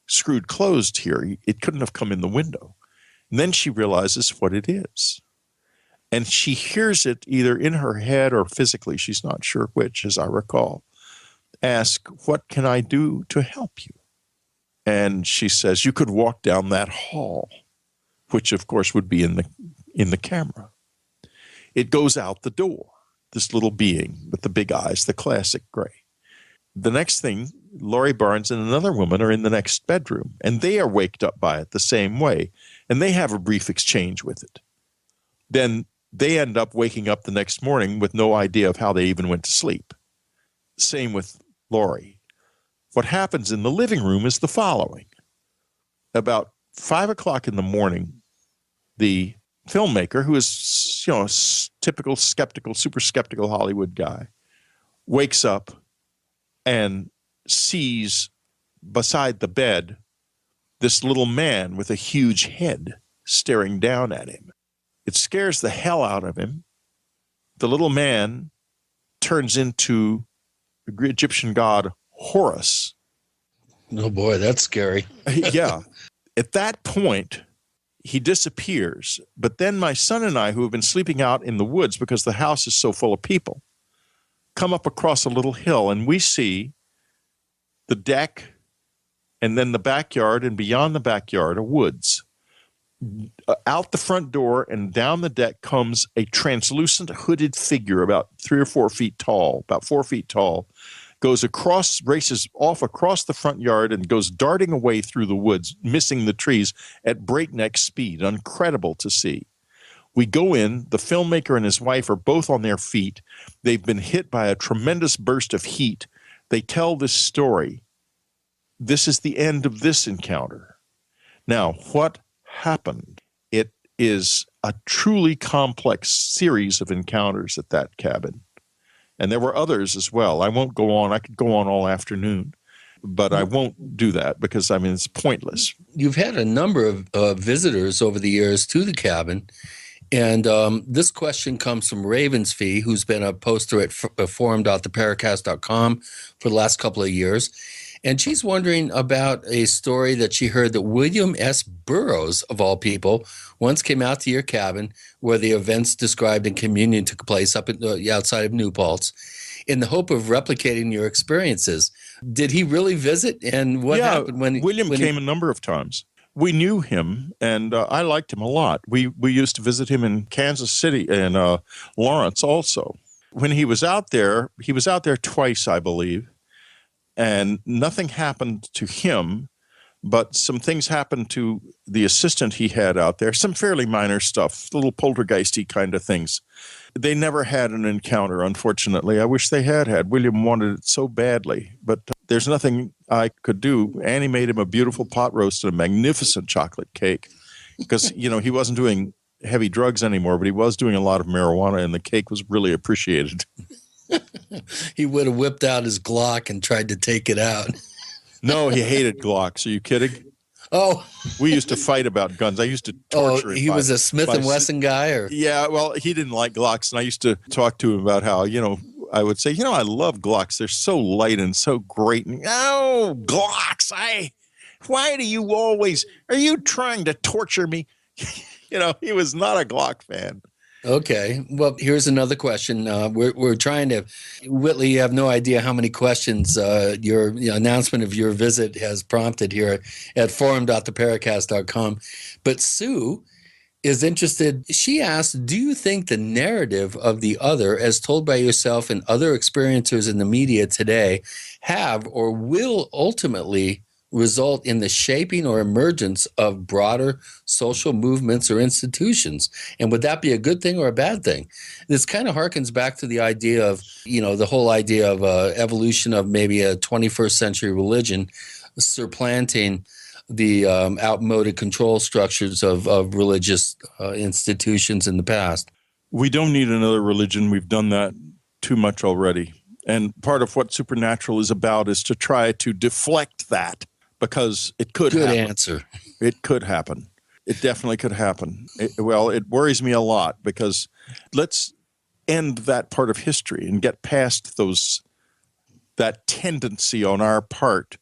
screwed closed here. It couldn't have come in the window. And then she realizes what it is. And she hears it either in her head or physically, she's not sure which, as I recall, ask, what can I do to help you? And she says, you could walk down that hall, which of course would be in the camera. It goes out the door, this little being with the big eyes, the classic gray. The next thing, Laurie Barnes and another woman are in the next bedroom, and they are waked up by it the same way, and they have a brief exchange with it. Then they end up waking up the next morning with no idea of how they even went to sleep. Same with Laurie. What happens in the living room is the following. About 5 o'clock in the morning, the filmmaker, who is, you know, a typical skeptical, super skeptical Hollywood guy, wakes up and sees beside the bed this little man with a huge head staring down at him. It scares the hell out of him. The little man turns into the Egyptian god Horus. Oh boy, that's scary. Yeah. At that point, he disappears. But then my son and I, who have been sleeping out in the woods because the house is so full of people, come up across a little hill, and we see the deck and then the backyard, and beyond the backyard are woods. Out the front door and down the deck comes a translucent hooded figure about 3 or 4 feet tall, about 4 feet tall, goes across, races off across the front yard and goes darting away through the woods, missing the trees at breakneck speed. Incredible to see. We go in, the filmmaker and his wife are both on their feet. They've been hit by a tremendous burst of heat. They tell this story. This is the end of this encounter. Now, what happened? It is a truly complex series of encounters at that cabin. And there were others as well. I won't go on. I could go on all afternoon, but I won't do that because, I mean, it's pointless. You've had a number of visitors over the years to the cabin. And this question comes from Ravensfee, who's been a poster at forum.theparacast.com for the last couple of years. And she's wondering about a story that she heard that William S. Burroughs, of all people, once came out to your cabin where the events described in Communion took place up outside of New Paltz in the hope of replicating your experiences. Did he really visit? And what happened when William came a number of times. We knew him, and I liked him a lot. We used to visit him in Kansas City and Lawrence also. When he was out there twice, I believe. And nothing happened to him, but some things happened to the assistant he had out there, some fairly minor stuff, little poltergeisty kind of things. They never had an encounter, unfortunately. I wish they had. William wanted it so badly, but there's nothing I could do. Annie made him a beautiful pot roast and a magnificent chocolate cake because, you know, he wasn't doing heavy drugs anymore, but he was doing a lot of marijuana, and the cake was really appreciated. He would have whipped out his Glock and tried to take it out. No, he hated Glocks. Are you kidding? Oh. We used to fight about guns. I used to torture him. He was a Smith & Wesson guy? Or? Yeah, well, he didn't like Glocks, and I used to talk to him about how, you know, I would say, you know, I love Glocks. They're so light and so great. And, oh, Glocks, Why do you always, are you trying to torture me? He was not a Glock fan. Okay. Well, here's another question. We're trying to, Whitley, you have no idea how many questions your announcement of your visit has prompted here at forum.theparacast.com. But Sue is interested. She asked, do you think the narrative of the other, as told by yourself and other experiencers in the media today, have or will ultimately result in the shaping or emergence of broader social movements or institutions? And would that be a good thing or a bad thing? This kind of harkens back to the idea of, the whole idea of evolution of maybe a 21st century religion supplanting the outmoded control structures of religious institutions in the past. We don't need another religion. We've done that too much already. And part of what Supernatural is about is to try to deflect that, because it could happen. Good answer. It could happen. It definitely could happen. It worries me a lot, because let's end that part of history and get past that tendency on our part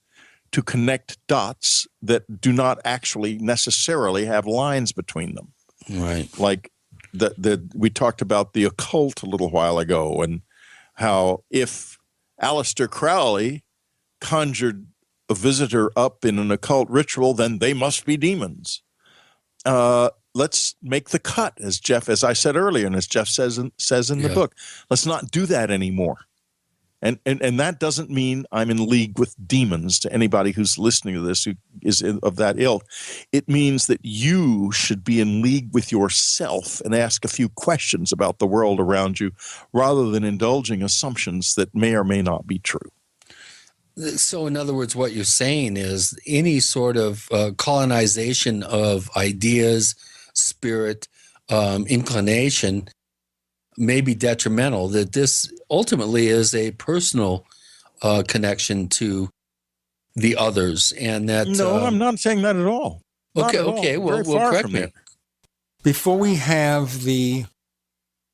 to connect dots that do not actually necessarily have lines between them. Right. Like we talked about the occult a little while ago, and how if Aleister Crowley conjured a visitor up in an occult ritual, then they must be demons. Let's make the cut, as I said earlier, and as Jeff says in the book. Let's not do that anymore. And that doesn't mean I'm in league with demons, to anybody who's listening to this who is of that ilk. It means that you should be in league with yourself and ask a few questions about the world around you, rather than indulging assumptions that may or may not be true. So in other words, what you're saying is any sort of colonization of ideas, spirit, inclination may be detrimental, that this ultimately is a personal connection to the others. And that No, I'm not saying that at all. Okay. Well, correct me. Before we have the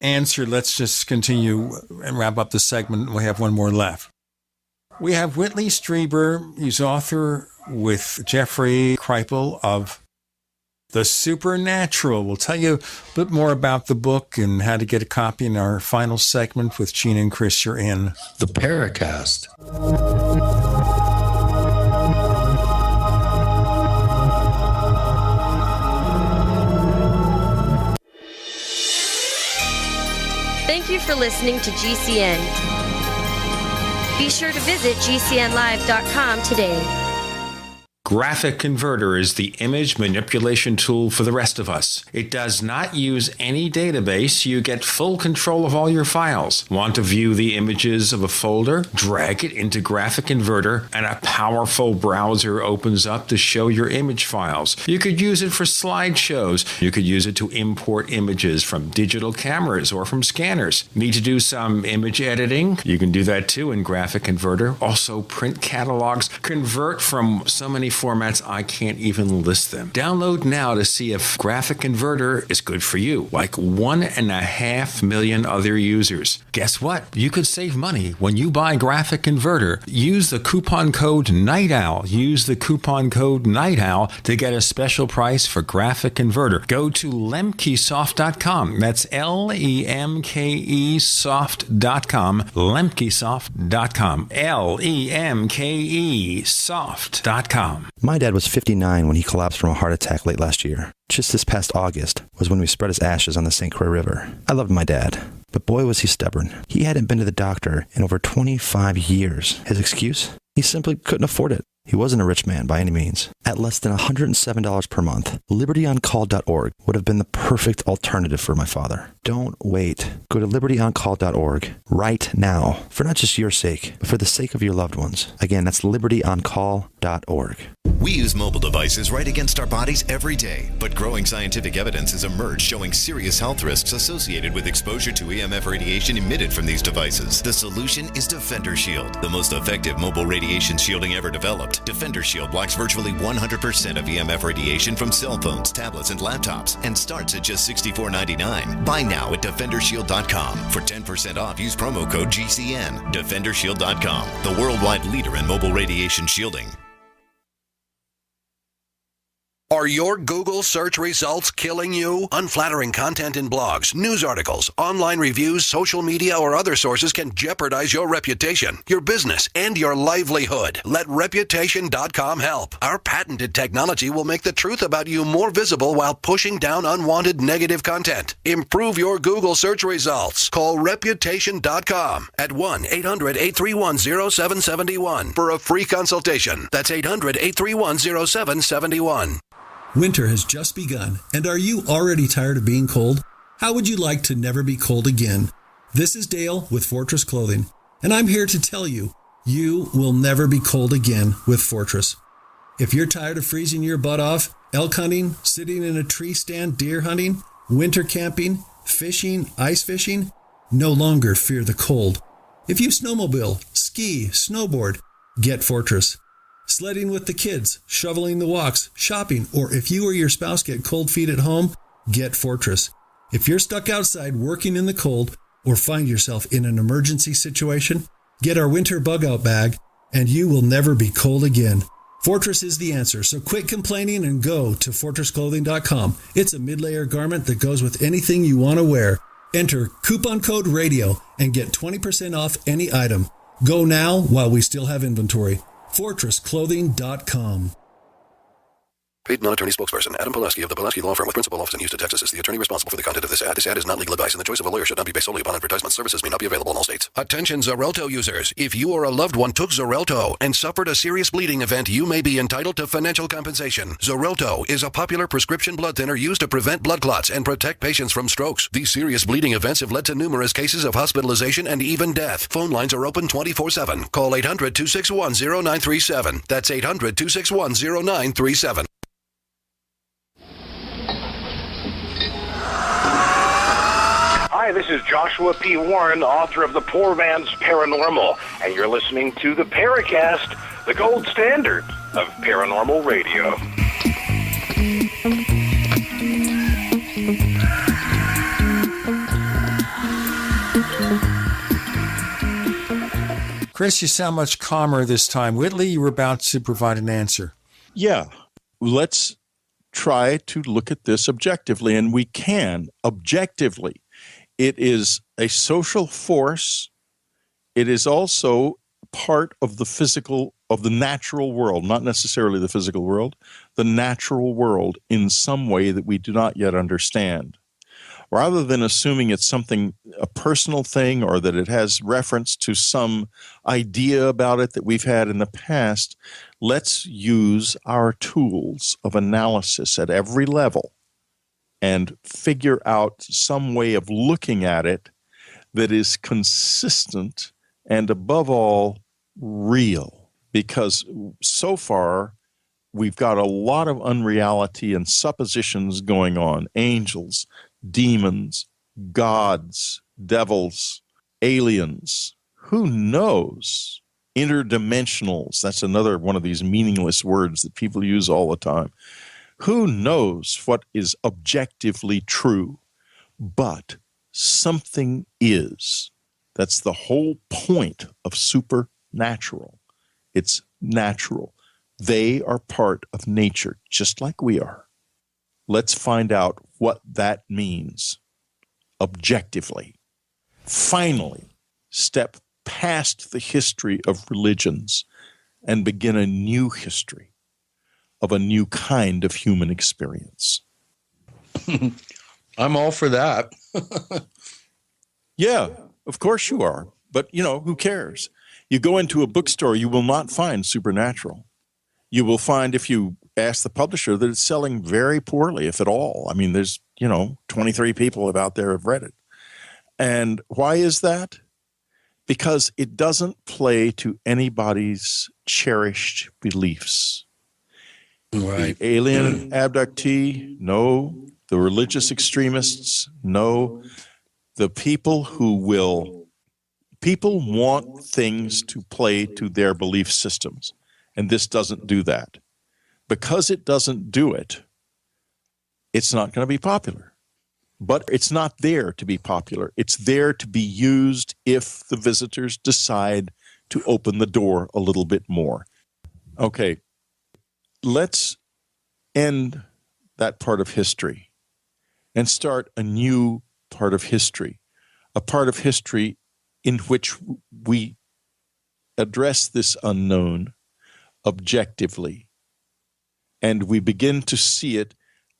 answer, let's just continue and wrap up the segment. We have one more left. We have Whitley Strieber. He's author with Jeffrey Kripal of The Supernatural. We'll tell you a bit more about the book and how to get a copy in our final segment with Gene and Chris. You're in The Paracast. Thank you for listening to GCN. Be sure to visit GCNlive.com today. Graphic Converter is the image manipulation tool for the rest of us. It does not use any database. You get full control of all your files. Want to view the images of a folder? Drag it into Graphic Converter and a powerful browser opens up to show your image files. You could use it for slideshows. You could use it to import images from digital cameras or from scanners. Need to do some image editing? You can do that too in Graphic Converter. Also print catalogs. Convert from so many formats I can't even list them. Download now to see if Graphic Converter is good for you, like 1.5 million other users. Guess what? You could save money when you buy Graphic Converter. Use the coupon code NIGHTOWL. Use the coupon code NIGHTOWL to get a special price for Graphic Converter. Go to lemkesoft.com. That's LEMKE soft.com. lemkesoft.com. LEMKE soft.com. My dad was 59 when he collapsed from a heart attack late last year. Just this past August was when we spread his ashes on the St. Croix River. I loved my dad, but boy was he stubborn. He hadn't been to the doctor in over 25 years. His excuse? He simply couldn't afford it. He wasn't a rich man by any means. At less than $107 per month, libertyoncall.org would have been the perfect alternative for my father. Don't wait. Go to libertyoncall.org right now, for not just your sake, but for the sake of your loved ones. Again, that's libertyoncall.org. We use mobile devices right against our bodies every day, but growing scientific evidence has emerged showing serious health risks associated with exposure to EMF radiation emitted from these devices. The solution is Defender Shield, the most effective mobile radiation shielding ever developed. Defender Shield blocks virtually 100% of EMF radiation from cell phones, tablets, and laptops, and starts at just $64.99. Buy now at DefenderShield.com. For 10% off, use promo code GCN. DefenderShield.com, the worldwide leader in mobile radiation shielding. Are your Google search results killing you? Unflattering content in blogs, news articles, online reviews, social media, or other sources can jeopardize your reputation, your business, and your livelihood. Let Reputation.com help. Our patented technology will make the truth about you more visible while pushing down unwanted negative content. Improve your Google search results. Call Reputation.com at 1-800-831-0771 for a free consultation. That's 800-831-0771. Winter has just begun, and are you already tired of being cold? How would you like to never be cold again? This is Dale with Fortress Clothing, and I'm here to tell you, you will never be cold again with Fortress. If you're tired of freezing your butt off, elk hunting, sitting in a tree stand, deer hunting, winter camping, fishing, ice fishing, no longer fear the cold. If you snowmobile, ski, snowboard, get Fortress. Sledding with the kids, shoveling the walks, shopping, or if you or your spouse get cold feet at home, get Fortress. If you're stuck outside working in the cold or find yourself in an emergency situation, get our winter bug out bag and you will never be cold again. Fortress is the answer, so quit complaining and go to fortressclothing.com. It's a mid-layer garment that goes with anything you want to wear. Enter coupon code RADIO and get 20% off any item. Go now while we still have inventory. FortressClothing.com. Paid non-attorney spokesperson Adam Pulaski of the Pulaski Law Firm with principal office in Houston, Texas is the attorney responsible for the content of this ad. This ad is not legal advice, and the choice of a lawyer should not be based solely upon advertisement. Services may not be available in all states. Attention Xarelto users. If you or a loved one took Xarelto and suffered a serious bleeding event, you may be entitled to financial compensation. Xarelto is a popular prescription blood thinner used to prevent blood clots and protect patients from strokes. These serious bleeding events have led to numerous cases of hospitalization and even death. Phone lines are open 24/7. Call 800-261-0937. That's 800-261-0937. Hi, this is Joshua P. Warren, author of The Poor Man's Paranormal, and you're listening to the Paracast, the gold standard of paranormal radio. Chris, you sound much calmer this time. Whitley, you were about to provide an answer. Yeah, let's try to look at this objectively, and we can objectively. It is a social force. It is also part of the physical, of the natural world, not necessarily the physical world, the natural world in some way that we do not yet understand. Rather than assuming it's something, a personal thing, or that it has reference to some idea about it that we've had in the past, let's use our tools of analysis at every level and figure out some way of looking at it that is consistent and, above all, real. Because so far, we've got a lot of unreality and suppositions going on. Angels, demons, gods, devils, aliens. Who knows? Interdimensionals. That's another one of these meaningless words that people use all the time. Who knows what is objectively true? But something is. That's the whole point of supernatural. It's natural. They are part of nature, just like we are. Let's find out what that means objectively. Finally, step past the history of religions and begin a new history of a new kind of human experience. I'm all for that. Yeah, of course you are. But, who cares? You go into a bookstore, you will not find supernatural. You will find, if you ask the publisher, that it's selling very poorly, if at all. I mean, there's, 23 people out there have read it. And why is that? Because it doesn't play to anybody's cherished beliefs. Right. The alien abductee, no. The religious extremists, no. The people people want things to play to their belief systems, and this doesn't do that. Because it doesn't do it, it's not going to be popular. But it's not there to be popular. It's there to be used if the visitors decide to open the door a little bit more. Okay, let's end that part of history and start a new part of history, a part of history in which we address this unknown objectively, and we begin to see it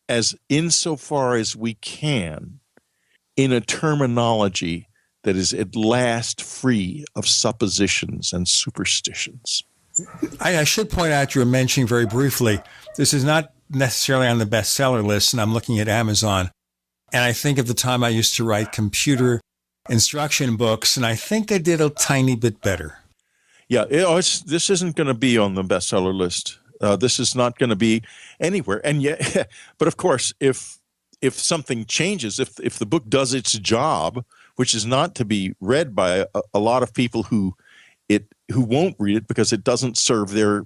as insofar as we can in a terminology that is at last free of suppositions and superstitions. I should point out, you were mentioning very briefly, this is not necessarily on the bestseller list, and I'm looking at Amazon. And I think of the time I used to write computer instruction books, and I think I did a tiny bit better. Yeah, this isn't going to be on the bestseller list. This is not going to be anywhere. And yet, but of course, if something changes, if the book does its job, which is not to be read by a lot of people who won't read it because it doesn't serve their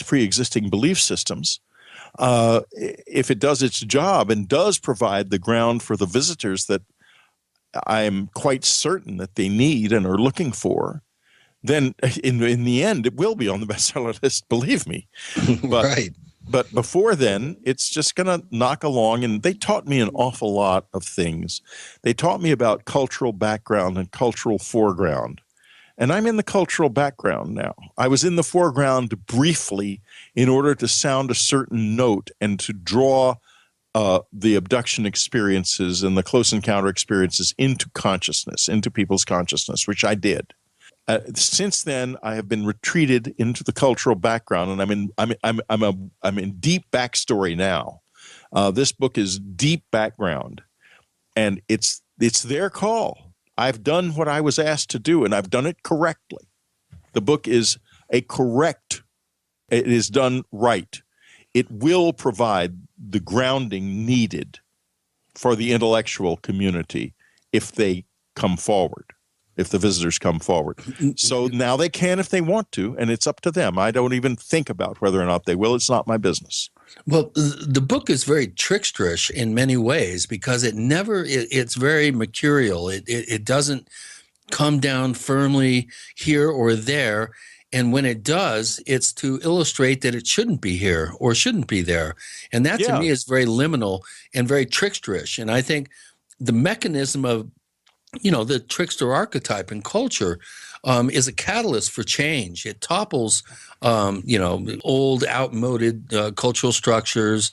pre-existing belief systems, if it does its job and does provide the ground for the visitors that I'm quite certain that they need and are looking for, then in the end, it will be on the bestseller list, believe me. But, right. But before then, it's just going to knock along. And they taught me an awful lot of things. They taught me about cultural background and cultural foreground. And I'm in the cultural background now. I was in the foreground briefly in order to sound a certain note and to draw the abduction experiences and the close encounter experiences into consciousness, into people's consciousness, which I did. Since then, I have been retreated into the cultural background, and I'm in deep backstory now. This book is deep background, and it's their call. I've done what I was asked to do, and I've done it correctly. The book is it is done right. It will provide the grounding needed for the intellectual community if they come forward. If the visitors come forward. So now they can if they want to, and it's up to them. I don't even think about whether or not they will. It's not my business. Well, the book is very tricksterish in many ways because it's very mercurial. It doesn't come down firmly here or there. And when it does, it's to illustrate that it shouldn't be here or shouldn't be there. And that to me is very liminal and very tricksterish. And I think the mechanism of the trickster archetype in culture is a catalyst for change. It topples, old, outmoded cultural structures.